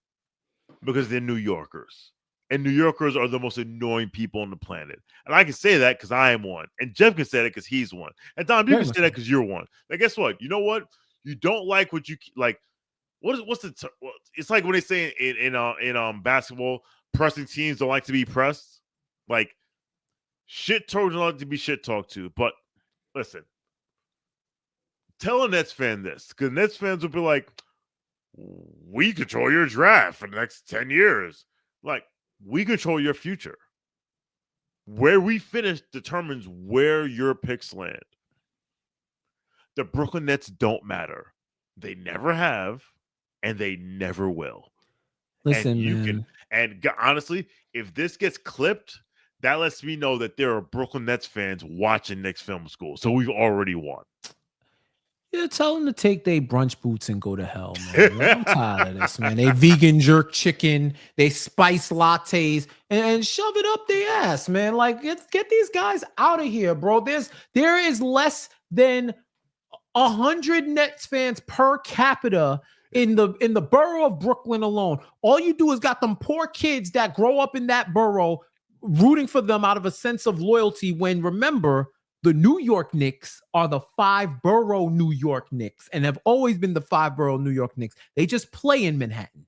Because they're New Yorkers. And New Yorkers are the most annoying people on the planet. And I can say that because I am one. And Jeff can say that because he's one. And Dom, you can say that because you're one. Now, guess what? You know what? You don't like what you like. It's like when they say in basketball, pressing teams don't like to be pressed. Like, shit talk don't like to be shit talked to. But listen, tell a Nets fan this, because Nets fans will be like, we control your draft for the next 10 years. Like, we control your future. Where we finish determines where your picks land. The Brooklyn Nets don't matter. They never have, and they never will. Listen, and honestly, if this gets clipped, that lets me know that there are Brooklyn Nets fans watching Knicks Film School. So we've already won. Yeah, tell them to take their brunch boots and go to hell, man. I'm tired of this, man. They vegan jerk chicken, they spice lattes, and shove it up their ass, man. Like, get these guys out of here, bro. There is less than 100 Nets fans per capita in the borough of Brooklyn alone. All you do is got them poor kids that grow up in that borough rooting for them out of a sense of loyalty, when, remember, the New York Knicks are the 5-borough New York Knicks and have always been the 5-borough New York Knicks. They just play in Manhattan.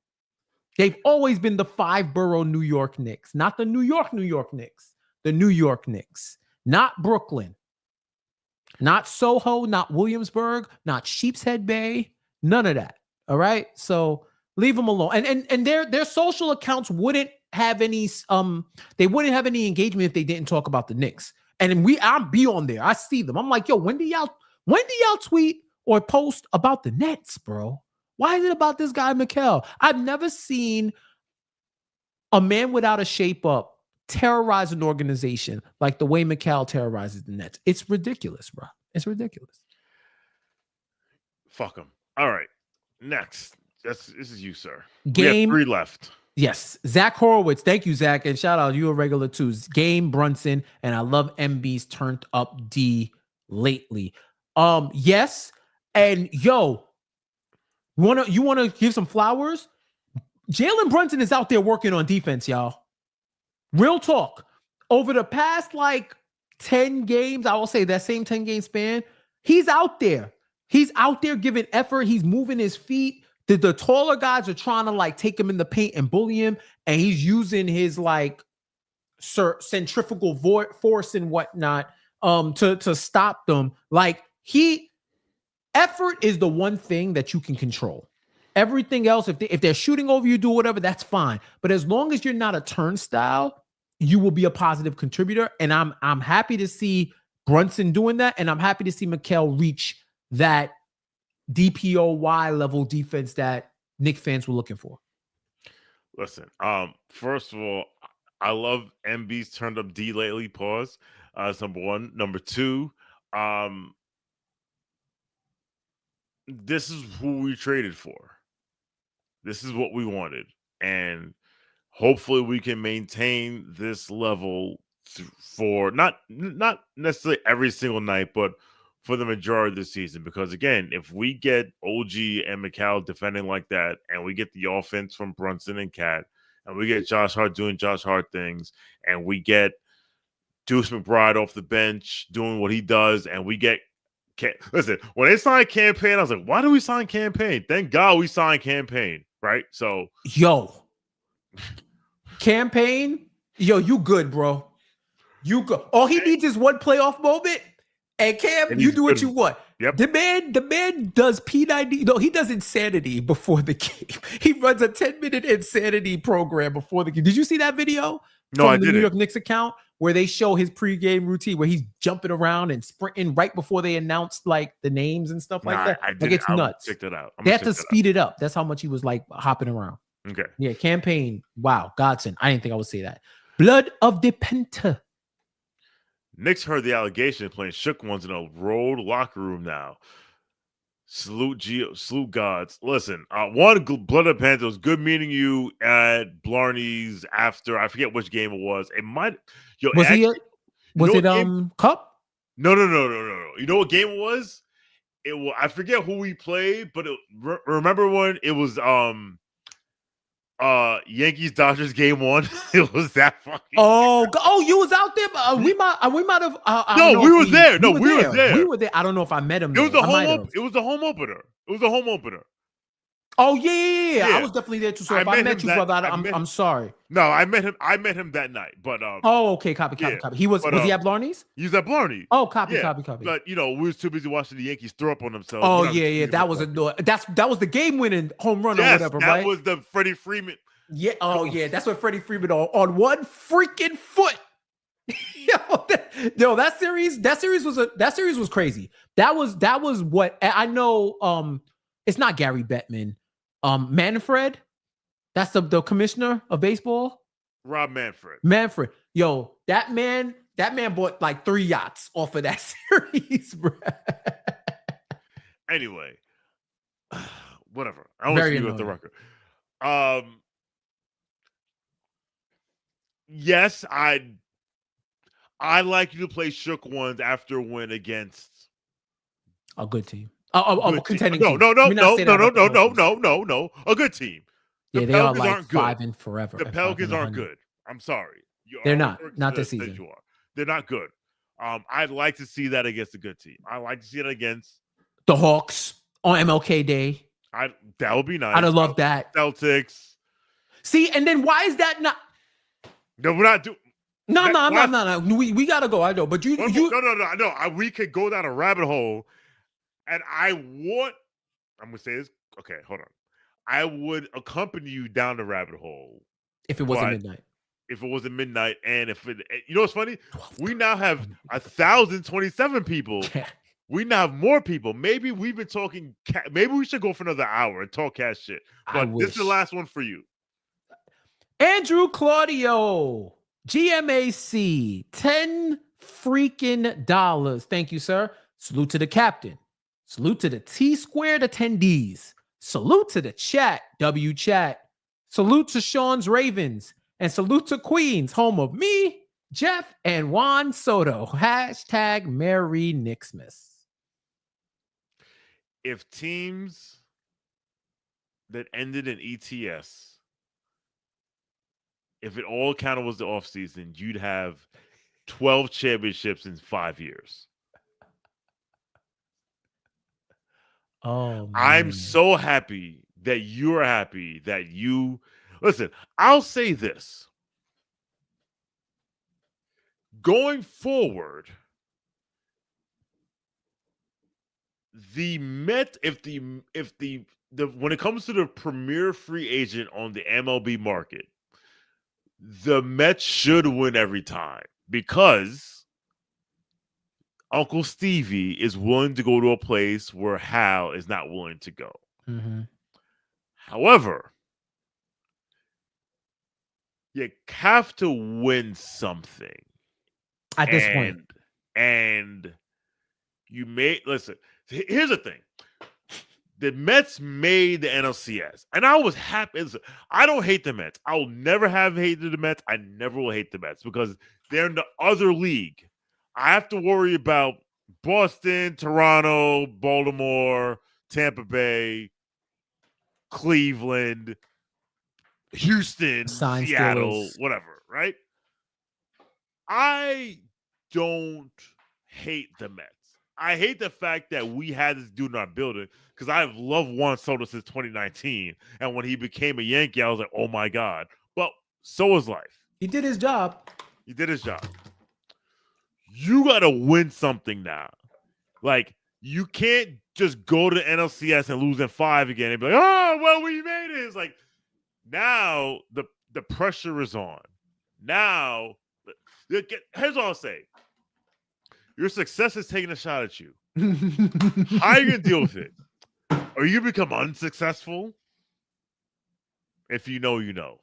They've always been the 5-borough New York Knicks, not the New York Knicks, the New York Knicks, not Brooklyn, not Soho, not Williamsburg, not Sheepshead Bay, none of that. All right. So leave them alone. And their social accounts wouldn't have any they wouldn't have any engagement if they didn't talk about the Knicks. And I'll be on there. I see them. I'm like, yo, when do y'all tweet or post about the Nets, bro? Why is it about this guy, Mikal? I've never seen a man without a shape up terrorize an organization like the way Mikal terrorizes the Nets. It's ridiculous, bro. It's ridiculous. Fuck him. All right. Next. This is you, sir. Game. We have 3 left. Yes, Zach Horowitz. Thank you, Zach. And shout out, you a regular too. Game, Brunson, and I love MB's turned up D lately. Yes. And yo, you wanna give some flowers? Jalen Brunson is out there working on defense, y'all. Real talk. Over the past 10 games, I will say that same 10-game span, he's out there. He's out there giving effort. He's moving his feet. The taller guys are trying to take him in the paint and bully him, and he's using his centrifugal force and whatnot to stop them. Effort is the one thing that you can control. Everything else, if they're shooting over you, do whatever, that's fine. But as long as you're not a turnstile, you will be a positive contributor. And I'm happy to see Brunson doing that, and I'm happy to see Mikal reach that DPOY level defense that Knicks fans were looking for. Listen, first of all, I love MB's turned up D lately. Pause. That's number one. Number two, this is who we traded for. This is what we wanted, and hopefully we can maintain this level for not necessarily every single night, but for the majority of the season. Because again, if we get OG and Mikal defending like that, and we get the offense from Brunson and Cat, and we get Josh Hart doing Josh Hart things, and we get Deuce McBride off the bench doing what he does, and we get listen, when they signed Campaign, I was like, why do we sign Campaign? Thank God we signed Campaign, right? So Campaign, you good, bro. You good. All he needs is one playoff moment. And Cam, you do what you want. Yep. The man does P90. No, he does insanity before the game. He runs a 10-minute insanity program before the game. Did you see that video? No, I didn't. The New York Knicks account where they show his pregame routine where he's jumping around and sprinting right before they announced the names and stuff like that. It's nuts. Check that out. They had to speed it up. That's how much he was hopping around. Okay. Yeah, Campaign. Wow, godsend. I didn't think I would say that. Blood of the Penta. Knicks heard the allegation of playing shook ones in a road locker room now. Salute gods. Listen, one, Blood of the Penta, was good meeting you at Blarney's after, I forget which game it was. It might, was it Cup? No. You know what game it was? I forget who we played, but remember when it was Yankees Dodgers game 1. It was that fucking. Oh, you was out there. We might have. No, we were there. No, we were there. We were there. I don't know if I met him. It was the home opener. Oh yeah. I was definitely there too. So if I met you, brother, I'm sorry. No, I met him that night. But okay, copy. He was he at Blarney's? He was at Blarney's. Oh, copy. But we was too busy watching the Yankees throw up on themselves. Oh yeah. That was the game winning home run or whatever, right? That was the Freddie Freeman. Yeah. Oh yeah, that's what Freddie Freeman on one freaking foot. That series was crazy. That was what I know. It's not Gary Bettman. Manfred, that's the commissioner of baseball. Rob Manfred. Yo, that man bought 3 yachts off of that series, bro. Anyway, whatever. I want to see you with the record. Yes, I like you to play shook ones after a win against a good team. A contending team. team. No. A good team. Yeah, they are like 5 and forever. The Pelicans aren't good. I'm sorry. They're not this season. You are. They're not good. I'd like to see that against a good team. I like to see it against the Hawks on MLK Day. That would be nice. I'd love that. Celtics. See, and then why is that not? No, we're not doing. No. We gotta go. I know, but No. We could go down a rabbit hole, and I'm gonna say this. Okay, hold on. I would accompany you down the rabbit hole if it wasn't midnight. If it wasn't midnight, and if it, you know what's funny? We now have 1,027 people. We now have more people. Maybe we've been talking. Maybe we should go for another hour and talk cash shit. But this is the last one for you. Andrew Claudio, GMAC, $10 freaking dollars. Thank you, sir. Salute to the captain. Salute to the T-squared attendees. Salute to the chat, W chat. Salute to Sean's Ravens. And salute to Queens, home of me, Jeff, and Juan Soto. # Merry Knicksmas. If teams that ended in ETS, if it all counted was the offseason, you'd have 12 championships in 5 years. Oh, man. I'm so happy that you're happy that you... Listen, I'll say this. Going forward, the Mets, when it comes to the premier free agent on the MLB market, the Mets should win every time because Uncle Stevie is willing to go to a place where Hal is not willing to go. Mm-hmm. However, you have to win something at this point. And you listen, here's the thing. The Mets made the NLCS, and I was happy. I don't hate the Mets. I'll never have hated the Mets. I never will hate the Mets because they're in the other league. I have to worry about Boston, Toronto, Baltimore, Tampa Bay, Cleveland, Houston, Seattle, whatever, right? I don't hate the Mets. I hate the fact that we had this dude in our building because I've loved Juan Soto since 2019. And when he became a Yankee, I was like, oh my God. But so is life. He did his job. You got to win something now. Like, you can't just go to NLCS and lose in 5 again and be like, oh, well, we made it. It's like, now the pressure is on. Now, here's what I'll say. Your success is taking a shot at you. How are you going to deal with it? Are you going to become unsuccessful? If you know, you know.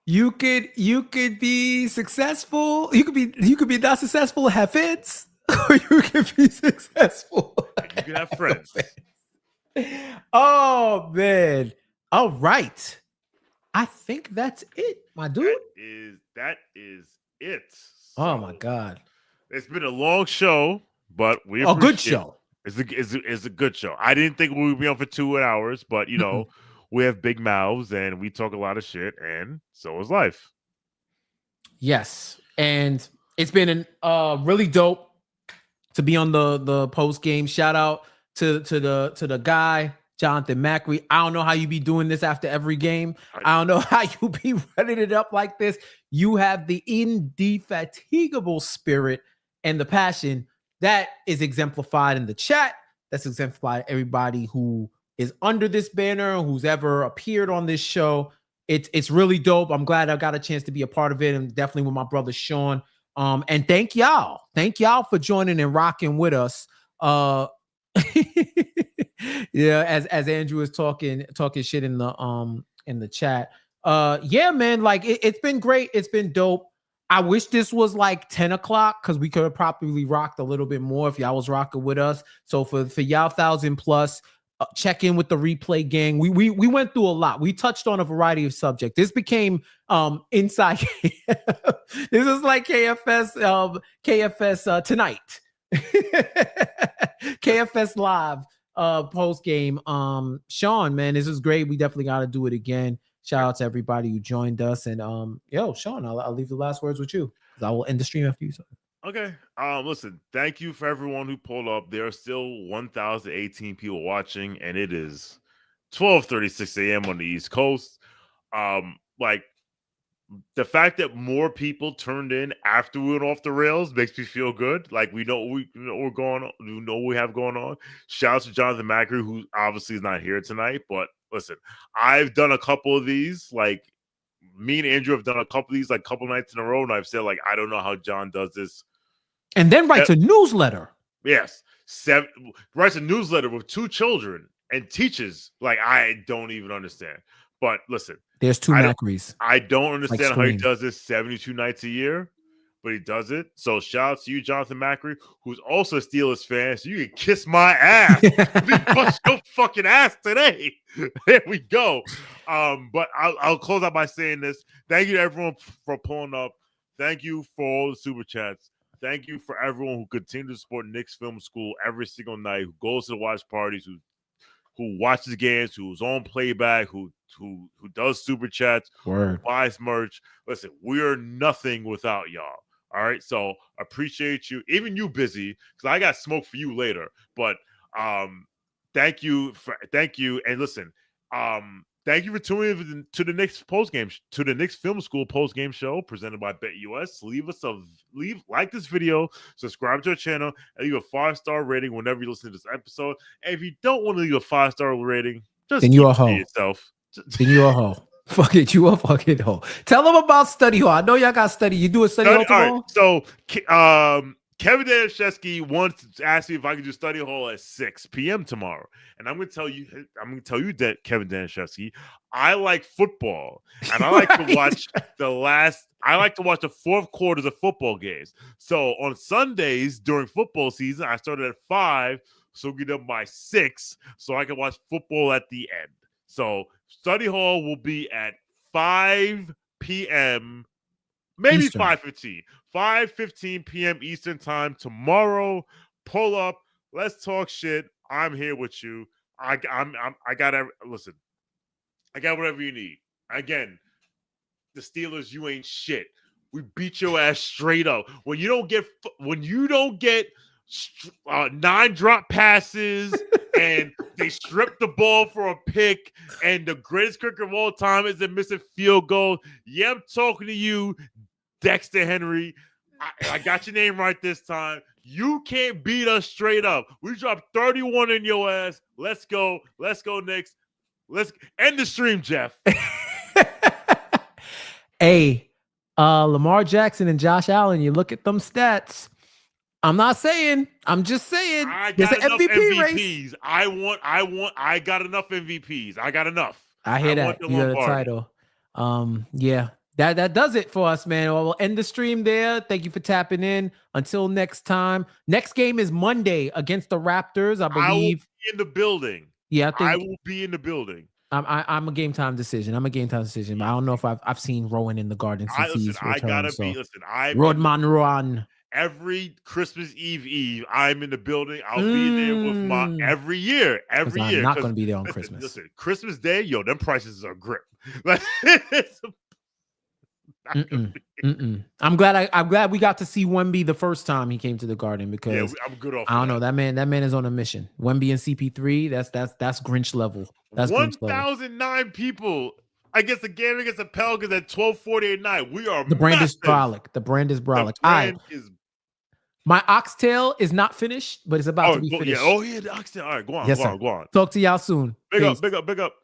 You could be successful. You could be not successful, have fits, or you could be successful. You can have friends. Oh man. All right. I think that's it, my dude. That is it. Oh my God. It's been a long show, but good show. It's a good show. I didn't think we would be on for 2 hours, but you know, we have big mouths and we talk a lot of shit, and so is life. Yes, and it's been really dope to be on the post game. Shout out to the guy Jonathan Macri. I don't know how you be doing this after every game. I don't know how you be running it up like this. You have the indefatigable spirit and the passion that is exemplified in the chat. That's exemplified everybody who is under this banner, who's ever appeared on this show. It's really dope. I'm glad I got a chance to be a part of it, and definitely with my brother Sean. And thank y'all for joining and rocking with us. Yeah, as Andrew is talking shit in the chat. Yeah, man, like it's been great. It's been dope. I wish this was like 10 o'clock because we could have probably rocked a little bit more if y'all was rocking with us. So for y'all 1,000 plus, check in with the replay gang. We went through a lot. We touched on a variety of subjects. This became inside. This is like KFS tonight. KFS live post game. Sean, man, this is great. We definitely got to do it again. Shout out to everybody who joined us. And Sean, I'll leave the last words with you. I will end the stream after you. So. Okay. Listen, thank you for everyone who pulled up. There are still 1,018 people watching, and it is 12:36 a.m. on the East Coast. Like the fact that more people turned in after we went off the rails makes me feel good. Like we know we're going on, we know what we have going on. Shout out to Jonathan Macri, who obviously is not here tonight. But listen, I've done a couple of these. Like me and Andrew have done a couple of these, like a couple nights in a row, and I've said like I don't know how John does this. And then writes a newsletter. Yes, writes a newsletter with 2 children and teaches. Like I don't even understand. But listen, there's 2 Macris. I don't understand how he does this 72 nights a year, but he does it. So shout out to you, Jonathan Macri, who's also a Steelers fan. So you can kiss my ass. We bust your fucking ass today. There we go. But I'll close out by saying this. Thank you to everyone for pulling up. Thank you for all the super chats. Thank you for everyone who continues to support Knicks Film School every single night, who goes to the watch parties, who watches games, who's on playback, who does super chats, who buys merch. Listen, we're nothing without y'all. All right, so appreciate you, even you busy, because I got smoke for you later. But thank you, and listen, thank you for tuning in to the Knicks Film School post-game show presented by BetUS. Like this video, subscribe to our channel, and leave a 5-star rating whenever you listen to this episode. And if you don't want to leave a 5-star rating, just then keep you're a it hoe. to yourself. Then you're a hoe. Fuck it, you a fucking hoe. Tell them about study hall. I know y'all got study. You do a study hall tomorrow? Right, so Kevin Danishevsky once asked me if I could do study hall at 6 p.m. tomorrow. And I'm gonna tell you that Kevin Danishevsky, I like football. And I like to watch the 4th quarters of football games. So on Sundays during football season, I started at 5, so get up by 6, so I can watch football at the end. So study hall will be at 5 p.m. Maybe 5:15 p.m. Eastern time tomorrow. Pull up. Let's talk shit. I'm here with you. I got listen. I got whatever you need. Again, the Steelers, you ain't shit. We beat your ass straight up. When you don't get 9 drop passes and they strip the ball for a pick, and the greatest kicker of all time isn't missing field goal. Yeah, I'm talking to you, Dexter Henry. I got your name right this time. You can't beat us straight up. We dropped 31 in your ass. Let's go. Let's go, Knicks. Let's end the stream, Jeff. Hey, Lamar Jackson and Josh Allen, you look at them stats. I'm not saying. I'm just saying. I got enough MVP MVPs. Race. I got enough MVPs. I got enough. I hear that. You got a title. Yeah. That does it for us, man. We'll end the stream there. Thank you for tapping in. Until next time. Next game is Monday against the Raptors, I believe. I will be in the building. Yeah, I will be in the building. I'm a game time decision. But I don't know if I've seen Rowan in the Garden since he's returned. Rodman Rowan. Every Christmas Eve, I'm in the building. I'll be there with my every year. I'm not going to be there on Christmas. Listen, Christmas Day, them prices are grip. I'm glad we got to see Wemby the first time he came to the Garden, because I'm good off. I don't know, that man is on a mission. Wemby and CP3, that's Grinch level. That's 1,009 people against the game against the Pelicans at 12:40 at night. We are the brand massive. is brolic. The brand is brolic. My oxtail is not finished, but it's about to be finished. Yeah. Oh yeah, the oxtail. All right, go on. Go on. Talk to y'all soon. Big up.